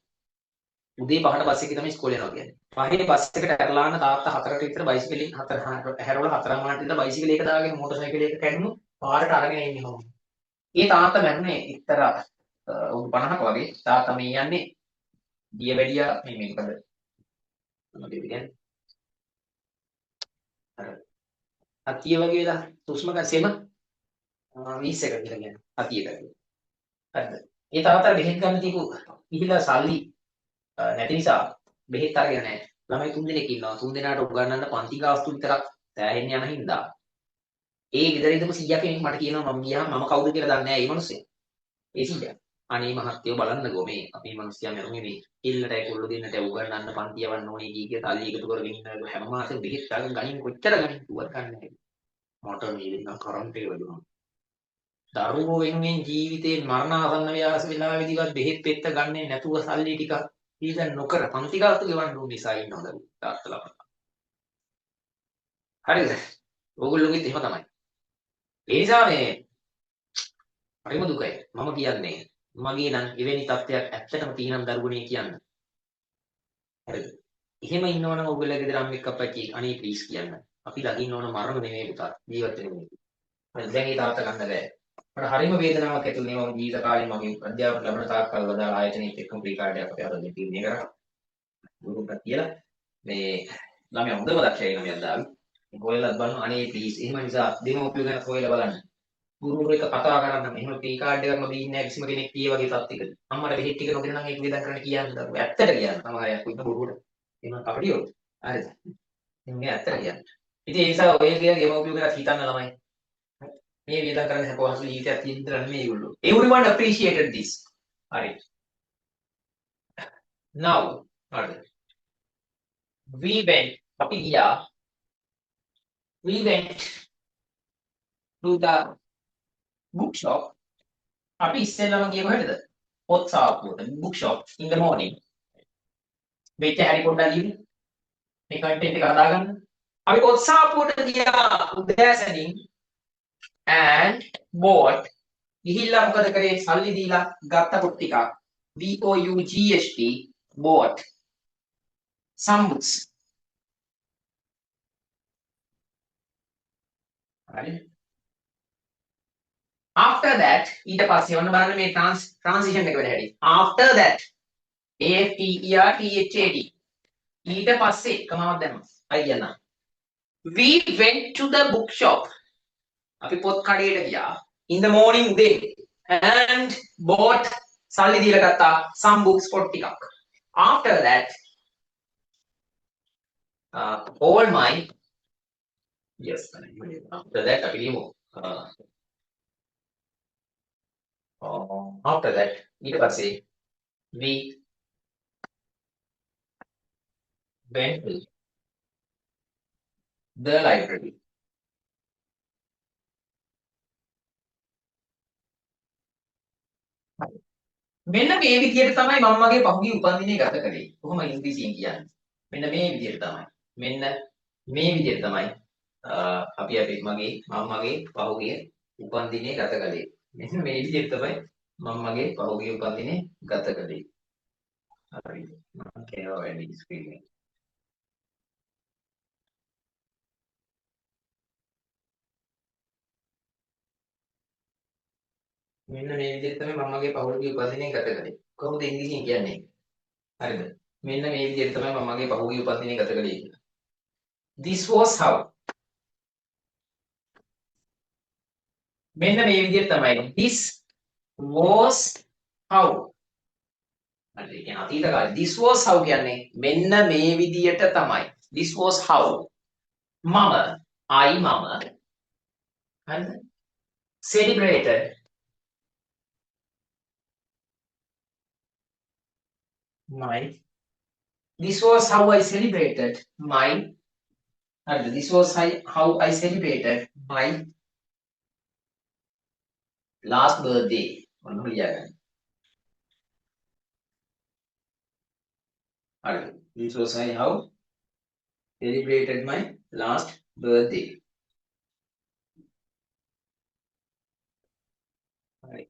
උදේ 5ට බස් එකේ තමයි ඉස්කෝලේ යනවා කියන්නේ. 5ේ බස් එකට ඇරලාන තාත්තා 4ට විතර බයිසිකලෙන් 4 හැරවල 4 මාට විතර බයිසිකලේ එක දාගෙන මොටර් සයිකලේ එක කැඩුණු පාරට අරගෙන ඉන්නේ කොහොමද? ඒ තාත්තා මැරුණේ ඉතර 50ක වගේ. තාත්තා මේ යන්නේ දියවැඩියා මේ මේකද? මොකද කියන්නේ? අර අතිය වගේ දා සුස්ම ගසෙම 20 එක කියලා කියන්නේ. අතියකට. හරිද? ඒ තාත්තා බෙහෙත් ගන්න දීපු ඉහිලා සල්ලි නැති නිසා බෙහෙත් අරගෙන නැහැ. ළමයි 3 දෙනෙක් ඉන්නවා. 3 දෙනාට උගන්වන්න පන්ති ගාස්තු විතරක් සෑහෙන්න යන හින්දා. ඒ ගෙදර ඉඳපු සීයා කෙනෙක් මට කියනවා මම ගියාම මම කවුද කියලා දන්නේ නැහැ. ඒ මිනිස්සේ. ඒ සීයා. අනේ මහත්තයෝ බලන්නකෝ මේ අපේ මිනිස්සයා මරුනේ මේ ඉල්ලට ඒගොල්ලෝ දෙන්නට උගන්වන්න පන්ති යවන්න ඕනේ කී තල්ලි එකතු කරගෙන ඉන්න හැම මාසෙම බෙහෙත් ගන්න ගනින් කොච්චර ගනින් දුවත් ගන්න නැහැ. මට මේ දෙන්න කරන්ට් එක වැදුනා. දරුවෝ වෙනුවෙන් ජීවිතේ මරණාසන්න වෙලාවෙදිවත් බෙහෙත් පෙත්ත ගන්නේ නැතුව සල්ලි ටික ඊට නොකර පන්ති ගාස්තු ගෙවන්න ඕන නිසා ඉන්නවද තාත්තලා. හරිද? ඕගොල්ලෝගෙත් එහෙම තමයි. ඒ නිසා මේ හරිම දුකයි. මම කියන්නේ මගේ නම් එවැනි තත්ත්වයක් ඇත්තටම තියෙනම් දරුවනේ කියන්න. හරිද? එහෙම ඉන්නවනම් ඔයගොල්ලෝ ගෙදර අම්මෙක් අප්පච්චි අනේ ප්ලීස් කියන්න. අපි ළඟින් ඕන මරණ නෙමෙයි පුතා. ජීවත් වෙන්නේ. හරි දැන් ඒ තාත්තා ගන්න බෑ. මට හරිම වේදනාවක් ඇති වුණේ මම ජීවිත කාලේ මගේ අධ්‍යාපන ලැබෙන තාක් කල් වදාළ ආයතනයේත් එක්කම ප්‍රී කාඩ් එකක් අපි අරගෙන තීරණය කරා. ගුරුකට කියලා මේ ළමයා හොඳම දක්ෂයි ළමයා දාවි. ඔයලත් බලන්න අනේ ප්ලීස් එහෙම නිසා දෙමෝපියෝ ගැන හොයලා බලන්න. ගුරුවරු එක්ක කතා කරන්න එහෙම ප්‍රී කාඩ් එකක් නොදී ඉන්නේ කිසිම කෙනෙක් කී වගේ තත්ත්වයකට. අම්මට බෙහෙත් ටික නොගෙන නම් ඒක වේදන් කරන්න කියන්න දරුවෝ. ඇත්තට කියන්න. සමහරයක් ඉන්න බොරුවට. එහෙම කපටියෝ. හරිද? ඉන්නේ ඇත්තට කියන්න. ඉතින් ඒ නිසා ඔය කියන දෙමෝපියෝ ගැන හිතන්න ළමයි. මේ වේදන් කරන්න හැපවහසු ජීවිතයක් තියෙන්න නෙමෙයි ඒගොල්ලෝ. Everyone appreciated this. හරි. Now හරිද? අපි ගියා. We went to the bookshop. අපි ඉස්සෙල්ලාම ගියේ කොහෙටද? පොත් සාප්පුවට. bookshop in the morning. වෙච්ච හැරි පොඩ්ඩක් ලියන්න. මේ කන්ටෙන්ට් එක හදාගන්න. අපි පොත් සාප්පුවට ගියා උදෑසනින් and bought ගිහිල්ලා මොකද කරේ? සල්ලි දීලා ගත්ත පොත් ටිකක්. BOUGST bought some books. හරි. After that ඊට පස්සේ ඔන්න බලන්න මේ transition එක වෙන හැටි. After that AFTERTHAD ඊට පස්සේ කමාවක් දැම්මා. අය කියනවා. We went to the bookshop. අපි පොත් කඩේට ගියා. In the morning day and bought සල්ලි දීලා ගත්තා some books පොත් ටිකක්. After that all my yes after that අපි ලියමු. After that ඊට පස්සේ we went to the library. මෙන්න මේ විදිහට තමයි මම මගේ පහුගිය උපන්දිනේ ගත කළේ. කොහොම ඉංග්‍රීසියෙන් කියන්නේ. මෙන්න මේ විදිහට තමයි. මෙන්න මේ විදිහට තමයි අපි මගේ පහුගිය උපන්දිනේ ගත කළේ. මෙන්න මේ විදිහට තමයි මම මගේ පහුගිය උපන්දිනේ ගත කළේ. හරි. මම කියනවා වැඩි ස්ක්‍රීන් එක. මෙන්න මේ විදිහට තමයි මම මගේ පහුගිය උපන්දිනේ ගත කළේ. කොහොමද ඉංග්‍රීසියෙන් කියන්නේ? හරිද? මෙන්න මේ විදිහට තමයි මම මගේ පහුගිය උපන්දිනේ ගත කළේ කියලා. This was how. මෙන්න මේ විදිහට තමයි. This was how. හරි ඒ කියන්නේ අතීත කාලේ this was how කියන්නේ මෙන්න මේ විදියට තමයි. this was how. මම මම හරිද? celebrated my. this was how I celebrated my. හරිද? this was how I celebrated my last birthday. මොනවද ලියගන්නේ? හරිද? this was how celebrated my last birthday. හරි.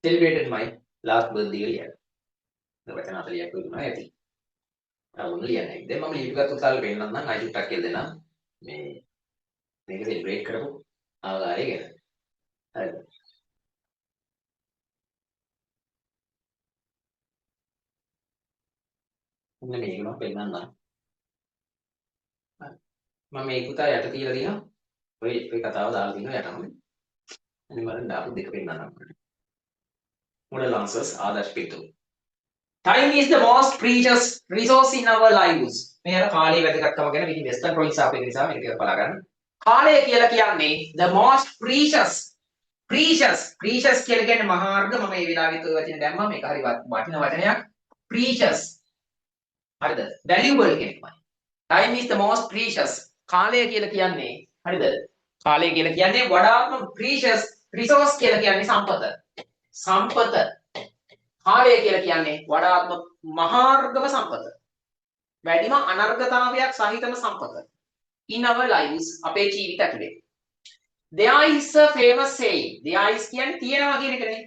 celebrated my last birthday ලියන්න. වචන 40ක් වුණා ඇති. ඔන්න ලියන්නේ. දැන් මම ලියපු උත්තරවල පෙන්නන්නම් ආයි චුට්ටක් කියලා දෙන්නම්. මේ මේක සෙලිබ්‍රේට් කරපු ආකාරය ගැන. හරිද? ඔන්න මේක මම පෙන්නන්නම්. මම මේ පුතා යට තියලා තියෙනවා. ඔය කතාව දාලා තියෙනවා යටම. අනිත් මම දාපු දෙක පෙන්නන්නම්. Model answers ආදර්ශ පිටු. Time is the most precious resource in our lives. මේ අර කාලයේ වැදගත්කම ගැන විදි වෙස්ටර්න් ප්‍රොවින්ස් ආපේ නිසා මේක බලා ගන්න. කාලය කියලා කියන්නේ the most precious කියලා කියන්නේ මහාර්ග මම මේ වෙලාවෙත් ඔය වචනේ දැම්මා මේක හරි වටින වචනයක් precious. හරිද? valuable කියනවා. Time is the most precious. කාලය කියලා කියන්නේ හරිද? කාලය කියලා කියන්නේ වඩාත්ම precious resource කියලා කියන්නේ සම්පත. කාලය කියලා කියන්නේ වඩාත්ම මහාර්ගම සම්පත. වැඩිම අනර්ගතාවයක් සහිතම සම්පත. In our lives අපේ ජීවිත ඇතුලේ. There is a famous saying. There is කියන්නේ තියෙනවා කියන එකනේ.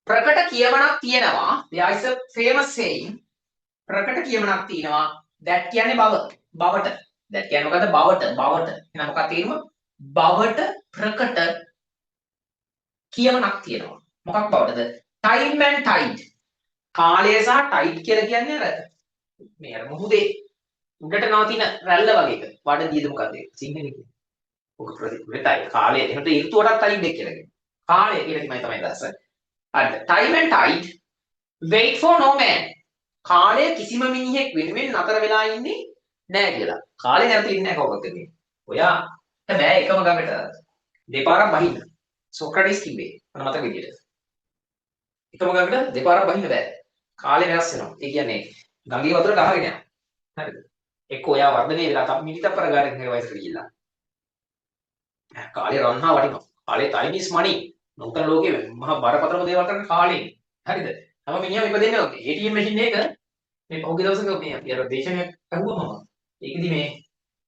ප්‍රකට කියමනක් තියෙනවා. There is a famous saying. ප්‍රකට කියමනක් තියෙනවා. that කියන්නේ බවට. that කියන්නේ මොකද්ද? බවට. එහෙනම් මොකක්ද තේරුම? බවට ප්‍රකට කියමනක් තියෙනවා. මොකක් බවටද? time and tide. කාලය සහ tide කියලා කියන්නේ අර මේ අර මුහුදේ උඩට නවතින රැල්ල වගේ එක. වඩදියද මොකද්ද? සිංහලෙන් කියන්නේ. ඔක ප්‍රතිපලයි. කාලය එහෙනම් ඍතුවටත් tide එක කියලා කියනවා. කාලය කියලා තමයි අදහස. හරිද? time and tide wait for no man. කාලය කිසිම මිනිහෙක් වෙනුවෙන් නතර වෙලා ඉන්නේ නැහැ කියලා. කාලේ නැවත ඉන්නේ නැහැ කවුරුත් එන්නේ. ඔයාට බෑ එකම ගඟට දෙපාරක් බහින්න. සොක්‍රටිස් කිව්වේ. මම මතක විදියට. එකම ගඟට දෙපාරක් බහින්න බෑ. කාලේ වෙනස් වෙනවා. ඒ කියන්නේ ගඟේ වතුර ගහගෙන යනවා. හරිද? එක්ක ඔයා වර්ධනය වෙලා තම මිනිත්ක් ප්‍රකාරයෙන් මේ වයසට ගිහිල්ලා. කාලේ රන්හා වටිනවා. කාලේ time is money. නූතන ලෝකයේ මහා බරපතලම දේවල් කරන කාලේ. හරිද? තම මිනිහා ඉපදෙන්නේ ATM මැෂින් එක මේ පහුගිය දවසක මේ අපි අර දේශනයක් අහුවම ඒකෙදි මේ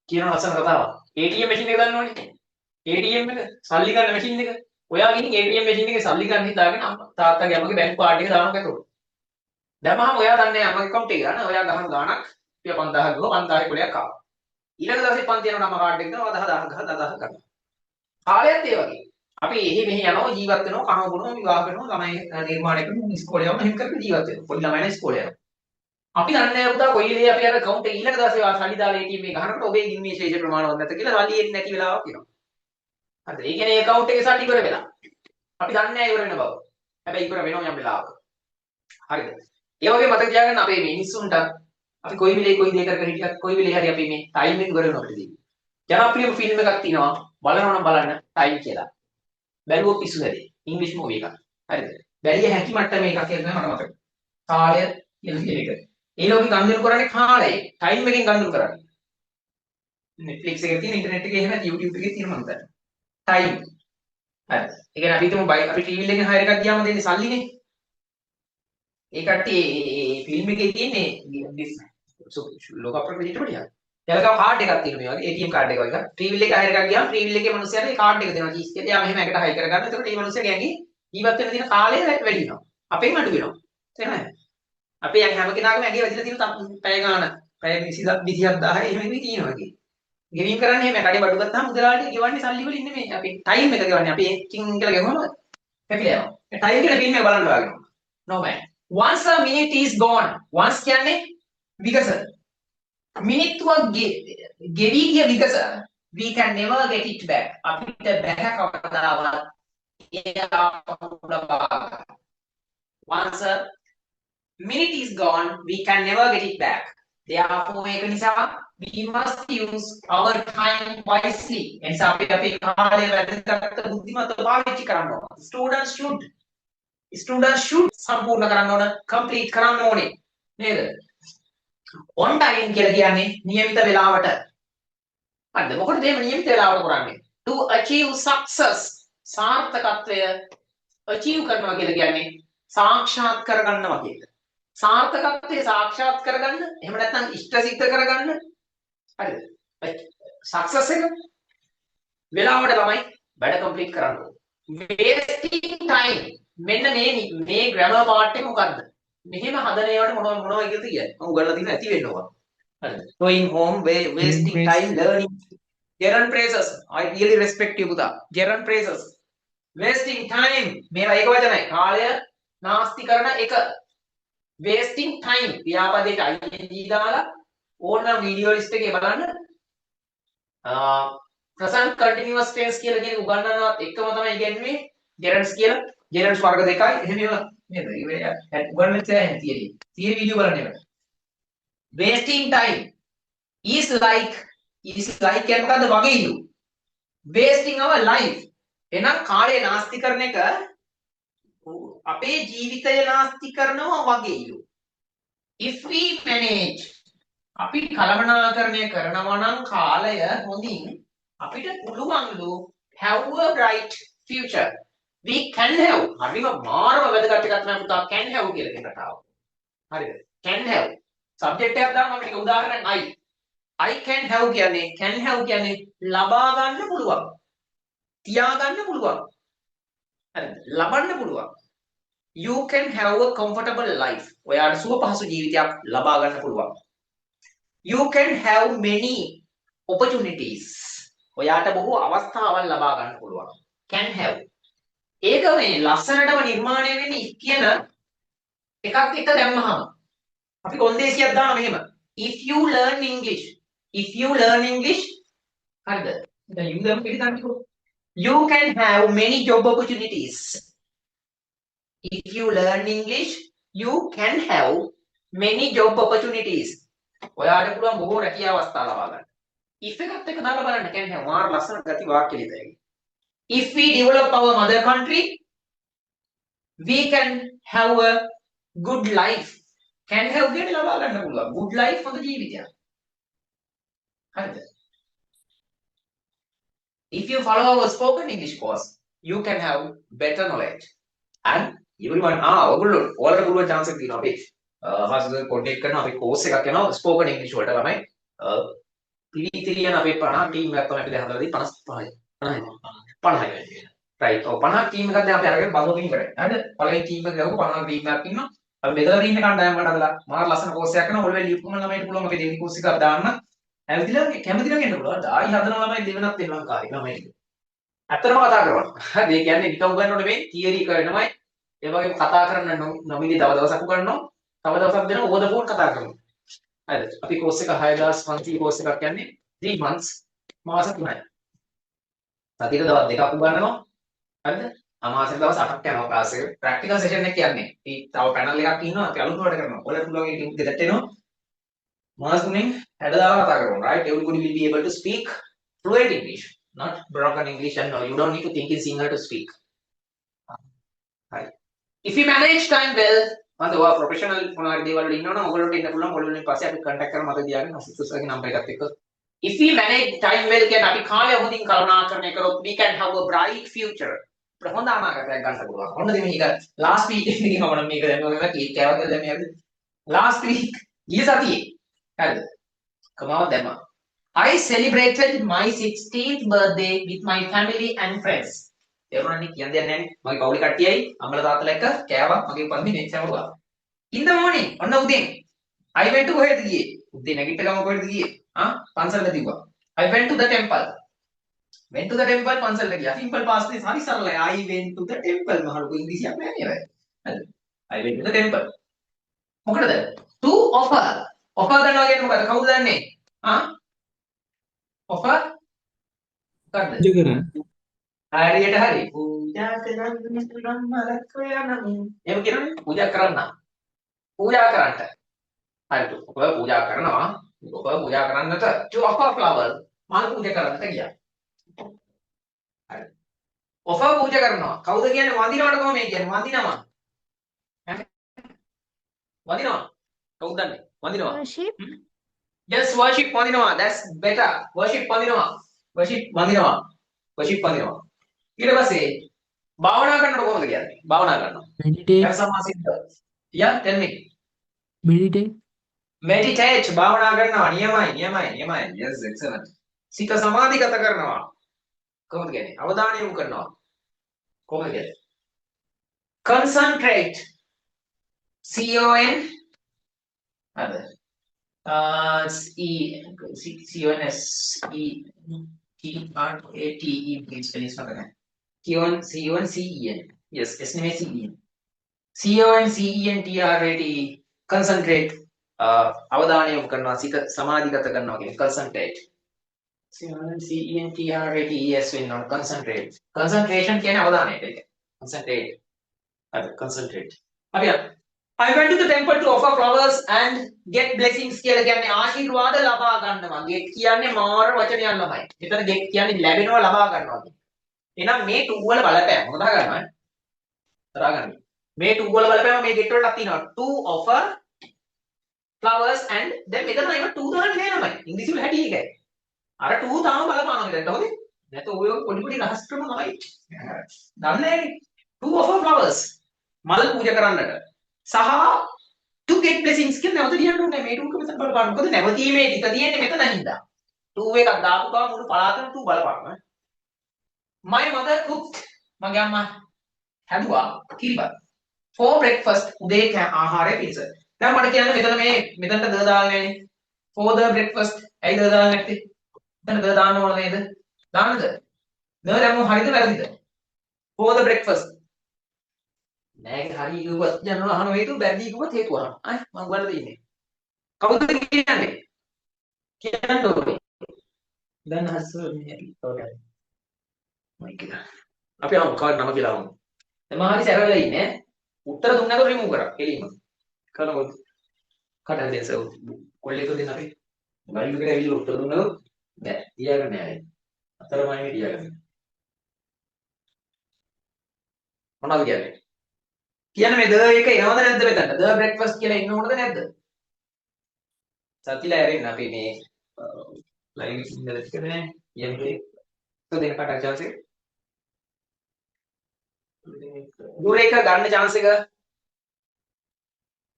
කියන ලස්සන කතාවක්. ATM මැෂින් එක දන්නවනේ. ATM එක සල්ලි ගන්න මැෂින් එක. ඔයා ගිහින් ATM මැෂින් එකේ සල්ලි ගන්න හිතාගෙන තාත්තාගේ අම්මගේ බැංකු කාඩ් එක දානවා කතෝ. දැම්මම ඔයා දන්නේ අම්මගේ account එක ගන්න. ඔයා ගහන ගාණක් 5000ක් ගිහුවා 5000 කුලයක් ආවා. ඊළඟ දවසේ පන්ති යනවා නම් කාඩ් එක දෙනවා 10000 ගන්නවා. කාලයත් ඒ වගේ. අපි එහි මෙහි යනවා ජීවත් වෙනවා කනවා බොනවා විවාහ කරනවා ළමයි නිර්මාණය කරනවා ඉස්කෝලේ යනවා එහෙම කරලා ජීවත් වෙනවා. පොඩි ළමයි නම් ඉස්කෝලේ යනවා. අපි දන්නේ නැහැ පුතා කොයි වෙලේ අපි අර account එක ඊළඟ දවසේ සල්ලි දාලා ATM එක ගහනකොට ඔබේ ගින්මේ ශේෂ ප්‍රමාණවත් නැත කියලා සල්ලි එන්නේ නැති වෙලාවක් එනවා. හරිද? ඒ කියන්නේ account එකේ සල්ලි ඉවර වෙලා. අපි දන්නේ නැහැ ඉවර වෙන බව. හැබැයි ඉවර වෙනවා යම් වෙලාවක. හරිද? ඒ වගේ මතක තියාගන්න අපේ මිනිස්සුන්ට අපි කොයි වෙලේ කොයි දේ කර කර හිටියත් කොයි වෙලේ හරි අපි මේ ටයිම් එක ඉවර වෙනවා අපිට. ජනප්‍රියම ෆිල්ම් එකක් තියෙනවා බලනවා නම් බලන්න ටයිම් කියලා. බැලුවොත් පිස්සු හැදේ. ඉංග්‍රීසි මූවි එකක්. හරිද? බැලිය හැකි මට්ටමේ එකක් කියලා මට මතකයි. කාලය කියන එක. ඒ ලෝකෙ ගනුදෙනු කරන්නේ කාලය. ටයිම් එකෙන් ගනුදෙනු කරන්නේ. Netflix එකේ තියෙන ඉන්ටර්නෙට් එකේ එහෙම YouTube එකේ තියෙන මම හිතන්නේ. ටයිම්. හරි. ඒ කියන්නේ අපි හිතමු අපි ටීවී එකෙන් හයර් එකක් ගියාම දෙන්නේ සල්ලිනේ. ඒ කට්ටිය මේ ෆිල්ම් එකේ තියෙන්නේ ලෝක අප්‍රකෘතියට වඩා. එයාලගේ කාඩ් එකක් තියෙනවා මේ වගේ ATM කාඩ් එක වගේ. ටීවී එකේ හයර් එකක් ගියාම ටීවී එකේ මිනිස්සුන්ට මේ කාඩ් එක දෙනවා කීස් කියලා. එයා මෙහෙම එකට හයි කරගන්න. එතකොට මේ මිනිස්සුගේ ඇඟේ ජීවත් වෙන්න තියෙන කාලය වැඩි වෙනවා. අපෙන් අඩු වෙනවා. තේරෙනවද? අපේ හැම කෙනාගේම ඇඟේ වැදිලා තියෙන පැය ගාන පැය 20000 එහෙම ඉන්නේ තියෙනවා කි. ගෙවීම් කරන්නේ එහෙම කඩේ බඩු ගත්තාම මුදලාලිය ගෙවන්නේ සල්ලි වලින් නෙමෙයි. අපි ටයිම් එක ගෙවන්නේ. අපි එකින් කියලා ගෙවුවම හැපිලා යනවා. ඒ ටයිම් කියලා ෆිල්ම් එක බලන්න වාගෙනවා. No man. Once a minute is gone. Once කියන්නේ විගස. මිනිත්තුවක් ගෙවි ගිය විගස we can never get it back. අපිට බැහැ කවදාවත් ඒ ආපහු ලබා ගන්න. Once a minute is gone, we can never get it back. Therefore, ඒක නිසා we must use our time wisely. එනිසා අපි අපේ කාලය වැදගත් බුද්ධිමත්ව පාවිච්චි කරන්න ඕන. Students should සම්පූර්ණ කරන්න ඕන, complete කරන්න ඕනේ. නේද? on time කියලා කියන්නේ નિયમિત වේලාවට. හරිද? මොකටද මේ નિયમિત වේලාවට කරන්නේ? To achieve success. සාර්ථකත්වය achieve කරනවා කියලා කියන්නේ සාක්ෂාත් කරගන්නවා කියන එක. සාර්ථකත්වය සාක්ෂාත් කරගන්න, එහෙම නැත්නම් ඉෂ්ට සිද්ධ කරගන්න. හරිද? සක්සස් එක වෙලාවට ළමයි වැඩ කම්ප්ලීට් කරන්න ඕනේ. wasting time. මෙන්න මේ grammar part එක මොකද්ද? මෙහෙම හදන ඒවාට මොනවා කියලාද කියන්නේ? මම උගන්ලා තියෙන ඇති වෙන්න ඕන. හරිද? going home, wasting time, learning. gerund phrases. I really respect you පුතා. gerund phrases. wasting time. මේවා ඒක වචනයි. කාලය නාස්ති කරන එක. wasting time. ක්‍රියාපදයට ing දාලා ඕනනම් වීඩියෝ ලිස්ට් එකේ බලන්න. present continuous tense කියලා කියන උගන්වනවත් එකම තමයි ඉගෙනුනේ gerunds කියලා. gerunds වර්ග දෙකයි. එහෙම ඒවා නේද? ඉතින් උගන්වන්න තියෙන theory වීඩියෝ බලන්න ඒවා. wasting time is like කියන්නේ මොකද්ද? වගේලු. wasting our life. එහෙනම් කාලය නාස්ති කරන එක අපේ ජීවිතය නාස්ති කරනවා වගේලු. if we manage අපි කළමනාකරණය කරනවා නම් කාලය හොඳින් අපිට පුළුවන්ලු have a bright future. we can have. හරිම මාරම වැදගත් එකක් තමයි පුතා can have කියලා කියන කතාව. හරිද? can have. subject එකක් දාන්න අපි ටික උදාහරණයක් I can have කියන්නේ ලබා ගන්න පුළුවන්. තියා ගන්න පුළුවන්. හරිද? ලබන්න පුළුවන්. you can have a comfortable life. ඔයාට සුව පහසු ජීවිතයක් ලබා ගන්න පුළුවන්. you can have many opportunities. ඔයාට බොහෝ අවස්ථාවන් ලබා ගන්න පුළුවන්. can have. ඒක මේ ලස්සනටම නිර්මාණය වෙන්නේ කියන එකක් එක දැම්මහම අපි කොන්දේසියක් දානවා මෙහෙම. if you learn English හරිද? දැන් you දැම්ම පිළිගන්නකෝ. you can have many job opportunities. if you learn English you can have many job opportunities. ඔයාට පුළුවන් බොහෝ රැකියා අවස්ථා ලබා ගන්න. if එකත් එක්ක දාලා බලන්න can have මාර ලස්සන ගති වාක්‍ය ලියතයි. if we develop our mother country we can have a good life. can have කියන්නේ ලබා ගන්න පුළුවන් good life හොඳ ජීවිතයක්. හරිද? if you follow our spoken English course you can have better knowledge and everyone ඔයගොල්ලෝ ඔයාලට පුළුවන් chance එකක් තියෙනවා අපි හස්ද contact කරන අපි course එකක් යනවා spoken English වලට ළමයි පිළිතිරියන අපේ 50 ටීම් එකක් තමයි අපි දැන් හදලා තියෙන්නේ 50යි වෙන්නේ. right. ඔව් 50 ටීම් එකක් දැන් අපි අරගෙන බලමු ඉවරයි. හරිද? පළවෙනි ටීම් එක ගහුවා 50 ටීම් එකක් ඉන්නවා. අපි මෙතන ඉන්න කණ්ඩායමකට හදලා මාර ලස්සන course එකක් කරනවා. ඔයගොල්ලෝ ලියපුවම ළමයිට පුළුවන් අපේ දෙවෙනි course එකක් දාන්න. ඇවිදලා කැමති නම් එන්න පුළුවන්. ආයි හදන ළමයි දෙවෙනත් වෙන ලංකාවේ ළමයිට. ඇත්තටම කතා කරනවා. හරි ඒ කියන්නේ නිකන් උගන්වන්න නෙමෙයි තියරි කරනමයි. ඒ වගේම කතා කරන්න නොමිලේ තව දවසක් උගන්වනවා. තව දවසක් දෙනවා ඕවර් ද ෆෝන් කතා කරනවා. හරිද? අපි course එක 6500 course එකක් යන්නේ 3 months මාස 3යි. සතියට දවස් දෙකක් උගන්වනවා. හරිද? අමාසෙක දවස් 8ක් යනවා ක්ලාස් එක. ප්‍රැක්ටිකල් සෙෂන් එක කියන්නේ. අපි තව පැනල් එකක් ඉන්නවා. අපි අලුත් වලට කරනවා. ඔයාලට පුළුවන් ඒ ටීම් දෙකට එනවා. මාස 3න් 60 දාලා කතා කරනවා. right? Everybody will be able to speak fluent English, not broken English, and no, you don't need to think in Sinhala to speak. Right? If you manage time well, මන්ද ඔයා ප්‍රොෆෙෂනල් මොනවාරි දේවල් වල ඉන්නවනම් ඔයගොල්ලෝට ඉන්න පුළුවන්. ඔයගොල්ලෝන් පස්සේ අපි කන්ටැක්ට් කරලා මට තියාගන්න ඔෆිසර්ගේ නම්බර් එකත් එක්ක. If we manage time well කියන්නේ අපි කාලය හොඳින් කළමනාකරණය කරොත් we can have a bright future. ප්‍රහොඳ අනාගතයක් ගන්න පුළුවන්. ඔන්න දෙමි මේක last week එකේ මම මේක දැන් මම කේක් කෑවා කියලා දැන් මේ last week ගිය සතියේ. හරිද? කමාව දැම්මා. I celebrated my 16th birthday with my family and friends. ඒවනේ කියන්න දෙයක් නැහැ. මගේ පවුලේ කට්ටියයි අම්මලා තාත්තලා එක්ක කෑවා. මගේ පන්ති මේ සැමරුවා. In the morning ඔන්න උදේ I went to කොහෙද ගියේ? උදේ නැගිට ගම කොහෙද ගියේ? පන්සලට දිව්වා. I went to the temple. පන්සලට ගියා. simple past tense හරි සරලයි. I went to the temple. මහලුකු ඉංග්‍රීසියක් නෑ නේද? හරිද? I went to the temple. මොකටද? To offer. offer කරනවා කියන්නේ මොකද? කවුද දන්නේ? offer මොකද්ද? පූජා කරන්න. හරියට හරි. පූජා කරන්න මලක් හොයනමින්. එහෙම කියනවනේ. පූජා කරන්න. පූජා කරන්නට. හරිද? ඔබ පූජා කරනවා. ඔබ පූජා කරන්නට to offer flower. මල් පූජා කරන්නට ගියා. හරි. offer පූජා කරනවා. කවුද කියන්නේ වඳිනවට කොහොම මේ කියන්නේ? වඳිනවා. ඈ? වඳිනවා. කවුද දන්නේ? වඳිනවා. Worship. Yes, worship වඳිනවා. That's better. worship වඳිනවා. worship වඳිනවා. worship වඳිනවා. ඊට පස්සේ භාවනා කරනකොට කොහොමද කියන්නේ? භාවනා කරනවා. Meditate. Have some සිද්ධ. Yeah, tell me. Meditate. Meditate භාවනා කරනවා. නියමයි. Yes, excellent. සිත සමාධිගත කරනවා. කොහොමද කියන්නේ? අවධානය යොමු කරනවා. කොහොමද කියන්නේ? Concentrate. CON අද CONSETRATE please finish මතකයි. CONCEN. Yes, S නෙමෙයි CEN. CONCENTRATE concentrate අවධානය යොමු කරනවා සිත සමාධිගත කරනවා කියන්නේ concentrate. CONCENTRATE වෙන්න ඕන concentrate. concentration කියන්නේ අවධානයට ඒක. concentrate. අද concentrate. අපි I went to the temple to offer flowers and get blessings කියලා කියන්නේ ආශිර්වාද ලබා ගන්නවා. get කියන්නේ මාර වචනයක් ළමයි. මෙතන get කියන්නේ ලැබෙනවා ලබා ගන්නවා කියන්නේ. එහෙනම් මේ two වල බලපෑම මොකද ගන්නවද? තරහා ගන්න. මේ two වල බලපෑම මේ get වලටත් තියෙනවා. to offer flowers and then මෙතන ඒක two දාන්නේ නෑ ළමයි. ඉංග්‍රීසි වල හැටි ඒකයි. අර two තාම බලපානවා දැන් හොඳේ. නැත්නම් ඔය පොඩි රහස් ක්‍රම තමයි. දන්නේ නෑනේ. to offer flowers මල් පූජා කරන්නට. සහ to get blessings කියන නැවත ලියන්න ඕනේ මේ ටූක මෙතන බලපාන. මොකද නැවතීමේ ටික තියෙන්නේ මෙතන හින්දා. 2 එකක් දාපු ගමන් මුළු පළාතම 2 බලපානවා. My mother cooked මගේ අම්මා හැදුවා කිරිබත්. for breakfast උදේ ආහාරය පිණිස. දැන් මට කියන්න මෙතන මෙතනට ද දාන්නේ නෑනේ. for the breakfast ඇයි ද දාන්නේ නැත්තේ? මෙතන ද දාන්න ඕන නේද? දාන්නද? ද දැම්මම හරිද වැරදිද? for the breakfast නෑ හරි කිව්වත් යනවා අහන හේතුව බැරදි කිව්වත් හේතුව අහනවා. අය මම ඔයාලට දෙන්නේ. කවුද කියන්නේ? කියන්න ඕනේ. දැන් හස්ස මේ තෝරගන්න. මයික් එක. අපි අහමු කාර්ड නම කියලා අහමු. දැන් මම හරි සැරවලා ඉන්නේ. උත්තර දුන්නකොට රිමූව් කරා. එළියම. කරනකොට කඩන දෙස කොල්ලෙක් දෙන්න අපි. ගයිඩ් එකට ඇවිල්ලා උත්තර දුන්නොත් බෑ. තියාගන්න නෑ. අතරමයි තියාගන්න. මොනවද කියන්නේ? කියන්න මේ ද එක එනවද නැද්ද මෙතන? ද බ්‍රෙක්ෆාස්ට් කියලා එන්න ඕනද නැද්ද? සතිලා ඇරෙන්න අපි මේ ලයිව් එකේ ඉඳලා ටිකනේ යන්නේ. તો දෙන්න කාට chance එක? දුරේක ගන්න chance එක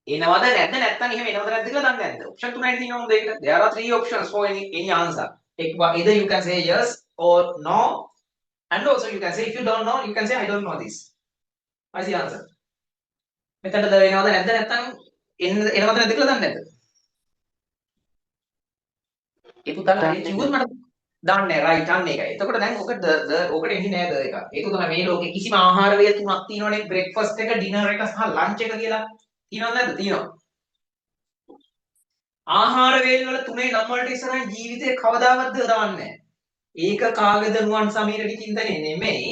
එනවද නැද්ද නැත්නම් එහෙම එනවද නැද්ද කියලා දන්නේ නැද්ද? option තුනයි තියෙනවා දෙයකට. there are three options for any answer. Either you can say yes or no, and also you can say if you don't know you can say I don't know this. What's the answer? මෙතනද වෙනවද නැද්ද නැත්නම් එනවද නැද්ද කියලා දන්නේ නැද්ද? ඒ පුතාලා හරියට කිව්වොත් මට දාන්නේ රයිට් අන්න ඒකයි. එතකොට දැන් ඔකට ඔකට එන්නේ නෑ ද එක. ඒක තමයි මේ ලෝකේ කිසිම ආහාර වේල තුනක් තියෙනවනේ බ්‍රෙක්ෆාස්ට් එක, ඩිනර් එක සහ ලන්ච් එක කියලා. තියෙනවද නැද්ද? තියෙනවා. ආහාර වේල් වල තුනේ නම් වලට ඉස්සරහින් ජීවිතේ කවදාවත් දාන්නේ නෑ. ඒක කාගේද නුවන් සමීරගේ චින්තනය නෙමෙයි.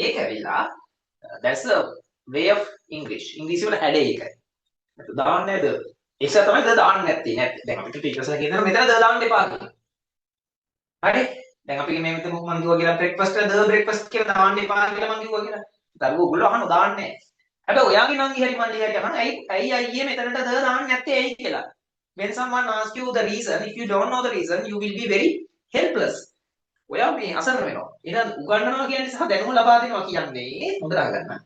ඒක ඇවිල්ලා that's a way of English. ඉංග්‍රීසි වල හැඩය ඒකයි. දාන්නේ නැද? ඒක තමයි දාන්නේ නැත්තේ. දැන් අපිට ටීචර්ස්ලා කියනවා මෙතන දාන්න එපා කියලා. හරි? දැන් අපි මේ මෙතන මම කිව්වා කියලා බ්‍රෙක්ෆාස්ට් එක බ්‍රෙක්ෆාස්ට් කියලා දාන්න එපා කියලා මම කිව්වා කියලා. දරුවෝ ඔයගොල්ලෝ අහනවා දාන්නේ නැහැ. හැබැයි ඔයාගේ නංගි හරි මල්ලි හරි අහන ඇයි අයියේ මෙතනට දාන්නේ නැත්තේ ඇයි කියලා. When someone asks you the reason, if you don't know the reason, you will be very helpless. ඔයා මේ අසරණ වෙනවා. එහෙනම් උගන්වනවා කියන්නේ සහ දැනුම ලබා දෙනවා කියන්නේ හොඳට අහගන්න.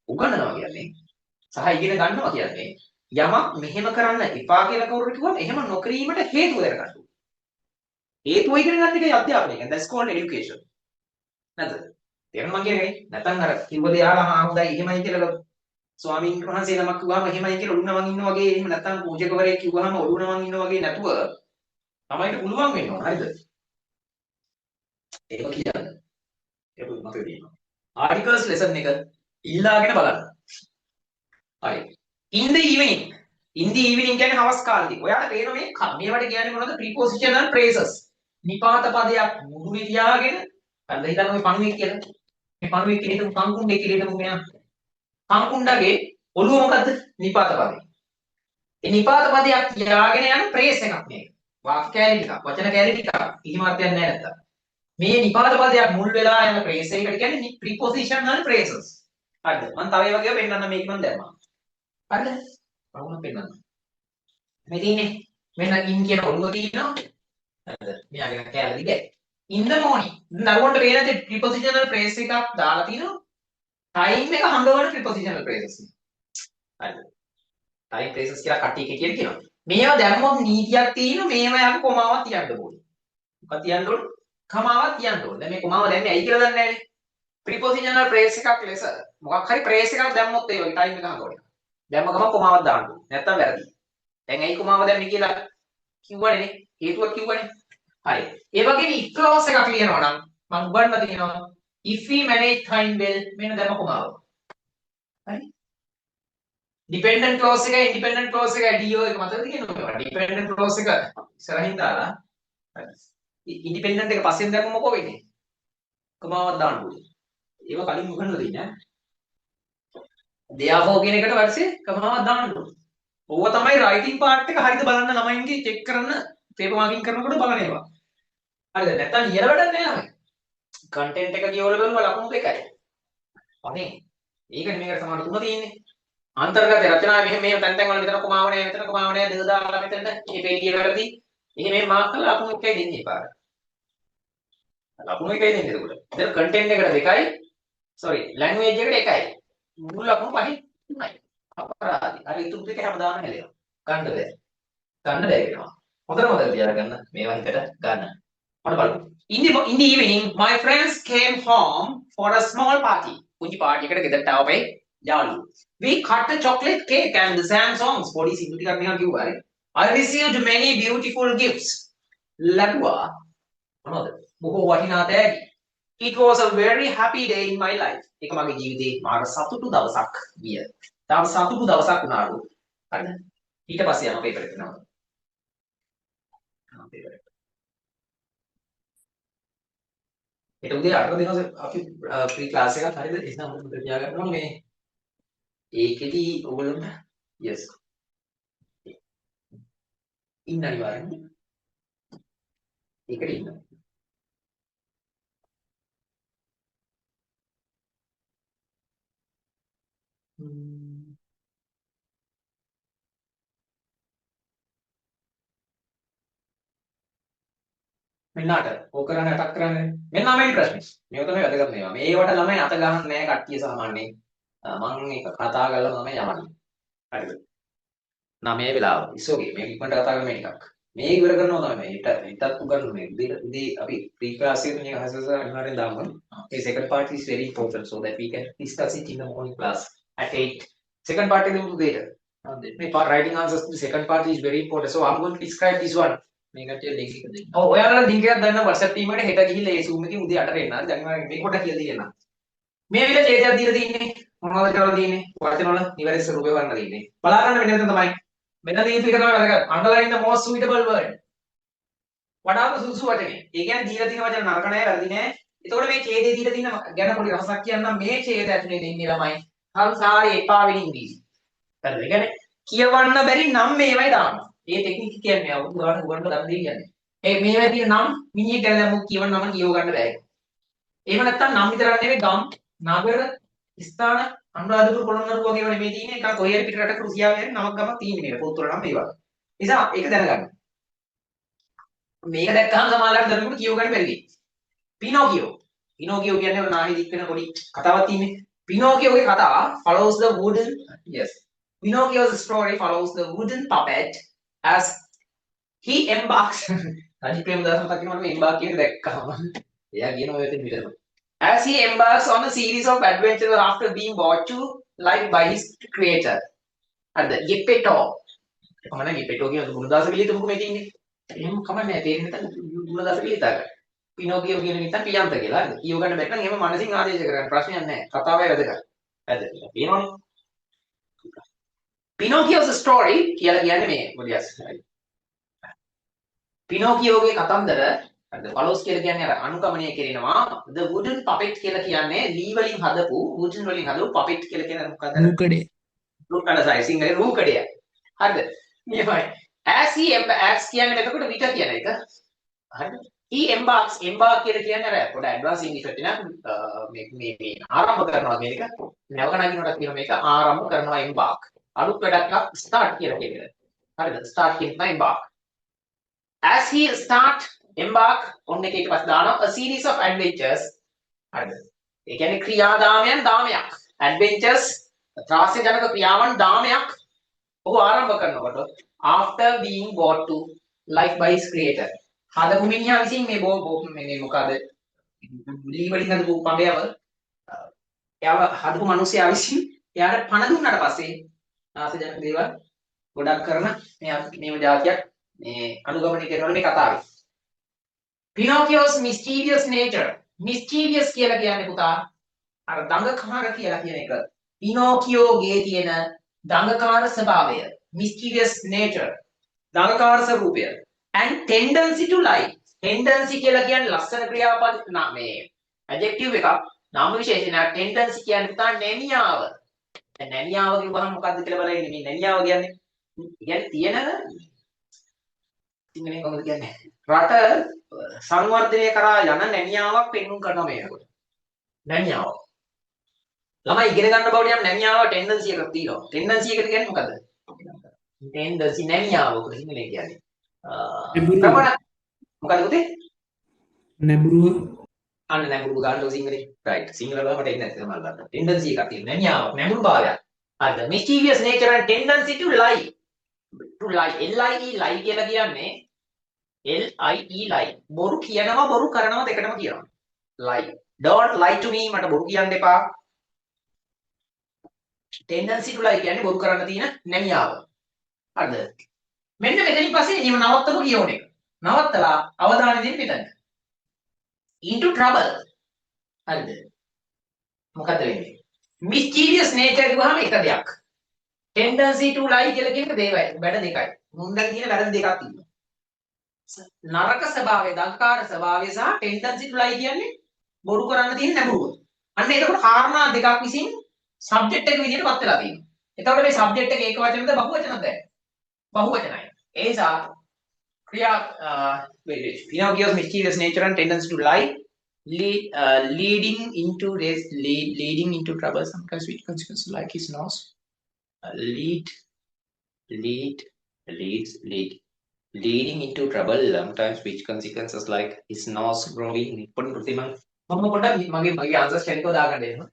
උගන්වනවා කියන්නේ සහ ඉගෙන ගන්නවා කියන්නේ යමක් මෙහෙම කරන්න එපා කියලා කවුරුහරි කිව්වම එහෙම නොකිරීමට හේතුව දැනගන්න. හේතුව ඉගෙන ගන්න එකයි අධ්‍යාපනය කියන්නේ. That's called education. නේද? තේරුණා මං කියන්නේ? නැත්නම් අර කිව්ව දේ අහලා හොඳයි එහෙමයි කියලා ස්වාමීන් වහන්සේ නමක් කිව්වම එහෙමයි කියලා ඔළුව නමන් ඉන්නා වගේ එහෙම නැත්නම් පූජකවරයෙක් කිව්වම ඔළුව නමන් ඉන්නා වගේ නැතුව තමයිට පුළුවන් වෙන්න ඕන. හරිද? ඒක කියන්නේ. ඒක මතක තියෙනවා. ආටිකල්ස් ලෙසන් එක ඉල්ලාගෙන බලන්න. හරි. In the evening. In the evening කියන්නේ හවස් කාලේදී. ඔයාලට පේන මේවට කියන්නේ මොනවද? prepositional phrases. නිපාත පදයක් මුදුනේ තියාගෙන හරිද? හිතන්න ඔය පණුවෙක් කියලා. මේ පණුවෙක් කියලා හිතමු කංකුණ්ඩේ කියලා හිතමු මෙයා. කංකුණ්ඩගේ ඔළුව මොකද්ද? නිපාත පදේ. ඒ නිපාත පදයක් යාගෙන යන ප්‍රේස් එකක් මේක. වාක්‍ය කැලි ටිකක්, වචන කැලි ටිකක්. කිසිම අර්ථයක් නැහැ නැත්තම්. මේ නිපාත පදයක් මුල් වෙලා යන ප්‍රේස් එකකට කියන්නේ ප්‍රිපොසිෂනල් ප්‍රේසස්. හරිද? මම තව ඒ වගේව පෙන්නන්න මේක මම දැම්මා. හරිද? වුණා පෙන්නන්න. මේ තියෙන්නේ මෙන්න ඉන් කියන ඔළුව තියෙනවා. හරිද? මෙයාගේ කැලේ දිගයි. in the morning. දරුවන්ට පේන දේ ප්‍රිපොසිෂනල් ප්‍රේස් එකක් දාලා තිනවා. ටයිම් එක හංගවන ප්‍රිපොසිෂනල් ප්‍රේසස්. හරිද? ටයිම් ප්‍රේසස් කියලා කට්ටිය කියනවා. මේවා දැම්මොත් නීතියක් තියෙනවා මේවා යක කොමාවක් තියන්න ඕනේ. මොකක්ද තියන්න ඕනේ? කමාවක් තියන්න ඕනේ. දැන් මේ කොමාව දැම්මේ ඇයි කියලා දන්නේ නැහැ. ප්‍රිපොසිෂනල් ප්‍රේස් එකක් ලෙස මොකක් හරි ප්‍රේස් එකක් දැම්මොත් ඒ වගේ ටයිම් එක හංගවනවා. දැම්ම ගමන් කොමාවක් දාන්න ඕනේ. නැත්තම් වැරදි. දැන් ඇයි කොමාව දැම්මේ කියලා කිව්වනේ නේ. හේතුවක් කිව්වනේ. හරි. ඒ වගේම if clause එකක් ලියනවා නම් මම උගන්වලා තියෙනවා if we manage time well මෙන්න දැම්ම කොමාව. හරි. dependent clause එකයි independent clause එකයි do එක මතකද කියනවා. dependent clause එක ඉස්සරහින් දාලා හරි. independent එක පස්සෙන් දැම්මම මොකෝ වෙන්නේ? කොමාවක් දාන්න ඕනේ. ඒව කලින් උගන්වලා දෙන්නේ ඈ. therefore කියන එකට වර්ෂේ කොමාවක් දාන්න ඕනේ. ඕව තමයි writing part එක හරියද බලන්න ළමයින්ගේ check කරන්න paper marking කරනකොට බලන ඒවා. හරිද? නැත්තම් ලියලා වැඩක් නෑ ළමයි. content එක කියවලා බලුවා ලකුණු දෙකයි. අනේ ඒකනේ මේකට සමාන තුන තියෙන්නේ. අන්තර්ගත රචනා මෙහෙම තැන් තැන් වල මෙතන කොමාව නෑ මෙතන කොමාව නෑ දෙක දාලා මෙතන මේ පේලිය වැරදි. එහෙම මේ මාක් කරලා ලකුණු එකයි දෙන්නේ පාර. ලකුණු එකයි දෙන්නේ එතකොට. එතන content එකට දෙකයි. sorry language එකට එකයි. මුළු ලකුණු පහයි තුනයි. අපරාධි. අර ඉතුරු දෙක හැමදාම හැලෙනවා. ගන්න බෑ. ගන්න බෑ කියනවා. හොඳට තියාගන්න මේවා හිතට ගන්න. මොන බලමු. In the evening my friends came home for a small party. පුංචි පාටි එකකට ගෙදරට ආවපේ යාළුවෝ. We cut a chocolate cake and sang songs. පොඩි සින්දු ටිකක් නිකන් කිව්වා හරි. I received many beautiful gifts. ලැබුවා මොනවද? බොහෝ වටිනා දෑඩි. It was a very happy day in my life. ඒක මගේ ජීවිතේ මාර සතුටු දවසක් ගිය. තාම සතුටු දවසක් වුණාලු. හරිද? ඊට පස්සේ යනවා පේපර් එකට යනවා. පේපර් එක. ඒක උදේ 8 දිනවසේ අපි ෆ්‍රී ක්ලාස් එකක් හරිද? එහෙනම් මොකද තියාගන්න ඕනේ මේ ඒකෙදි ඔයගොල්ලන්ට yes ඉන්න අනිවාර්යෙන්ම ඒකට ඉන්න. මෙන්නට ඕක කරන්න අටක් කරන්නේ මෙන්න මේ ප්‍රශ්නේ. මේක තමයි වැදගත් මේවා. මේවට ළමයි අත ගහන්න නෑ කට්ටිය සාමාන්‍යයෙන්. මම මේක කතා කරලා තමයි යවන්නේ. හරිද? 9 වෙලාව. ඉස්සෝගේ මේක ඉක්මනට කතා කරන මේ ටිකක්. මේ ඉවර කරනවා තමයි. ඊටත් උගන්වන්නේ. උදේ අපි ප්‍රී ක්ලාස් එකේ මේක හසස අනිවාර්යෙන් දාමු. The second part is very important so that we can discuss it in the morning class at 8. Second part is later. මේ writing answers to the second part is very important. So I'm going to describe this one. මේකට link එක දෙන්න. ඔව් ඔයාලා link එකක් දාන්න WhatsApp team එකට හෙට ගිහිල්ලා ඒ Zoom එකේ උදේ 8ට එන්න. හරි දැන් මේ කොට කියලා දෙන්න. මේ විදිහට ඡේදයක් දීලා තින්නේ. මොනවද කරලා තින්නේ? වචන වල නිවැරදි ස්වරූපය වර්ණ දෙන්නේ. බලා ගන්න මෙන්න මෙතන තමයි. මෙන්න දීපු එක තමයි වැදගත්. Underline the most suitable word. වඩාම සුදුසු වචනේ. ඒ කියන්නේ දීලා තියෙන වචන නරක නෑ වැරදි නෑ. එතකොට මේ ඡේදයේ දීලා තියෙන ගැන පොඩි රහසක් කියන්නම් මේ ඡේද ඇතුලේ දෙන්නේ ළමයි. සංසාරේ එපා වෙන ඉංග්‍රීසි. හරිද? ඒ කියන්නේ කියවන්න බැරි නම් මේවයි දාන්න. මේ ටෙක්නික් කියන්නේ උගාට උගන්ට ගන්න දෙයක් කියන්නේ. ඒ මේවා තියෙන නම් මිනිහෙක් ගැන දැන් මොක කියවන්න නම් කියව ගන්න බෑ. එහෙම නැත්නම් නම් විතරක් නෙවෙයි ගම්, නගර, ස්ථාන, අනුරාධපුර පොළොන්නරුව වගේ ඒවා නෙමෙයි තියෙන්නේ. එකක් කොහේ හරි පිටරටක රුසියාවේ හරි නමක් ගමක් තියෙන්නේ මේක. පොත්වල නම් මේවා. නිසා ඒක දැනගන්න. මේක දැක්කහම සමහරවිට දරුවෙකුට කියව ගන්න බැරි වෙයි. පිනෝකියෝ. පිනෝකියෝ කියන්නේ ඔය නාහි දික් වෙන පොඩි කතාවක් තියෙන්නේ. පිනෝකියෝගේ කතාව follows the wooden yes. Pinocchio's story follows the wooden puppet as he embarks රජි Premadasa මතක් වෙනවා මේ embark කියන දැක්කම එයා කියන ඔය දෙන්න විතරම as he embarks on a series of adventures after being brought to life by his creator හරිද ගෙපෙටෝ කොහොමද ගෙපෙටෝ කියන ගුණදාස පිළිතුරු මොකද මේ තියෙන්නේ එහෙම කමන්නේ නැහැ තේරෙන්නේ නැත්නම් ගුණදාස පිළිතුරු පිනෝකියෝ කියන නිකන් පියන්ත කියලා හරිද කියව ගන්න බැරි නම් එහෙම මනසින් ආදේශ කරගන්න ප්‍රශ්නයක් නැහැ කතාවයි වැදගත් හරිද පේනවනේ Pinocchio's story කියලා කියන්නේ මේ මොදියස්. Pinocchioගේ කතන්දර හරිද? follows කියලා කියන්නේ අර අනුගමනය කරනවා. the wooden puppet කියලා කියන්නේ ලී වලින් හදපු wooden වලින් හදපු puppet කියලා කියන්නේ මොකක්ද? රූකඩේ. රූකඩ සිංහලේ රූකඩය. හරිද? මෙහෙමයි. as කියන්නේ එතකොට විට කියන එක. හරිද? he embark කියලා කියන්නේ අර පොඩ ඇඩ්වාන්ස් ඉංග්‍රීසි වලට නම් මේ ආරම්භ කරනවා කියන එක. නැවක නගිනකොට කියන මේක ආරම්භ කරනවා embark. අලුත් වැඩක් start කියලා කියන්නේ. හරිද? start කියන embark. as he start embark on එක ඊට පස්සේ දානවා a series of adventures. හරිද? ඒ කියන්නේ ක්‍රියාදාමයන් දාමයක්. adventures ත්‍රාස්‍ය ජනක ක්‍රියාවන් දාමයක් ඔහු ආරම්භ කරනකොට after being brought to life by his creator. හදපු මිනිහා විසින් මේ මේ මොකද ලී වලින් හදපු පඹයව එයාව හදපු මිනිහයා විසින් එයාට පණ දුන්නාට පස්සේ ත්‍රාස්‍ය ජනක දේවල් ගොඩක් කරන මේව જાතියක් මේ අනුගමනය කරනවා මේ කතාවේ. Pinocchio's mischievous nature. mischievous කියලා කියන්නේ පුතා අර දඟකාර කියලා කියන එක. පිනෝකියෝගේ තියෙන දඟකාර ස්වභාවය. mischievous nature. දඟකාර ස්වරූපය. and tendency to lie. tendency කියලා කියන්නේ ලස්සන ක්‍රියාපද මේ adjective එකක්. නාම විශේෂණයක්. tendency කියන්නේ පුතා නැමියාව. දැන් නැමියාව කියවහම මොකද්ද කියලා බලන්න මේ නැමියාව කියන්නේ තියෙන සිංහලෙන් කොහොමද කියන්නේ? රට සංවර්ධනය කරා යන නැමියාවක් පෙන්වුම් කරනවා මේකට. නැමියාව. ළමයි ඉගෙන ගන්න බවට යම් නැමියාව ටෙන්ඩන්සි එකක් තියෙනවා. ටෙන්ඩන්සි එකට කියන්නේ මොකද්ද? ටෙන්ඩන්සි නැමියාව කොට සිංහලෙන් කියන්නේ. මොකද්ද පුතේ? නැඹුරුව. අන්න නැඹුරුව ගන්නව සිංහලෙන්. රයිට්. සිංහල වල මට එන්නේ නැති තමයි ගන්න. ටෙන්ඩන්සි එකක් තියෙනවා. නැමියාවක්, නැඹුරු භාවයක්. හරිද? mischievous nature and tendency to lie. to lie. lie කියලා කියන්නේ lie. බොරු කියනවා බොරු කරනවා දෙකටම කියනවා. lie. don't lie to me මට බොරු කියන්න එපා. tendency to lie කියන්නේ බොරු කරන්න තියෙන නැමියාව. හරිද? මෙන්න මෙතනින් පස්සේ නිව නවත්තපු කියෝන එක. නවත්තලා අවධානය දෙන්න මෙතන. into trouble. හරිද? මොකද වෙන්නේ? mischievous nature කියවහම එක දෙයක්. tendency to lie කියලා කියන දේවල් වැඩ දෙකයි. මුන්දන් කියන වැඩ දෙකක් තියෙනවා. නරක ස්වභාවය, දඟකාර ස්වභාවය සහ tendency to lie කියන්නේ බොරු කරන්න තියෙන නැඹුරුව. අන්න එතකොට කාරණා දෙකක් විසින් සබ්ජෙක්ට් එක විදිහට පත් වෙලා තියෙනවා. එතකොට මේ සබ්ජෙක්ට් එක ඒක වචනද බහු වචනද? බහු වචනයි. ඒ නිසා Pinocchio's mischievous nature and tendency to lie leading into trouble sometimes with consequences like his nose. Leading into trouble sometimes which consequences like his nose growing පොඩි ප්‍රතිමං මම පොඩ්ඩක් මගේ answers ටෙලිකෝ දාගන්න එනවා.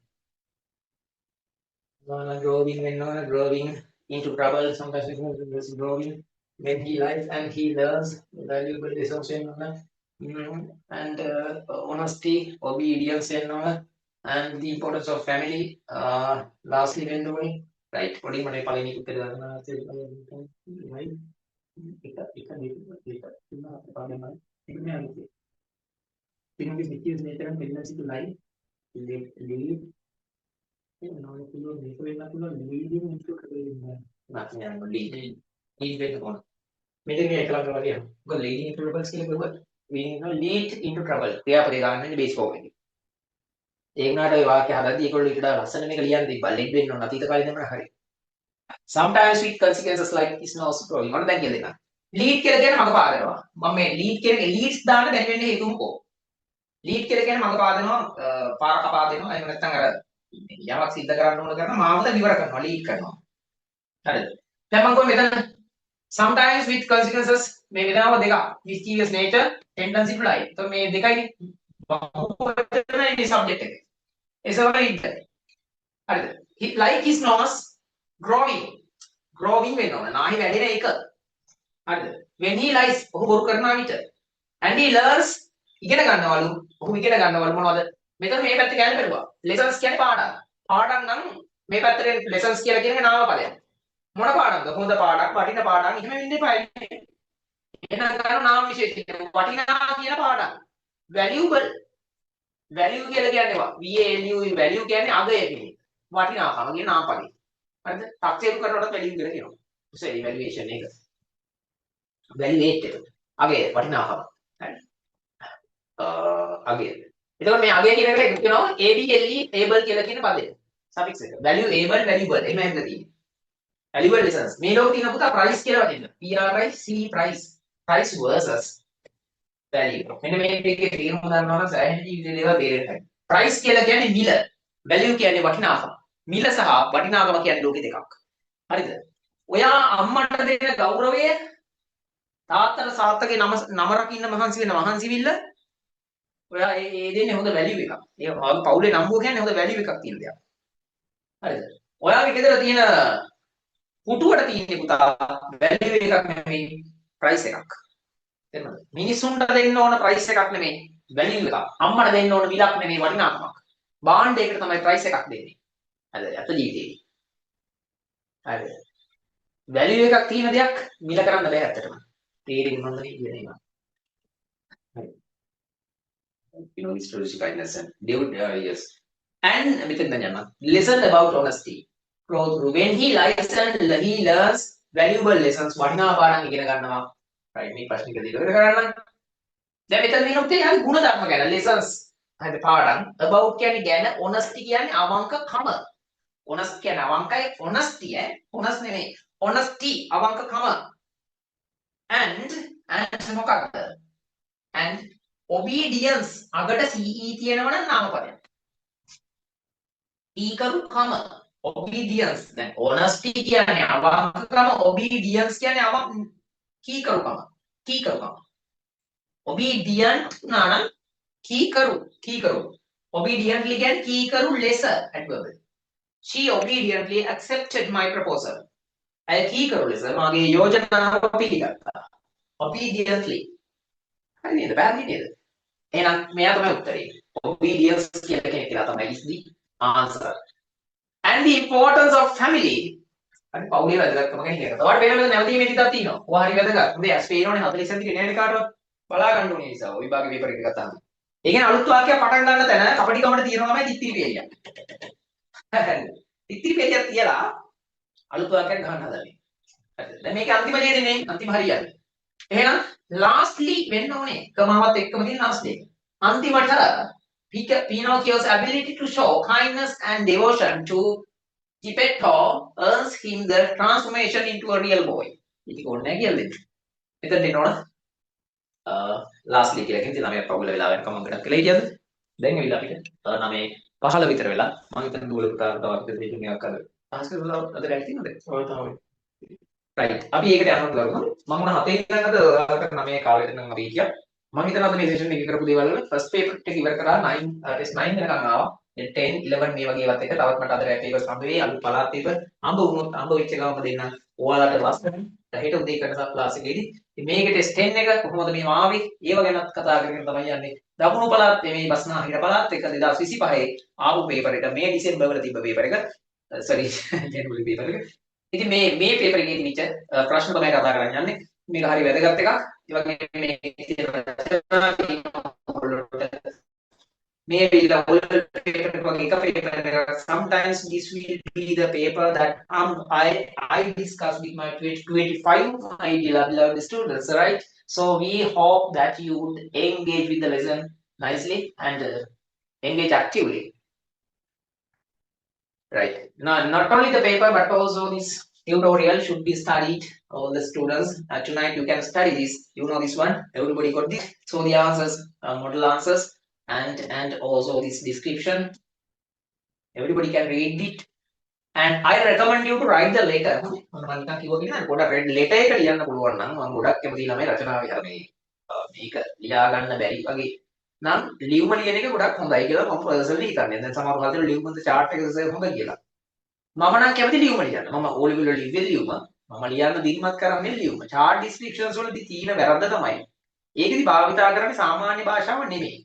growing into trouble sometimes with growing when he lies and he learns valuable lessons and honesty, obedience and the importance of family. Lastly when doing right පොඩි මට පළවෙනි උත්තර ගන්න right Pinocchio's mischievous nature and tendency to lie leading into trouble. lead වෙන්න ඕන. මෙතන මේ එකලඟ වගේ යනවා. මොකද leading into trouble කියලා කිව්වොත් lead into trouble ක්‍රියාපදේ ගන්න බේස් ෆෝම් එකේ. ඒ වුණාට ඔය වාක්‍ය හදද්දී ඒගොල්ලෝ ඊට වඩා ලස්සන මේක ලියන්න තිබ්බා. lead වෙන්න ඕන අතීත කාලේ දෙන්න හරි. sometimes with consequences like is nose growing. මොනවද දැන් කියලා දෙන්න. lead කියලා කියන්නේ මඟ පාදනවා. මම මේ lead කියන leads දාන්න බැරි වෙන්නේ හේතුව මොකෝ? lead කියලා කියන්නේ මඟ පාදනවා, පාර කපා දෙනවා. එහෙම නැත්නම් අර යමක් සිද්ධ කරන්න ඕන කරන මාවත විවර කරනවා, lead කරනවා. හරිද? දැන් මම කොහොමද මෙතන sometimes with consequences මේ විනාම දෙක mischievous nature tendency to lie. તો මේ දෙකයිනේ බහුවචනයි subject එකේ. ඒසම lead. හරිද? like his nose growing වෙනවා. නාහි වැඩෙන එක. හරිද? when he lies ඔහු බොරු කරනවා විතර. and he learns ඉගෙන ගන්නවලු. ඔහු ඉගෙන ගන්නවලු මොනවද? මෙතන මේ පැත්තේ කියන්නේ බැලුවා. lessons කියන්නේ පාඩම්. පාඩම් නම් මේ පැත්තේ lessons කියලා කියන එක නාම පදයක්. මොන පාඩම්ද? හොඳ පාඩම්, වටින පාඩම් එහෙම වෙන්න එපා. එහෙනම් ගන්න නාම විශේෂය. වටිනා කියන පාඩම්. valuable. value කියලා කියන්නේ value කියන්නේ අගය කියන්නේ. වටිනාකම කියන නාම පදේ. හරිද? තාක්ෂේප කරනකොට value කියලා කියනවා. so evaluation එක. valuate එක. අගය වටිනාකම. හරි. අගය. එතකොට මේ අගය කියන එකට කියනවා able කියලා කියන පදේ. suffix එක. valuable valuable එහෙම ඇඳලා තියෙන්නේ. valuable lessons. මේ ලෝකේ තියෙන පුතා price කියලා වදින්න. price price versus value. මෙන්න මේ දෙකේ තේරුම ගන්නවා නම් සෑහෙන ජීවිතේ දේවල් තේරෙන්න. price කියලා කියන්නේ මිල. value කියන්නේ වටිනාකම. මිල සහ වටිනාකම කියන්නේ ලෝකේ දෙකක්. හරිද? ඔයා අම්මට දෙන ගෞරවය තාත්තට සාත්තගේ නම රකින්න මහන්සි වෙන මහන්සිවිල්ල ඔයා ඒ දෙන්නේ හොඳ වැලියු එකක්. ඒ පවුලේ නම්බුව කියන්නේ හොඳ වැලියු එකක් තියෙන දෙයක්. හරිද? ඔයාගේ ගෙදර තියෙන පුටුවට තියෙන පුතා වැලියු එකක් නෙමෙයි ප්‍රයිස් එකක්. තේරුණාද? මිනිස්සුන්ට දෙන්න ඕන ප්‍රයිස් එකක් නෙමෙයි වැලියු එකක්. අම්මට දෙන්න ඕන විලක් නෙමෙයි වටිනාකමක්. භාණ්ඩයකට තමයි ප්‍රයිස් එකක් දෙන්නේ. හරිද? අත ජීවිතේදී. හරිද? වැලියු එකක් තියෙන දෙයක් මිල කරන්න බෑ ඇත්තටම. තේරෙන්නේ මොනවද කියන්නේ නේද? හරි. You know historical kindness and David yes. And මෙතන යනවා. Listen about honesty. When he learns valuable lessons වටිනා පාඩම් ඉගෙන ගන්නවා. right මේ ප්‍රශ්නික දෙක ඉගෙන ගන්න. දැන් මෙතන තියෙනවා තේ හරි ගුණ ධර්ම ගැන lessons. හරිද පාඩම් about කියන්නේ ගැන honesty කියන්නේ අවංකකම. honest කියන්නේ අවංකයි honesty honest නෙමෙයි. honesty අවංකකම. and මොකක්ද? and obedience අගට ce තියෙනවා නම් නාමපදයක්. ඊකරුකම obedience දැන් honesty කියන්නේ අවංකකම obedience කියන්නේ කීකරුකම obedient නාන කීකරු obediently කියන්නේ කීකරු ලෙස adverb. She obediently accepted my proposal. ඇය කීකරු ලෙස මාගේ යෝජනාව පිළිගත්තා. obediently හරි නේද? බෑද නේද? එහෙනම් මෙයා තමයි උත්තරේ. obedience කියලා කෙනෙක් කියලා තමයි is the answer. And the importance of family. හරි පවුලේ වැදගත්කම ගැන ඉගෙන ගන්න. ඔයාලට වෙනම නැවතීමේ තිතක් තියෙනවා. ඔයා හරි වැදගත්. මොකද ඇස් පේනෝනේ 40 සෙන්ටි නෑනේ කාටවත් බලා ගන්න ඕනේ නිසා. ඔය විභාගේ පේපර් එක ගත්තාම. ඒ කියන්නේ අලුත් වාක්‍යයක් පටන් ගන්න තැන කපටිකමට තියෙනවා තමයි තිත්තිරි පෙළියක්. හරි. තිත්තිරි පෙළියක් තියලා අලුත් වාක්‍යයක් ගන්න හදන්නේ. හරිද? දැන් මේක අන්තිම දේ නේ අන්තිම හරියන්නේ. එහෙනම් lastly වෙන්න ඕනේ. කමාවත් එක්කම තියෙන last එක. අන්තිමට Pinocchio's ability to show kindness and devotion to Geppetto earns him the transformation into a real boy. ඉතින් ඕනේ නැහැ කියලා දෙන්න. මෙතන එනවනේ. lastly කියලා කියන්නේ ළමයා පවුල වෙලා වෙනකම් ගණන් කළා හිටියද? දැන් ඇවිල්ලා අපිට 9:15 විතර වෙලා මම හිතන්නේ දුවල පුතා තවත් දෙකකින් එකක් අද. ආස්කර් වල අද රැටි තියෙනවද? ඔය තමයි. right අපි ඒකට යනවා ගමු මම උන 7 ඉඳන් අද ඔයාලට 9 කාලෙට නම් අපි හිටියා මම හිතනවා අද මේ සෙෂන් එකේ කරපු දේවල් වල ෆස්ට් පේපර් එක ඉවර කරා 9 ටෙස්ට් 9 වෙනකන් ආවා දැන් 10 11 මේ වගේ ඒවත් එක තවත් මට අද රැ පේපර්ස් හම්බ වෙයි අලුත් පළාත් පේපර් අඹ වුණොත් අඹ වෙච්ච ගාම දෙන්න ඔයාලට ලස්සන හෙට උදේ කරන ක්ලාස් එකේදී ඉතින් මේකේ ටෙස්ට් 10 එක කොහොමද මේ ආවේ ඒව ගැනත් කතා කරගෙන තමයි යන්නේ දකුණු පළාත් මේ බස්නාහිර පළාත් එක 2025 ආපු පේපර් එක මේ ඩිසෙම්බර් වල තිබ්බ පේපර් එක සෝරි ජනවරි පේපර් එක ඉතින් මේ පේපර් එකේ තිබිච්ච ප්‍රශ්න තමයි කතා කරන්න යන්නේ. මේක හරි වැදගත් එකක්. ඒ වගේම මේ paper sometimes this will be the paper that I discuss with my 25 my beloved students, right? So we hope that you would engage with the lesson nicely and engage actively. Right. Now, not only the paper, but also this tutorial should be studied. All the students tonight you can study this. You know this one. Everybody got this. So the answers, model answers, and also this description. Everybody can read it. And I recommend you to write the letter. මම නිකන් කිව්වා කියලා පොඩක් read letter එක ලියන්න පුළුවන් නම් මම ගොඩක් කැමති ළමයි රචනාව මේ මේක ලියා ගන්න බැරි වගේ. නම් ලියුම ලියන එක ගොඩක් හොඳයි කියලා මම පර්සනලි හිතන්නේ. දැන් සමහර කල්තර ලියුමෙන් chart එක සර් හොඳ කියලා. මම නම් කැමති ලියුම ලියන්න. මම O level වල ලිව්වේ ලියුම. මම ලියන්න දිනමත් කරන්නේ ලියුම. chart descriptions වලදී තියෙන වැරද්ද තමයි. ඒකෙදි භාවිතා කරන්නේ සාමාන්‍ය භාෂාව නෙමෙයි.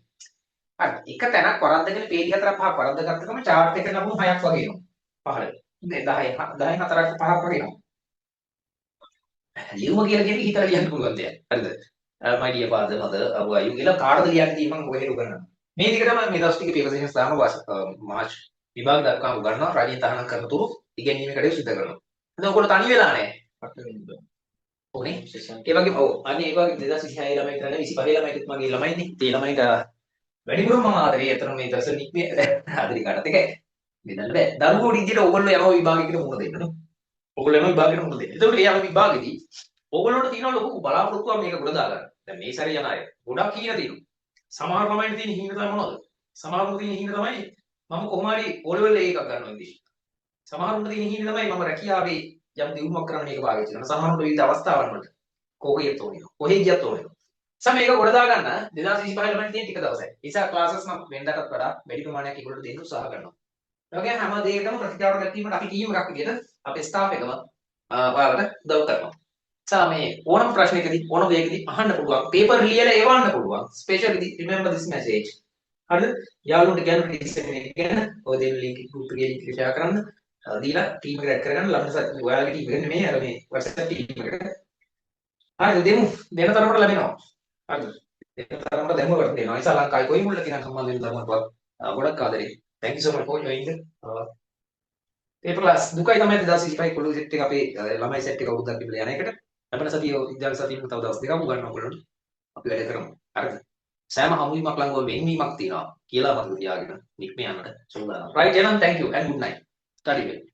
හරි. එක තැනක් වරද්දගෙන පේජ් 4ක් 5ක් වරද්ද ගත්තකම chart එක නමුත් 6ක් වගේ එනවා. පහළ. 10 4ක් 5ක් වගේ එනවා. ලියුම කියලා කියන්නේ හිතලා ලියන්න පුළුවන් දෙයක්. හරිද? my dear father mother how are you කියලා කාටද ලියන්නේ මම කොහෙද උගන්වන්නේ. මේ දිගටම මේ දවස් ටිකේ පේපර් සෙෂන්ස් දාම මාර්ච් විභාග දක්වා උගන්වනවා රජයෙන් තහනම් කරන තුරු ඉගෙනීමේ කටයුතු සිදු කරනවා. එතකොට ඔයගොල්ලෝ තනි වෙලා නැහැ. ඕනේ. ඒ වගේම ඔව් අනේ ඒ වගේ 2026 ළමයි කරන්නේ 25 ළමයිත් මගේ ළමයිනේ. ඒ ළමයිට වැඩිපුරම මම ආදරේ අතන මේ දර්ශන නික්මේ ආදරේ කාටත් එකයි. බෙදන්න බෑ. දරුවෝ විදියට ඕගොල්ලෝ යනවා විභාගයකට මුහුණ දෙන්න නේ. ඕගොල්ලෝ යනවා විභාගයකට මුහුණ දෙන්න. ඒතකොට ඒ යන විභාගෙදී ඕගොල්ලෝට තියෙන ලොකු බලාපොරොත්තුවක් මේක ගොඩ දාගන්න. දැන් මේ සැරේ යන අය ගොඩක් කීන තියෙනවා. සමහර ළමයින්ට තියෙන හිඳ තමයි මොනවද? සමහරුන්ට තියෙන හිඳ තමයි මම කොහොම හරි O level එකක් ගන්නවා ඉංග්‍රීසි. සමහරුන්ට තියෙන හිඳ තමයි මම රැකියාවේ යම් දියුණුවක් කරන්න මේක පාවිච්චි කරනවා. සමහරුන්ට විවිධ අවස්ථාවන් වලට කෝකෙත් ඕනේ. කොහෙ ගියත් ඕනේ. සම මේක ගොඩ දාගන්න 2025 ළමයින්ට තියෙන ටික දවසයි. ඒ නිසා ක්ලාසස් නම් වෙනදටත් වඩා වැඩි ප්‍රමාණයක් ඒගොල්ලෝ දෙන්න උත්සාහ කරනවා. ඒ වගේම හැම දෙයකම ප්‍රතිචාර දැක්වීමට අපි ටීම් එකක් විදිහට අපේ ස්ටාෆ් එකම ඔයාලට උදව් කරනවා. මේ ඕනම ප්‍රශ්නයකදී ඕනම දෙයකදී අහන්න පුළුවන්. පේපර් ලියලා එවන්න පුළුවන්. Specially remember this message. හරිද? යාළුවන්ට කියන්න ඩිසිෂන් එක ගැන ඔය දෙන්න link group එකේ link එක share කරන්න. දීලා ටීම් එකට ඇඩ් කරගන්න ළමයි සත් ඔයාලගේ ටීම් එකට නෙමෙයි අර මේ WhatsApp ටීම් එකට. හරිද? දෙමු. දෙන තරමට ලැබෙනවා. හරිද? දෙන තරමට දැමුවට දෙනවා. ඒ නිසා ලංකාවේ කොයි මුල්ල කෙනා සම්බන්ධ වෙන ධර්මවත් ගොඩක් ආදරේ. Thank you so much for joining. paper class දුකයි තමයි 2025 කොළු සෙට් එක අපේ ළමයි සෙට් එක අවුරුද්දක් තිබිලා යන එකට. ලැබෙන සතිය විද්‍යාල සතියෙම තව දවස් දෙකක් උගන්වන්න ඕගොල්ලන්ට. අපි වැඩ කරමු. හරිද? සෑම හමුවීමක් ළඟම වෙන්වීමක් තියෙනවා කියලා මතක තියාගෙන නික්ම යන්නට සූදානම්. right එහෙනම් thank you and good night. study well.